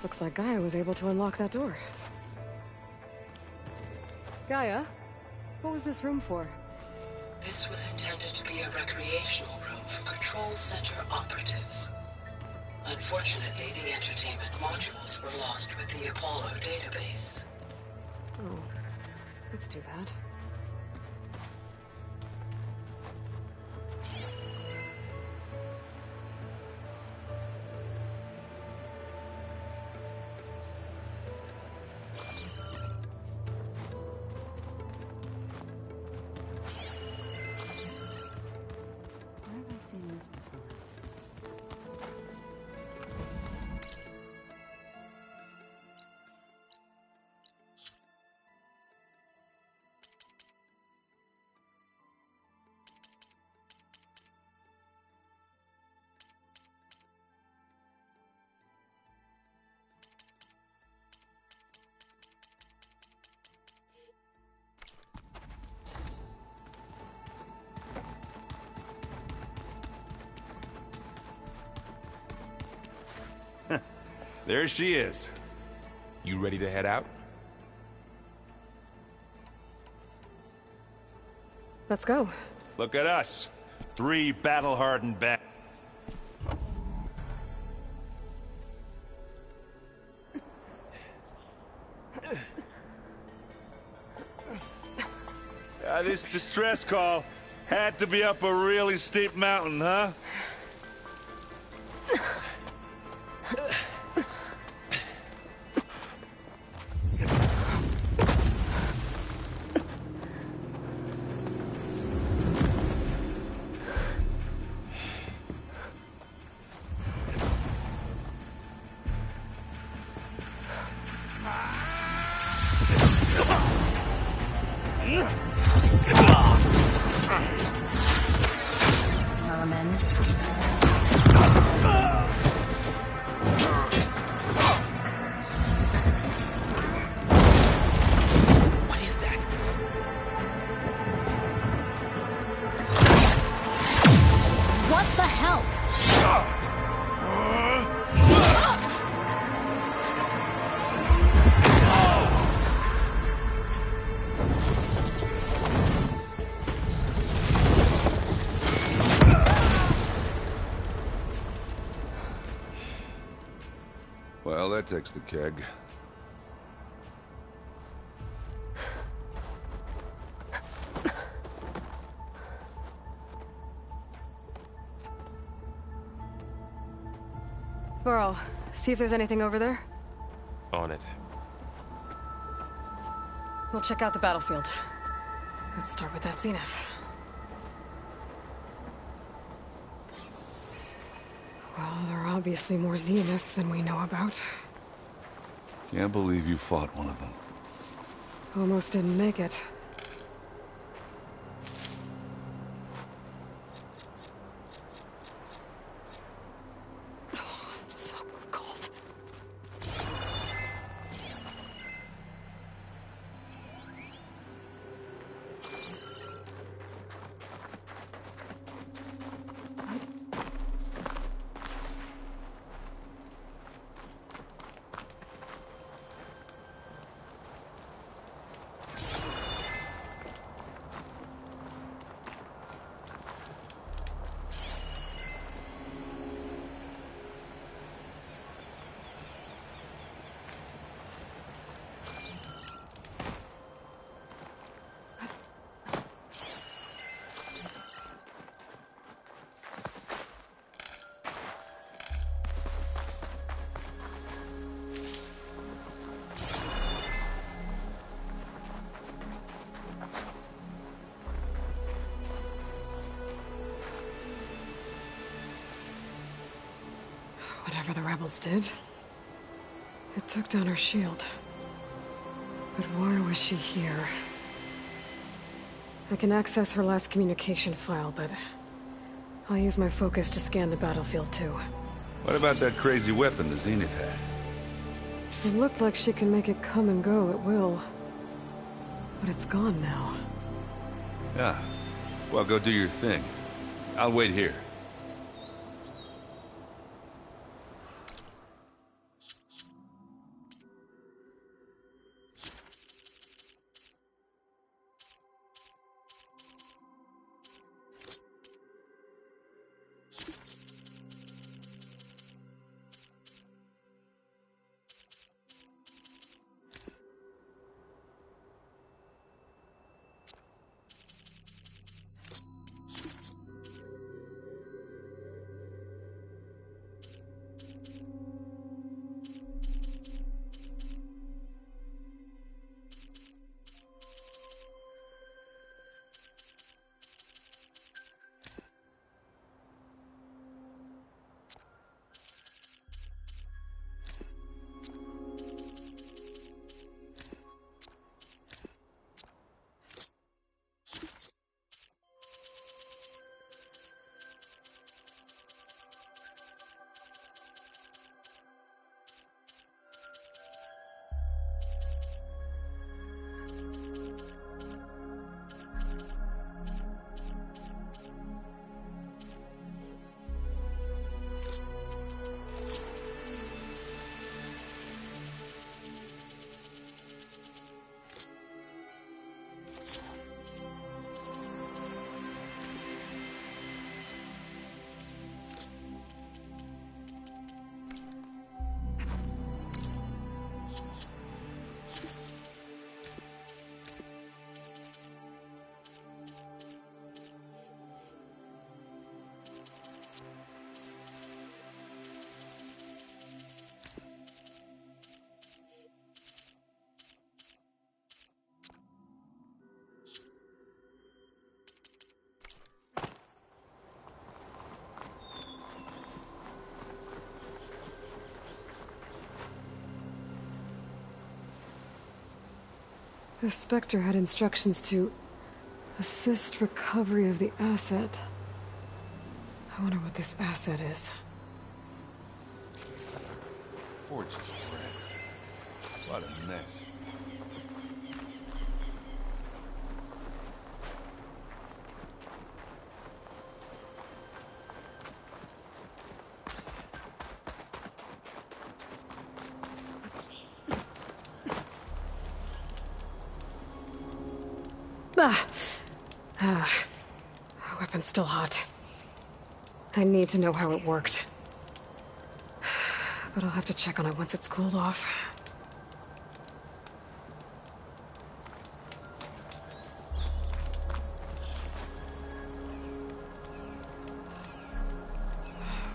Looks like Gaia was able to unlock that door. Gaia, what was this room for? This was intended to be a recreational room for Control Center operatives. Unfortunately, the entertainment modules were lost with the Apollo database. Oh, that's too bad. Where have I seen this before? There she is. You ready to head out? Let's go. Look at us. 3 battle-hardened this distress call had to be up a really steep mountain, huh? Vermin. What is that? What the hell? Well, that takes the keg. Burrow, see if there's anything over there. On it. We'll check out the battlefield. Let's start with that zenith. Well, there are obviously more zeniths than we know about. Can't believe you fought one of them. Almost didn't make it. Oh, I'm so cold. Whatever the rebels did, it took down her shield. But why was she here? I can access her last communication file, but I'll use my focus to scan the battlefield too. What about that crazy weapon the Zenith had? It looked like she can make it come and go at will. But it's gone now. Yeah. Well, go do your thing. I'll wait here. The Spectre had instructions to assist recovery of the asset. I wonder what this asset is. Fortune bread. What a mess. Our weapon's still hot. I need to know how it worked. But I'll have to check on it once it's cooled off.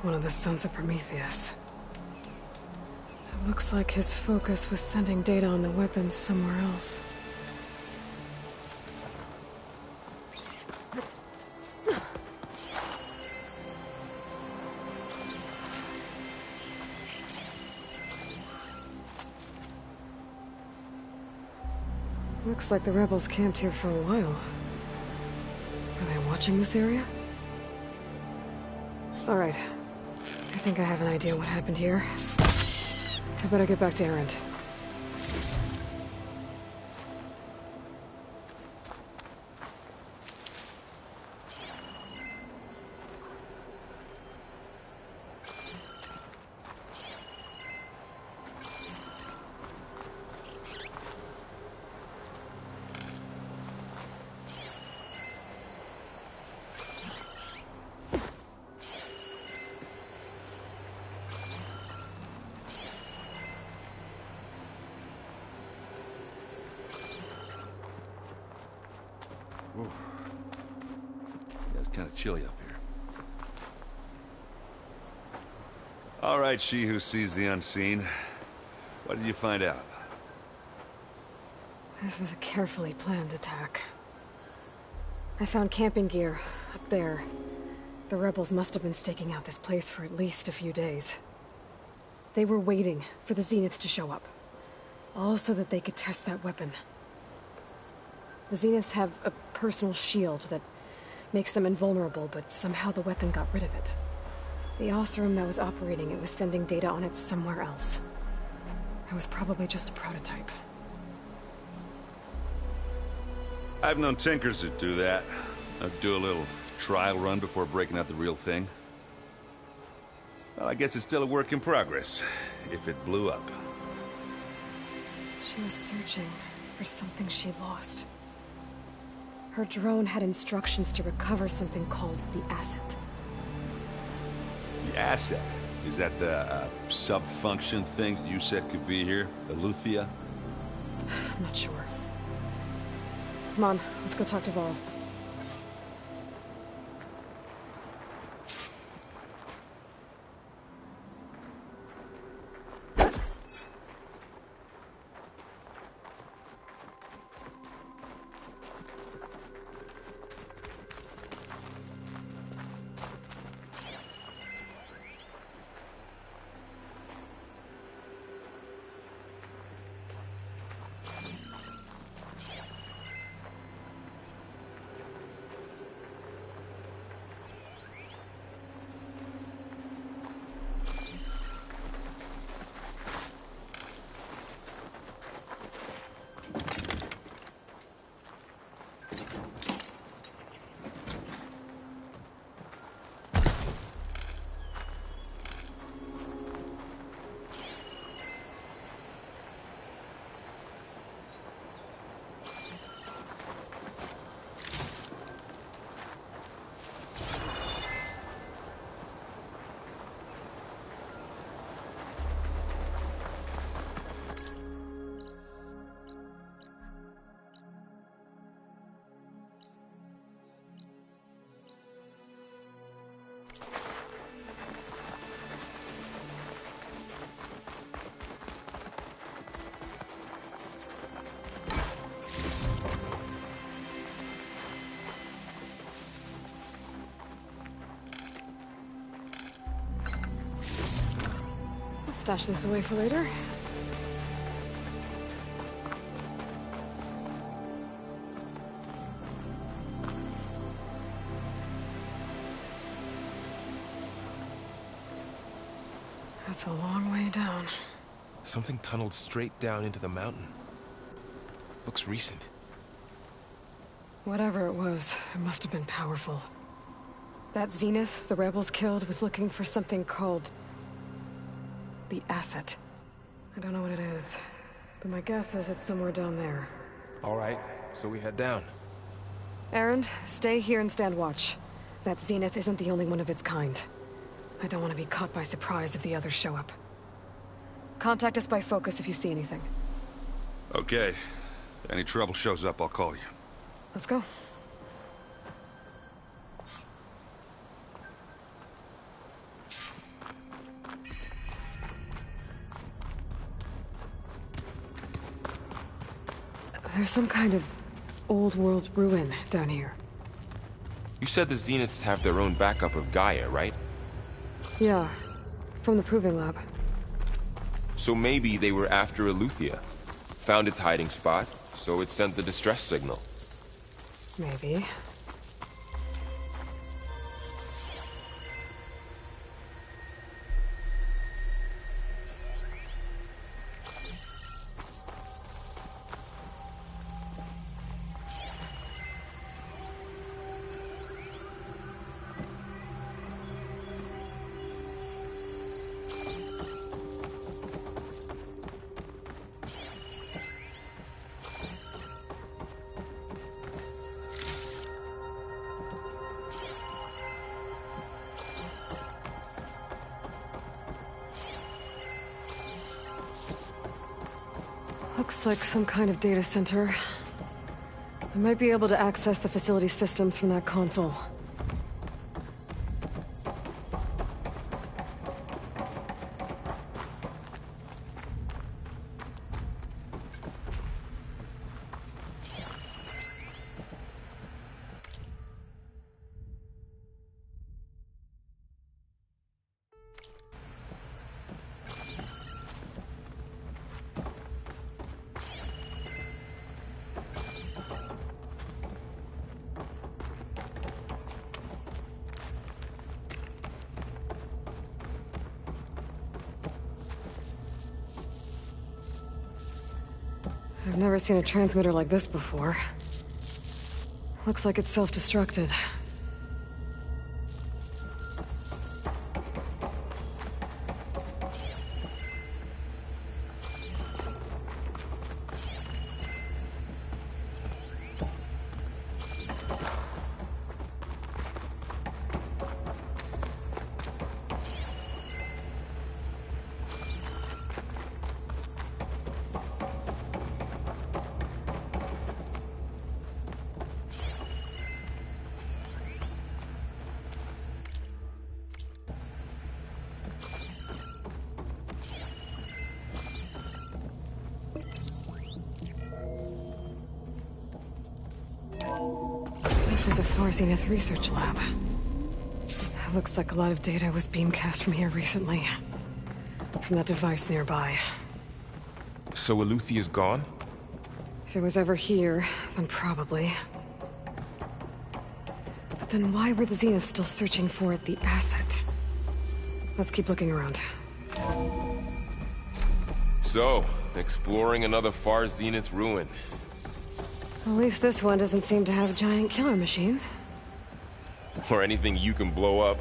One of the sons of Prometheus. It looks like his focus was sending data on the weapons somewhere else. Looks like the rebels camped here for a while. Are they watching this area? Alright. I think I have an idea what happened here. I better get back to Erend. Yeah, it's kind of chilly up here. All right, she who sees the unseen. What did you find out? This was a carefully planned attack. I found camping gear up there. The rebels must have been staking out this place for at least a few days. They were waiting for the Zeniths to show up. All so that they could test that weapon. The Zeniths have a personal shield that makes them invulnerable, but somehow the weapon got rid of it. The Oseram that was operating it was sending data on it somewhere else. It was probably just a prototype. I've known tinkers that do that. I'd do a little trial run before breaking out the real thing. Well, I guess it's still a work in progress, if it blew up. She was searching for something she lost. Her drone had instructions to recover something called the asset. The asset? Is that the sub-function thing that you said could be here? The Luthia? I'm not sure. Come on, let's go talk to Varl. Stash this away for later. That's a long way down. Something tunneled straight down into the mountain. Looks recent. Whatever it was, it must have been powerful. That Zenith the rebels killed was looking for something called the asset. I don't know what it is, but my guess is it's somewhere down there. All right, so we head down. Erend, stay here and stand watch. That Zenith isn't the only one of its kind. I don't want to be caught by surprise if the others show up. Contact us by focus if you see anything. Okay. Any trouble shows up, I'll call you. Let's go. There's some kind of old world ruin down here. You said the Zeniths have their own backup of Gaia, right? Yeah, from the Proving Lab. So maybe they were after Eleuthia. Found its hiding spot, so it sent the distress signal. Maybe. Looks like some kind of data center. I might be able to access the facility systems from that console. I've never seen a transmitter like this before. Looks like it's self-destructed. This was a Far Zenith research lab. It looks like a lot of data was beamcast from here recently. From that device nearby. So Eleuthea's gone? If it was ever here, then probably. But then why were the Zeniths still searching for the asset? Let's keep looking around. So, exploring another Far Zenith ruin. At least this one doesn't seem to have giant killer machines. Or anything you can blow up.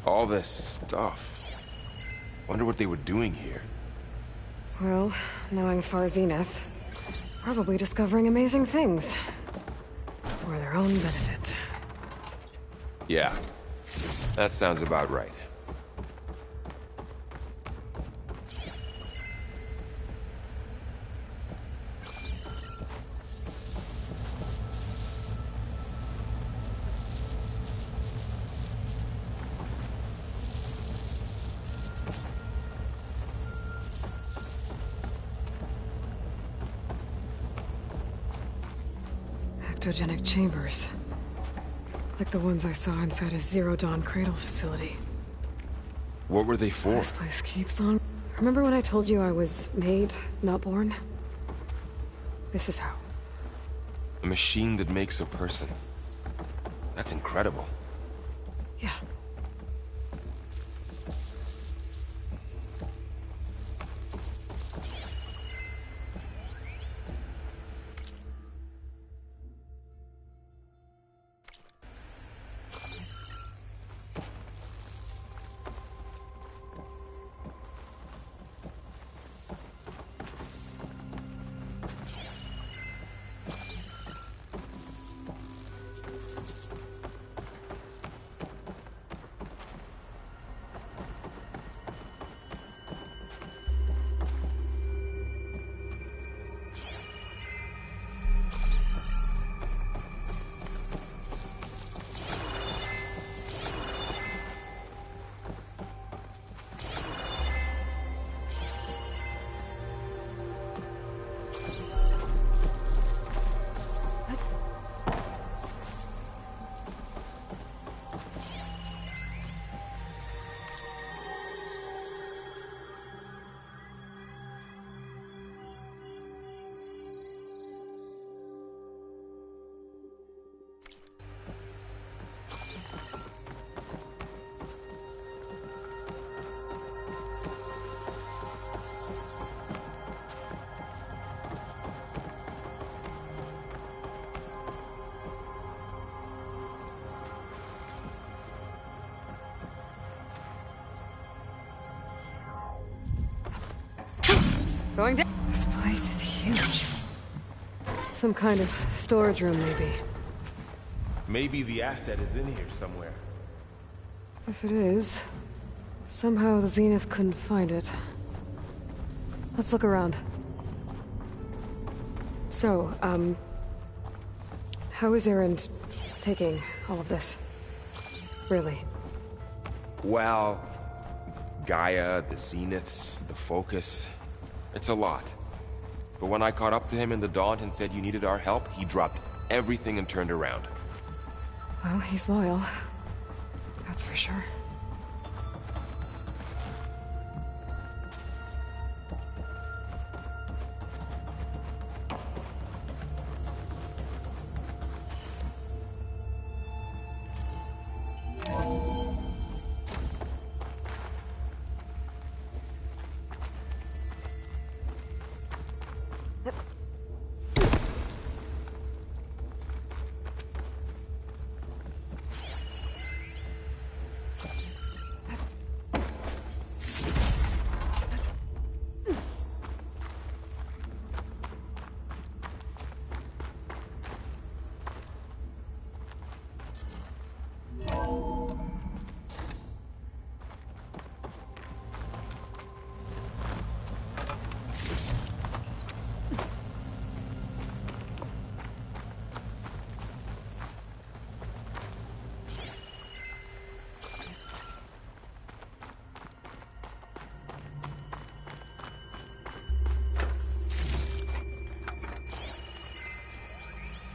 All this stuff. Wonder what they were doing here. Well, knowing Far Zenith, probably discovering amazing things. For their own benefit. Yeah, that sounds about right. Ectogenic chambers. Like the ones I saw inside a Zero Dawn cradle facility. What were they for? This place keeps on. Remember when I told you I was made, not born? This is how. A machine that makes a person. That's incredible. Yeah. Going down. This place is huge. Some kind of storage room, maybe. Maybe the asset is in here somewhere. If it is, somehow the Zenith couldn't find it. Let's look around. So, how is Erend taking all of this? Really? Well, Gaia, the Zeniths, the Focus. It's a lot. But when I caught up to him in the Daunt and said you needed our help, he dropped everything and turned around. Well, he's loyal. That's for sure.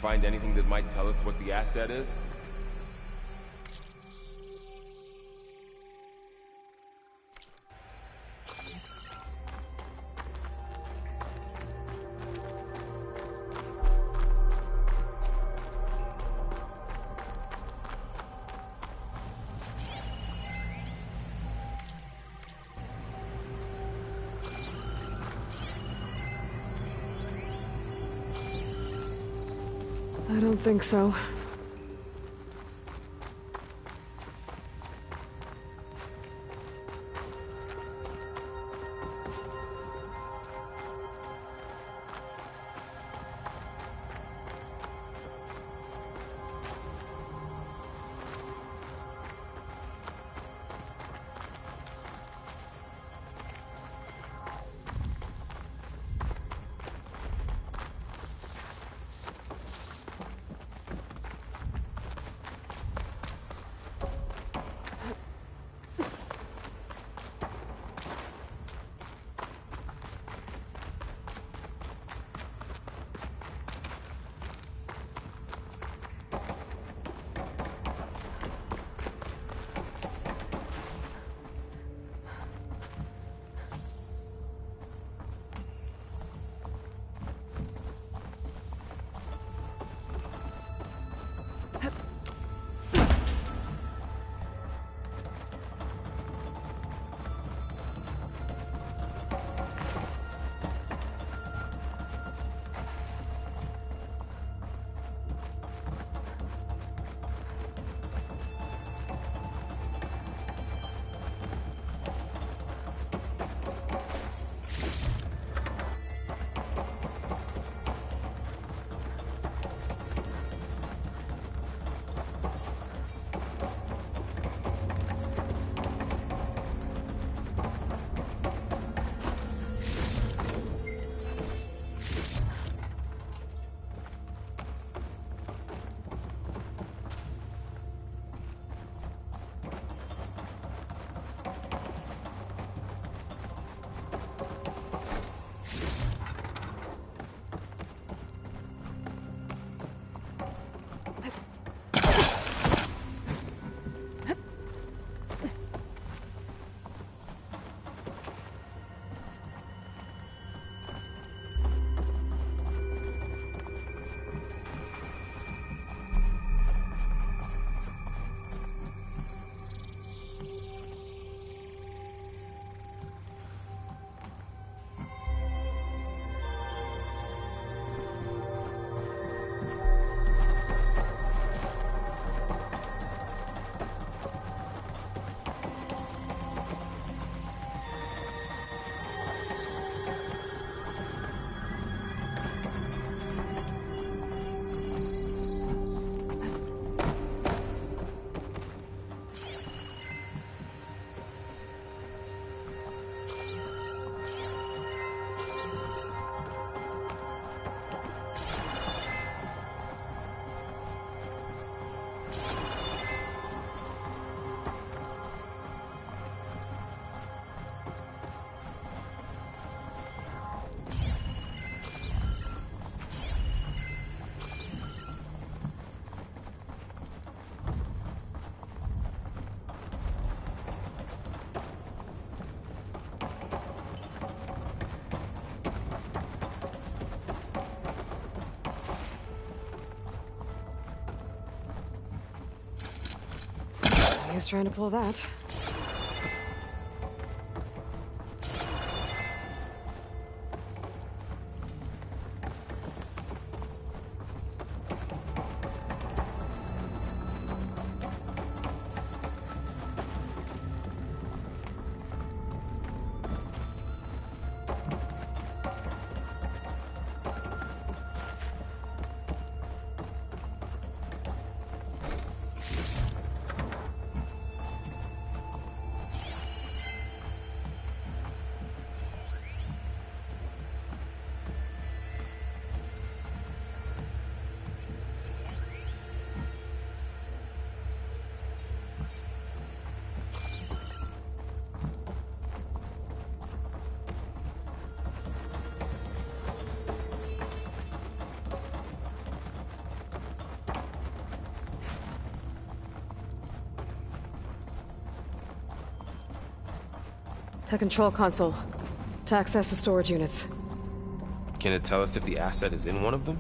Find anything that might tell us what the asset is? I don't think so. He was trying to pull that. The control console. To access the storage units. Can it tell us if the asset is in one of them?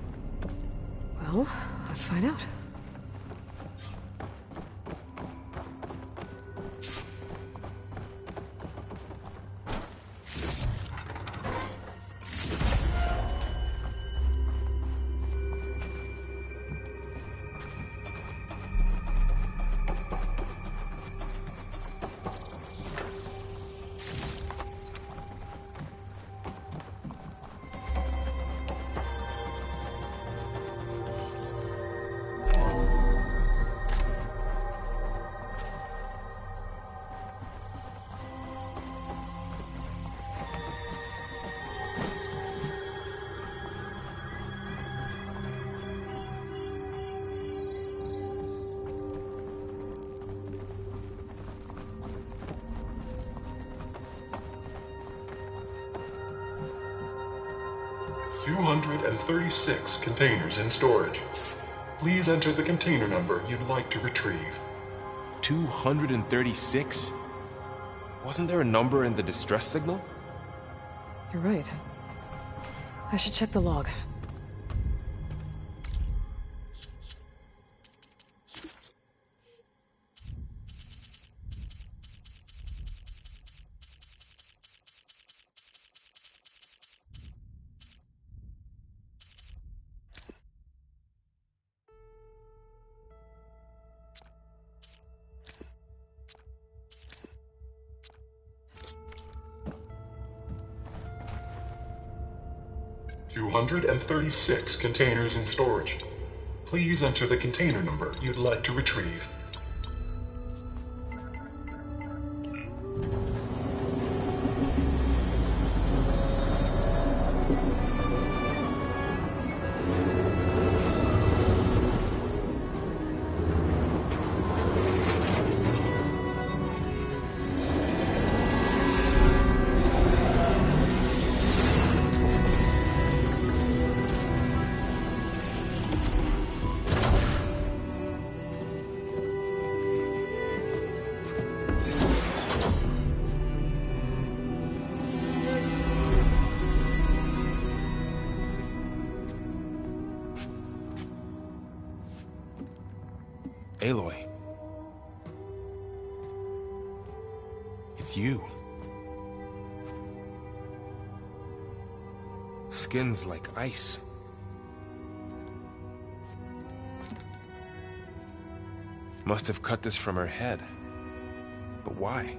Well, let's find out. $236 containers in storage. Please enter the container number you'd like to retrieve. 236? Wasn't there a number in the distress signal? You're right. I should check the log. $236 containers in storage. Please enter the container number you'd like to retrieve. Aloy. It's you. Skin's like ice. Must have cut this from her head. But why?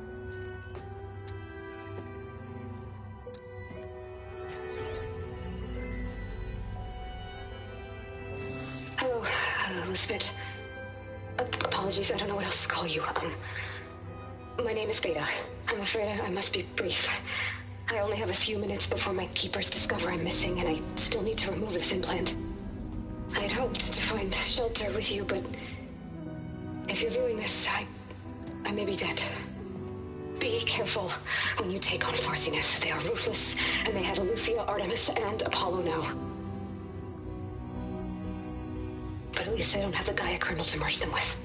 Hello, Elizabeth. Apologies, I don't know what else to call you. My name is Veda. I'm afraid I must be brief. I only have a few minutes before my keepers discover I'm missing, and I still need to remove this implant. I had hoped to find shelter with you, but if you're viewing this, I may be dead. Be careful when you take on Farsiness. They are ruthless, and they have Eleuthia, Artemis, and Apollo now. But at least I don't have the Gaia kernel to merge them with.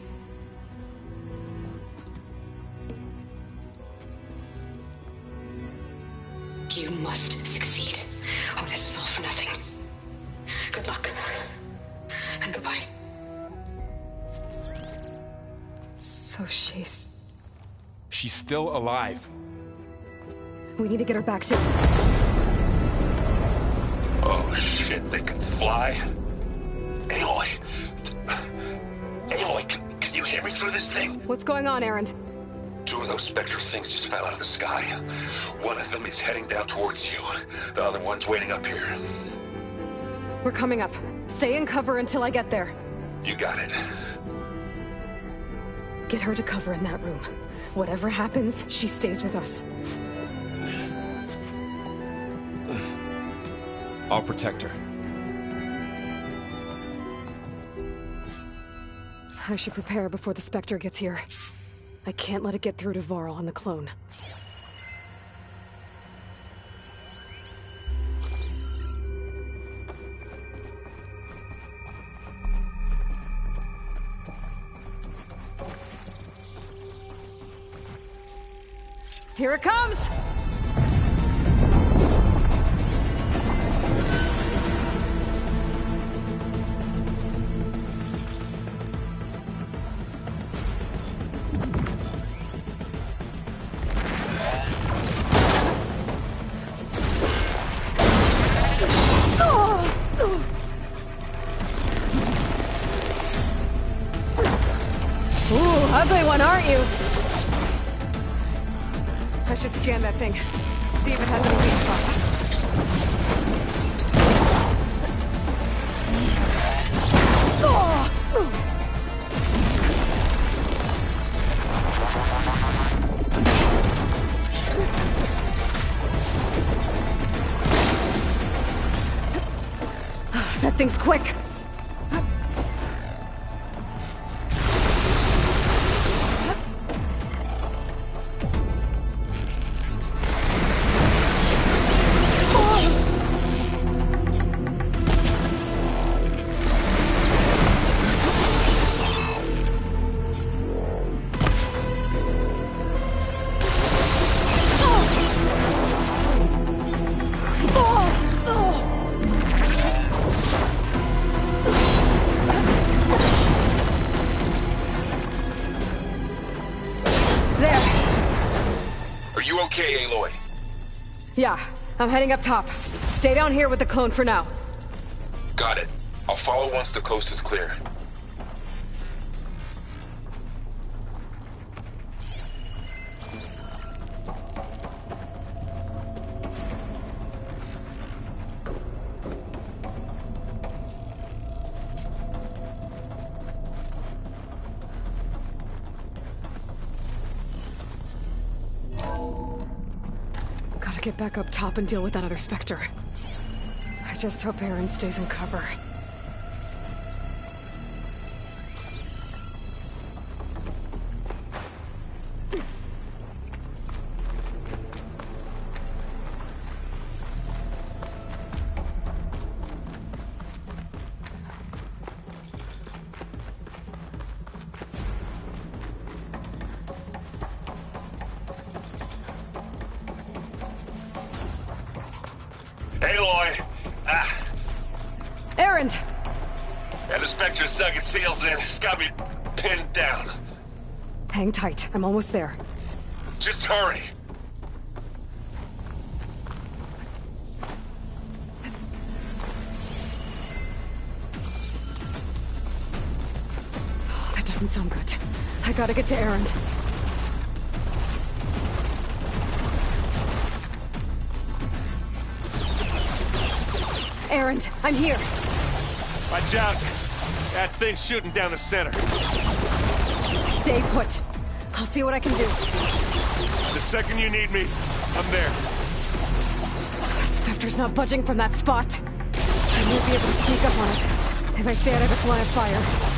You must succeed, or this was all for nothing. Good luck, and goodbye. So she's... She's still alive. We need to get her back to... Oh shit, they can fly? Aloy! Aloy, can you hear me through this thing? What's going on, Erend? 2 of those Spectre things just fell out of the sky. One of them is heading down towards you. The other one's waiting up here. We're coming up. Stay in cover until I get there. You got it. Get her to cover in that room. Whatever happens, she stays with us. I'll protect her. I should prepare before the Spectre gets here. I can't let it get through to Varl and the clone. Here it comes! Ugly one, aren't you? I should scan that thing. See if it has any weak spots. That thing's quick. Yeah, I'm heading up top. Stay down here with the clone for now. Got it. I'll follow once the coast is clear. Get back up top and deal with that other Spectre. I just hope Erend stays in cover. Aloy! Erend! And the Spectre's dug its heels in. It's got me pinned down. Hang tight. I'm almost there. Just hurry. Oh, that doesn't sound good. I gotta get to Erend. Erend, I'm here. Watch out. That thing's shooting down the center. Stay put. I'll see what I can do. The second you need me, I'm there. The Spectre's not budging from that spot. I won't be able to sneak up on it if I stay out of its line of fire.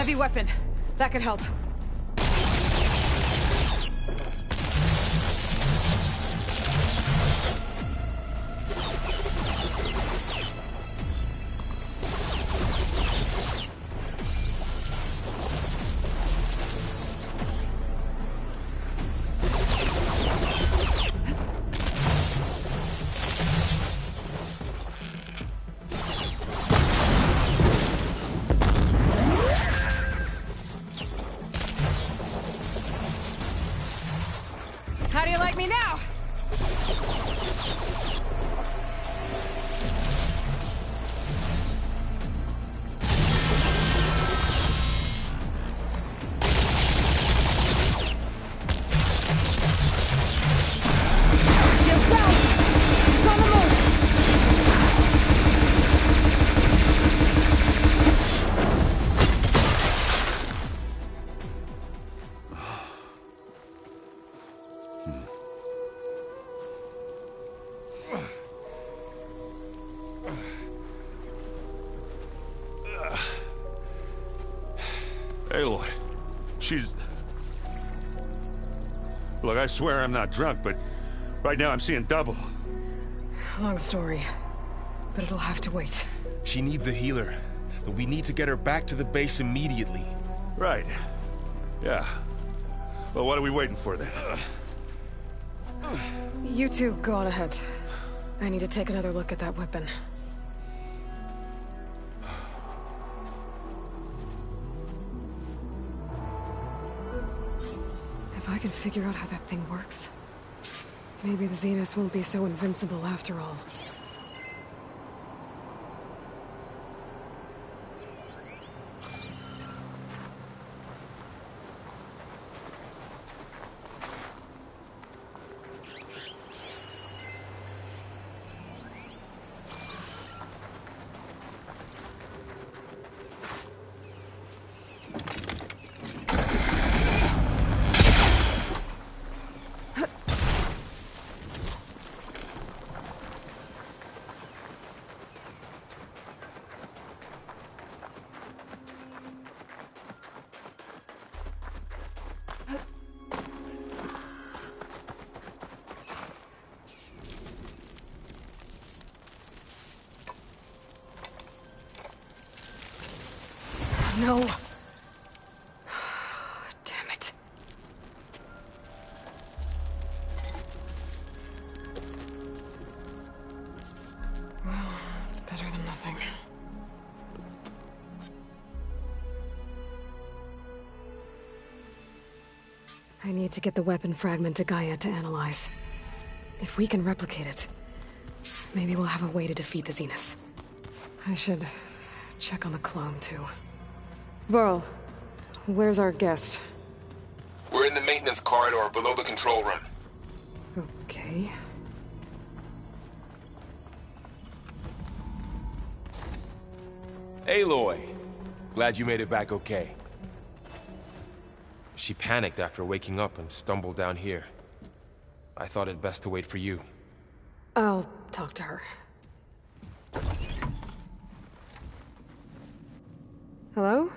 heavy weapon. That could help. How do you like me now? Shield down! He's on the move! Aloy, she's... Look, I swear I'm not drunk, but right now I'm seeing double. Long story, but it'll have to wait. She needs a healer, but we need to get her back to the base immediately. Right. Yeah. Well, what are we waiting for then? You two go on ahead. I need to take another look at that weapon. If I can figure out how that thing works, maybe the Zeniths won't be so invincible after all. No. Damn it. Well, it's better than nothing. I need to get the weapon fragment to Gaia to analyze. If we can replicate it, maybe we'll have a way to defeat the Zeniths. I should check on the clone, too. Varl, where's our guest? We're in the maintenance corridor below the control room. Okay. Aloy! Glad you made it back okay. She panicked after waking up and stumbled down here. I thought it best to wait for you. I'll talk to her. Hello?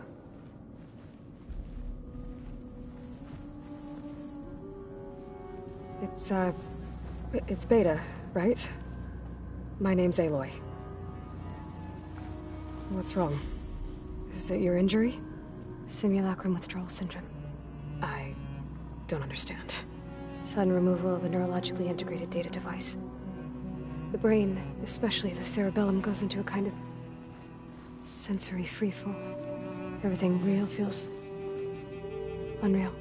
It's Beta, right? My name's Aloy. What's wrong? Is it your injury? Simulacrum withdrawal syndrome. I don't understand. Sudden removal of a neurologically integrated data device. The brain, especially the cerebellum, goes into a kind of sensory freefall. Everything real feels unreal.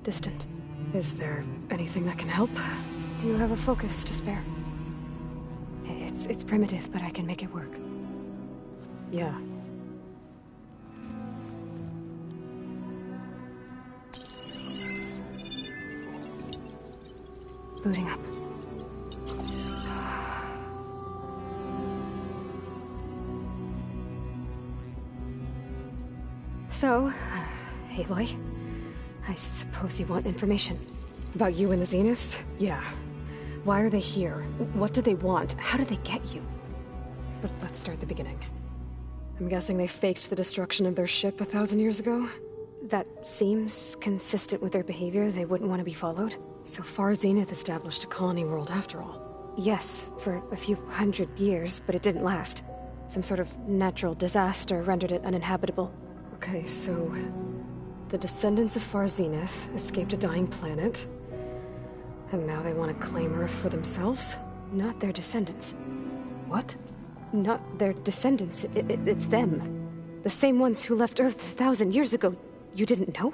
Distant. Is there anything that can help? Do you have a focus to spare? It's primitive, but I can make it work. Yeah. Booting up. So, Aloy, I suppose you want information. About you and the Zeniths? Yeah. Why are they here? What do they want? How did they get you? But let's start at the beginning. I'm guessing they faked the destruction of their ship 1,000 years ago? That seems consistent with their behavior. They wouldn't want to be followed. So Far Zenith established a colony world after all. Yes, for a few hundred years, but it didn't last. Some sort of natural disaster rendered it uninhabitable. Okay, so the descendants of Far Zenith escaped a dying planet, and now they want to claim Earth for themselves? Not their descendants. What? Not their descendants. It's them. The same ones who left Earth 1,000 years ago. You didn't know?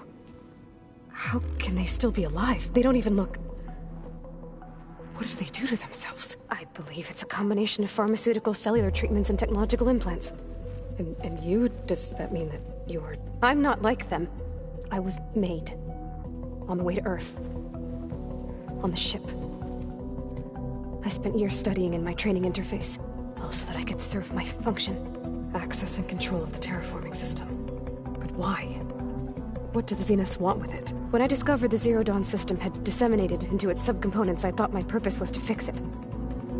How can they still be alive? They don't even look... What did they do to themselves? I believe it's a combination of pharmaceutical, cellular treatments, and technological implants. And you? Does that mean that you're... I'm not like them. I was made. On the way to Earth. On the ship. I spent years studying in my training interface, all so that I could serve my function. Access and control of the terraforming system. But why? What do the Zeniths want with it? When I discovered the Zero Dawn system had disseminated into its subcomponents, I thought my purpose was to fix it.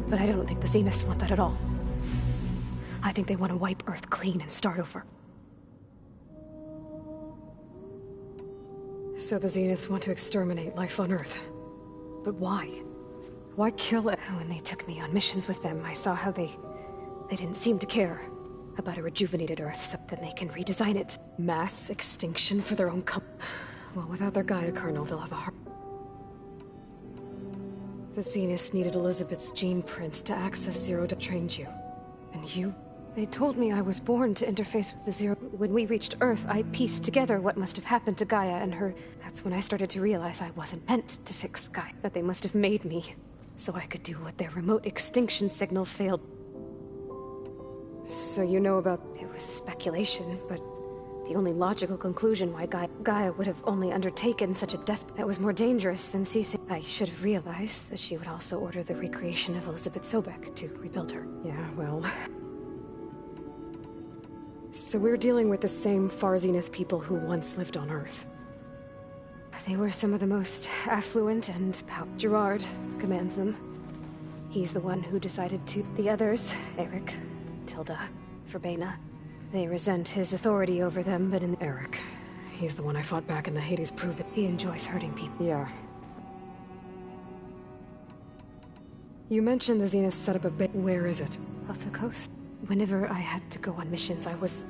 But I don't think the Zeniths want that at all. I think they want to wipe Earth clean and start over. So the Zeniths want to exterminate life on Earth. But why? Why kill it? When they took me on missions with them, I saw how they didn't seem to care about a rejuvenated Earth, so then they can redesign it. Mass extinction for their own Well, without their Gaia kernel, they'll have a hard... The Zeniths needed Elizabeth's gene print to access Zero to train you. And you? They told me I was born to interface with the Zero. When we reached Earth, I pieced together what must have happened to Gaia and her. That's when I started to realize I wasn't meant to fix Gaia. That they must have made me so I could do what their remote extinction signal failed. So you know about... It was speculation, but the only logical conclusion why Gaia would have only undertaken such a that was more dangerous than ceasing. I should have realized that she would also order the recreation of Elizabeth Sobek to rebuild her. Yeah, well... So we're dealing with the same Far Zenith people who once lived on Earth. They were some of the most affluent and Gerard commands them. He's the one who decided to... The others, Eric, Tilda, Verbena, they resent his authority over them, but in... Eric. He's the one I fought back in the Hades Prove. He enjoys hurting people. Yeah. You mentioned the Zenith set up a bit. Where is it? Off the coast. Whenever I had to go on missions, I was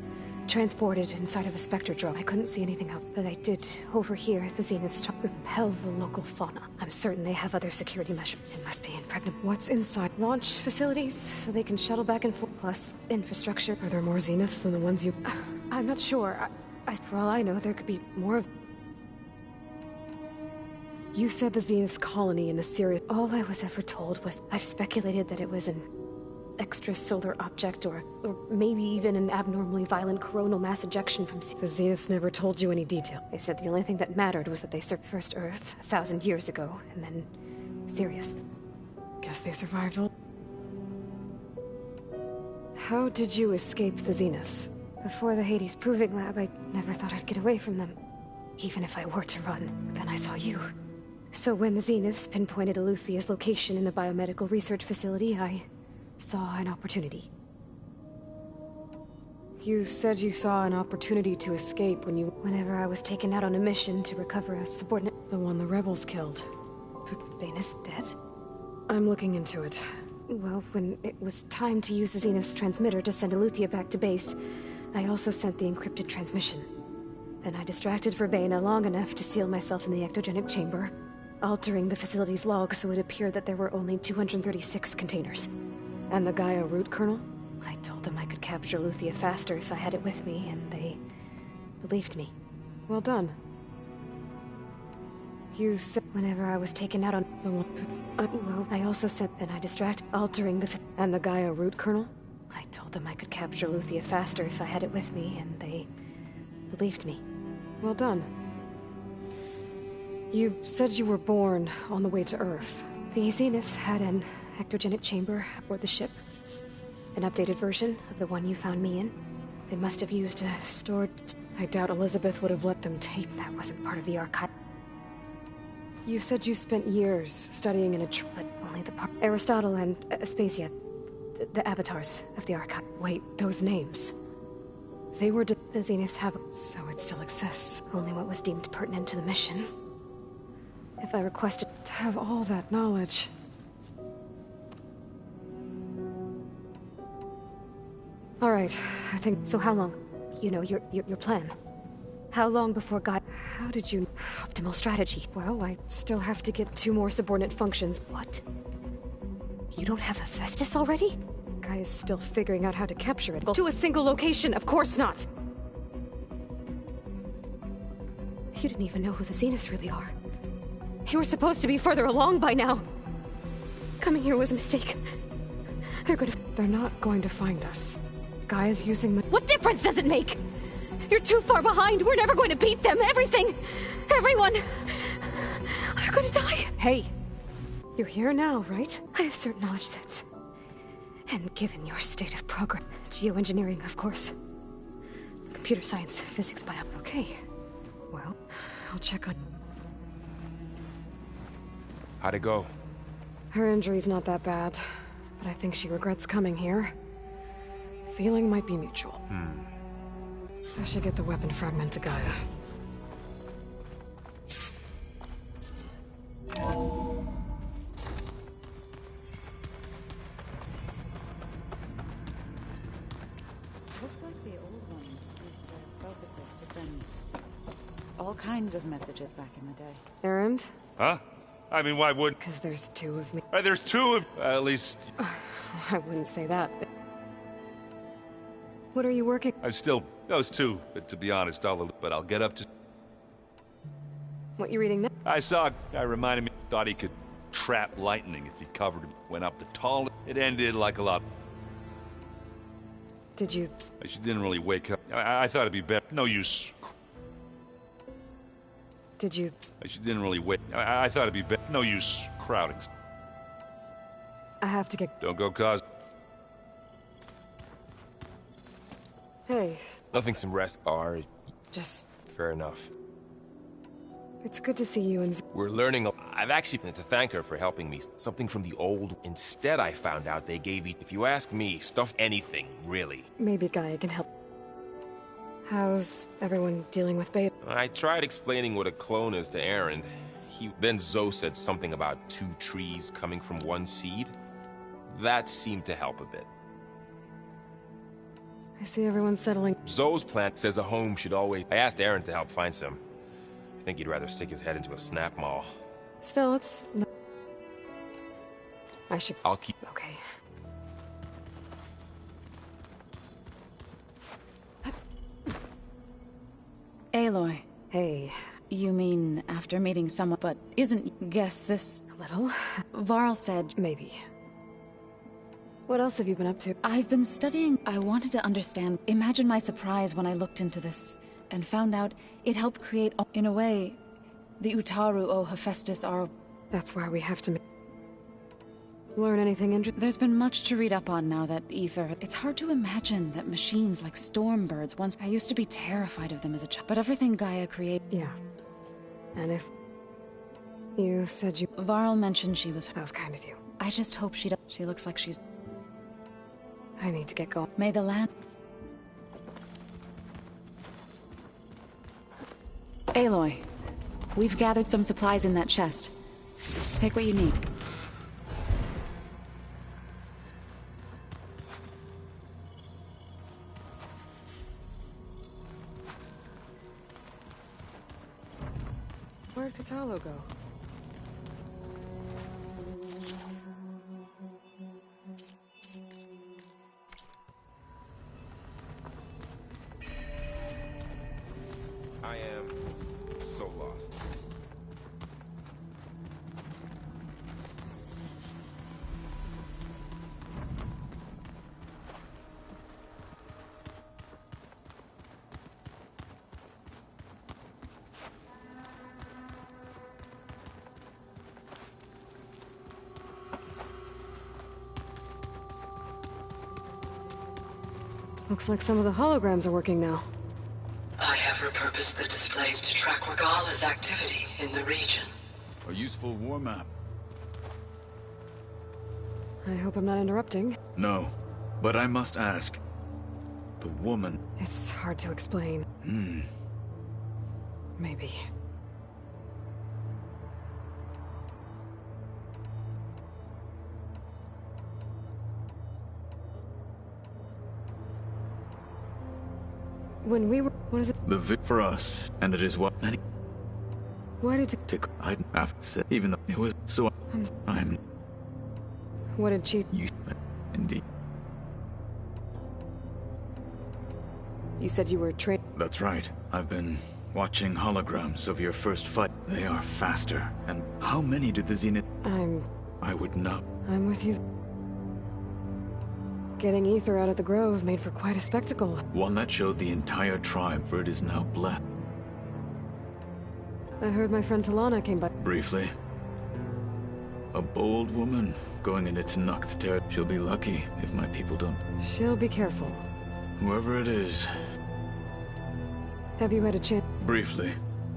transported inside of a specter drone. I couldn't see anything else, but I did overhear the Zeniths to repel the local fauna. I'm certain they have other security measures. It must be impregnable. What's inside? Launch facilities, so they can shuttle back and forth, plus infrastructure. Are there more Zeniths than the ones you... I'm not sure. For all I know, there could be more of... You said the Zenith's colony in the Sirius... All I was ever told was... I've speculated that it was an extrasolar object, or maybe even an abnormally violent coronal mass ejection from... The Zeniths never told you any detail. They said the only thing that mattered was that they served first Earth 1,000 years ago, and then Sirius. Guess they survived all... How did you escape the Zeniths? Before the Hades Proving Lab, I never thought I'd get away from them. Even if I were to run. Then I saw you. So when the Zeniths pinpointed Eluthia's location in the biomedical research facility, I saw an opportunity. You said you saw an opportunity to escape when you... Whenever I was taken out on a mission to recover a subordinate... The one the rebels killed. Vena's dead? I'm looking into it. Well, when it was time to use the Zenith's transmitter to send Eluthia back to base, I also sent the encrypted transmission. Then I distracted Verbena long enough to seal myself in the ectogenic chamber, altering the facility's log so it appeared that there were only 236 containers. And the Gaia root kernel? I told them I could capture Luthia faster if I had it with me, and they believed me. Well done. You said... Whenever I was taken out on... The one... well, I also sent... Then I distracted... Altering the... And the Gaia root kernel? I told them I could capture Luthia faster if I had it with me, and they believed me. Well done. You said you were born on the way to Earth. The Zeniths had an ectogenic chamber aboard the ship. An updated version of the one you found me in. They must have used a stored... I doubt Elizabeth would have let them take... That wasn't part of the archive. You said you spent years studying in a... But only the part... Aristotle and Aspasia. The avatars of the archive. Wait, those names. they were the Zeniths have... So it still exists. Only what was deemed pertinent to the mission. If I requested to have all that knowledge... All right, I think... So how long? You know, your plan. How long before Gaia... How did you... Optimal strategy. Well, I still have to get 2 more subordinate functions. What? You don't have Hephaestus already? Gaia's still figuring out how to capture it. To a single location, of course not! You didn't even know who the Zeniths really are. You were supposed to be further along by now. Coming here was a mistake. They're not going to find us. Gaia's using my... What difference does it make? You're too far behind. We're never going to beat them. Everything. Everyone. They're gonna die. Hey. You're here now, right? I have certain knowledge sets. And given your state of progress... Geoengineering, of course. Computer science, physics, bio... Okay. Well, I'll check on... How'd it go? Her injury's not that bad, but I think she regrets coming here. Feeling might be mutual. I should get the weapon fragment to Gaia. Looks like the old ones used their focuses to send all kinds of messages back in the day. Errand? Huh? I mean, why would... Because there's 2 of me. There's 2 of... at least... I wouldn't say that. What are you working? I'm still... those 2, but to be honest, I'll get up to... What you reading now? I saw a guy reminded me, thought he could trap lightning if he covered him. Went up the tall... It ended like a lot... Did you... She didn't really wake up. I thought it'd be better. No use. Did you... She didn't really wake... I thought it'd be better. No use crowding. I have to get... Don't go cause... Hey. Nothing some rest are... Just... Fair enough. It's good to see you and... We're learning a... I've actually been to thank her for helping me. Something from the old... Instead, I found out they gave you... If you ask me, stuff anything, really. Maybe Gaia can help. How's everyone dealing with Beta? I tried explaining what a clone is to Aaron. Then Zoe said something about 2 trees coming from 1 seed. That seemed to help a bit. I see everyone settling. Zoe's plan says a home should always... I asked Aaron to help find some. I think he'd rather stick his head into a snap mall. Still, it's... I should... I'll keep... Okay. Aloy. Hey. You mean after meeting someone, but isn't... Guess this... A little? Varl said... Maybe. What else have you been up to? I've been studying. I wanted to understand. Imagine my surprise when I looked into this and found out it helped create, in a way, the Utaru o Hephaestus are... That's why we have to learn anything interesting. There's been much to read up on now that Ether... It's hard to imagine that machines like Stormbirds once... I used to be terrified of them as a child, but everything Gaia created... Yeah. And if... You said you... Varl mentioned she was... That was kind of you. I just hope she does... She looks like she's... I need to get going. May the land... Aloy, we've gathered some supplies in that chest. Take what you need. Where'd Katalo go? I am so lost. Looks like some of the holograms are working now. I have repurposed the displays to track Regala's activity in the region. A useful war map. I hope I'm not interrupting. No, but I must ask. The woman. It's hard to explain. Maybe. When we were... What is it? For us, and it is what many... Why did you... I'd have said, even though it was so... I'm... What did she... Indeed. You said you were trained... That's right. I've been watching holograms of your first fight. They are faster. And how many did the Zenith... I would not... I'm with you. Getting ether out of the grove made for quite a spectacle. One that showed the entire tribe, for it is now blessed. I heard my friend Talana came by. Briefly. A bold woman going into Tanakh territory. She'll be lucky if my people don't. She'll be careful. Whoever it is. Have you had a chance? Briefly.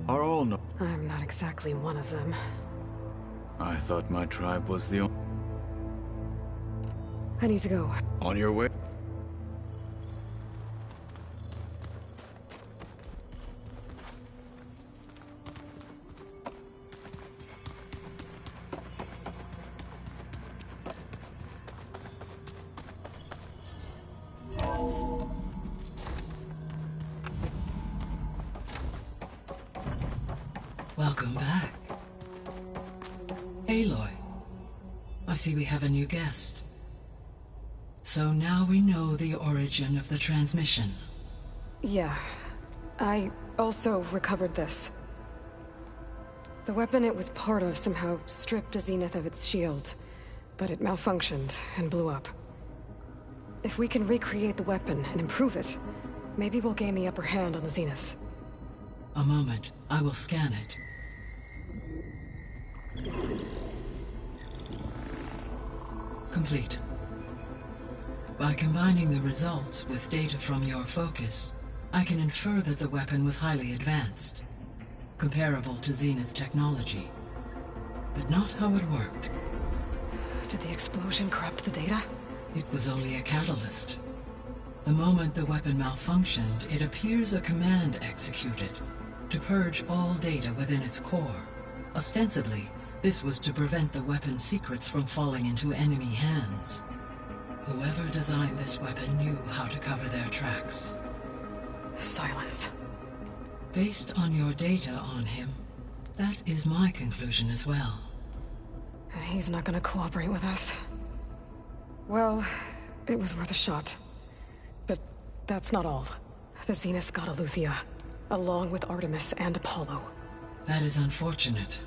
Are all no... I'm not exactly one of them. I thought my tribe was the only... I need to go. On your way? Welcome back. Aloy, I see we have a new guest. So now we know the origin of the transmission. Yeah. I also recovered this. The weapon it was part of somehow stripped a Zenith of its shield, but it malfunctioned and blew up. If we can recreate the weapon and improve it, maybe we'll gain the upper hand on the Zeniths. A moment. I will scan it. Complete. By combining the results with data from your focus, I can infer that the weapon was highly advanced, comparable to Zenith technology, but not how it worked. Did the explosion corrupt the data? It was only a catalyst. The moment the weapon malfunctioned, it appears a command executed to purge all data within its core. Ostensibly, this was to prevent the weapon's secrets from falling into enemy hands. Whoever designed this weapon knew how to cover their tracks. Silence. Based on your data on him, that is my conclusion as well. And he's not gonna cooperate with us. Well, it was worth a shot. But that's not all. The Zeniths got Aletheia, along with Artemis and Apollo. That is unfortunate.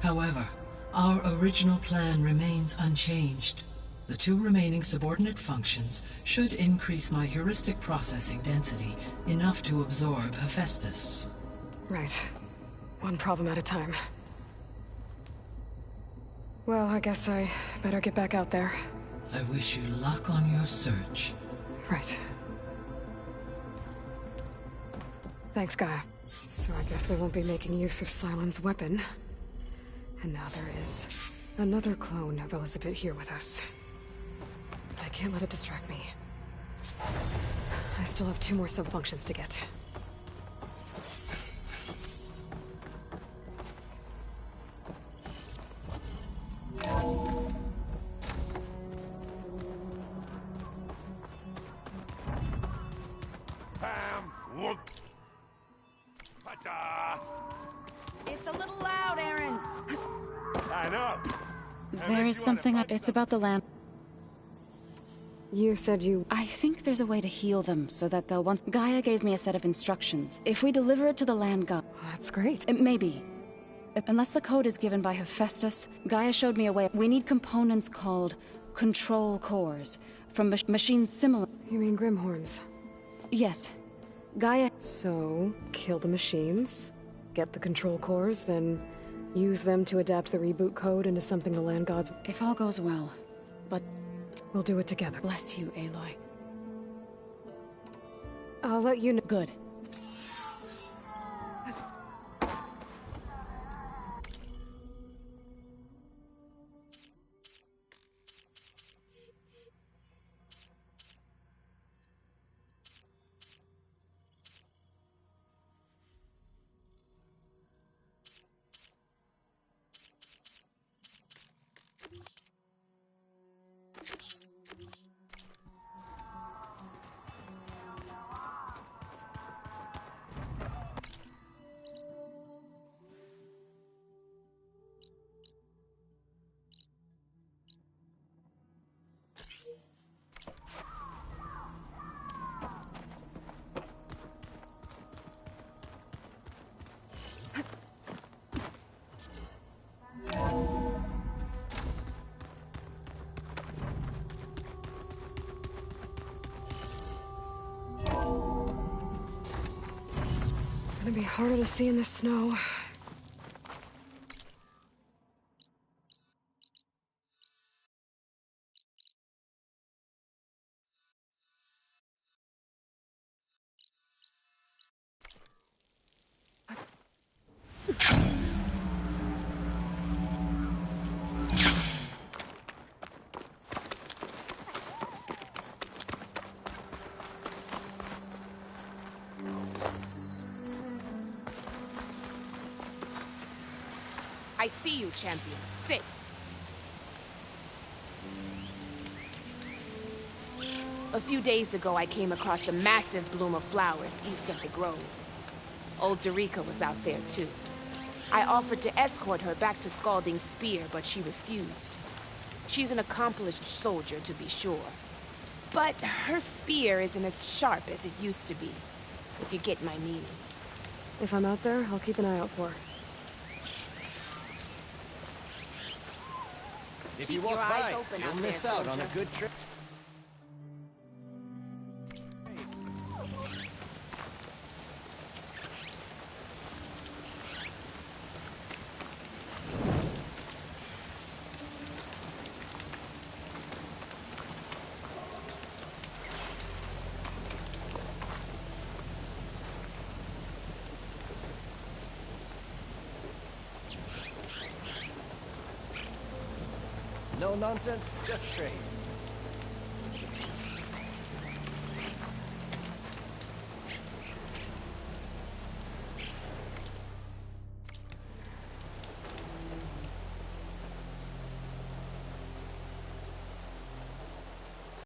However, our original plan remains unchanged. The two remaining subordinate functions should increase my heuristic processing density enough to absorb Hephaestus. Right. One problem at a time. Well, I guess I better get back out there. I wish you luck on your search. Right. Thanks, Gaia. So I guess we won't be making use of Cylon's weapon. And now there is another clone of Elizabeth here with us. But I can't let it distract me. I still have 2 more sub-functions to get. It's a little loud, Aaron. I know. There is something. It's about the land. You said you... I think there's a way to heal them so that they'll once... Gaia gave me a set of instructions. If we deliver it to the land god... That's great. Maybe. Unless the code is given by Hephaestus, Gaia showed me a way. We need components called control cores from machines similar... You mean Grimhorns? Yes. Gaia... So, kill the machines, get the control cores, then use them to adapt the reboot code into something the land gods... If all goes well. But... We'll do it together. Bless you, Aloy. I'll let you know. Good. Gonna be harder to see in the snow. I see you, champion. Sit. A few days ago, I came across a massive bloom of flowers east of the grove. Old Derica was out there, too. I offered to escort her back to Scalding's Spear, but she refused. She's an accomplished soldier, to be sure. But her spear isn't as sharp as it used to be, if you get my meaning. If I'm out there, I'll keep an eye out for her. If you walk by, you'll miss out on a good trip. No nonsense, just trade.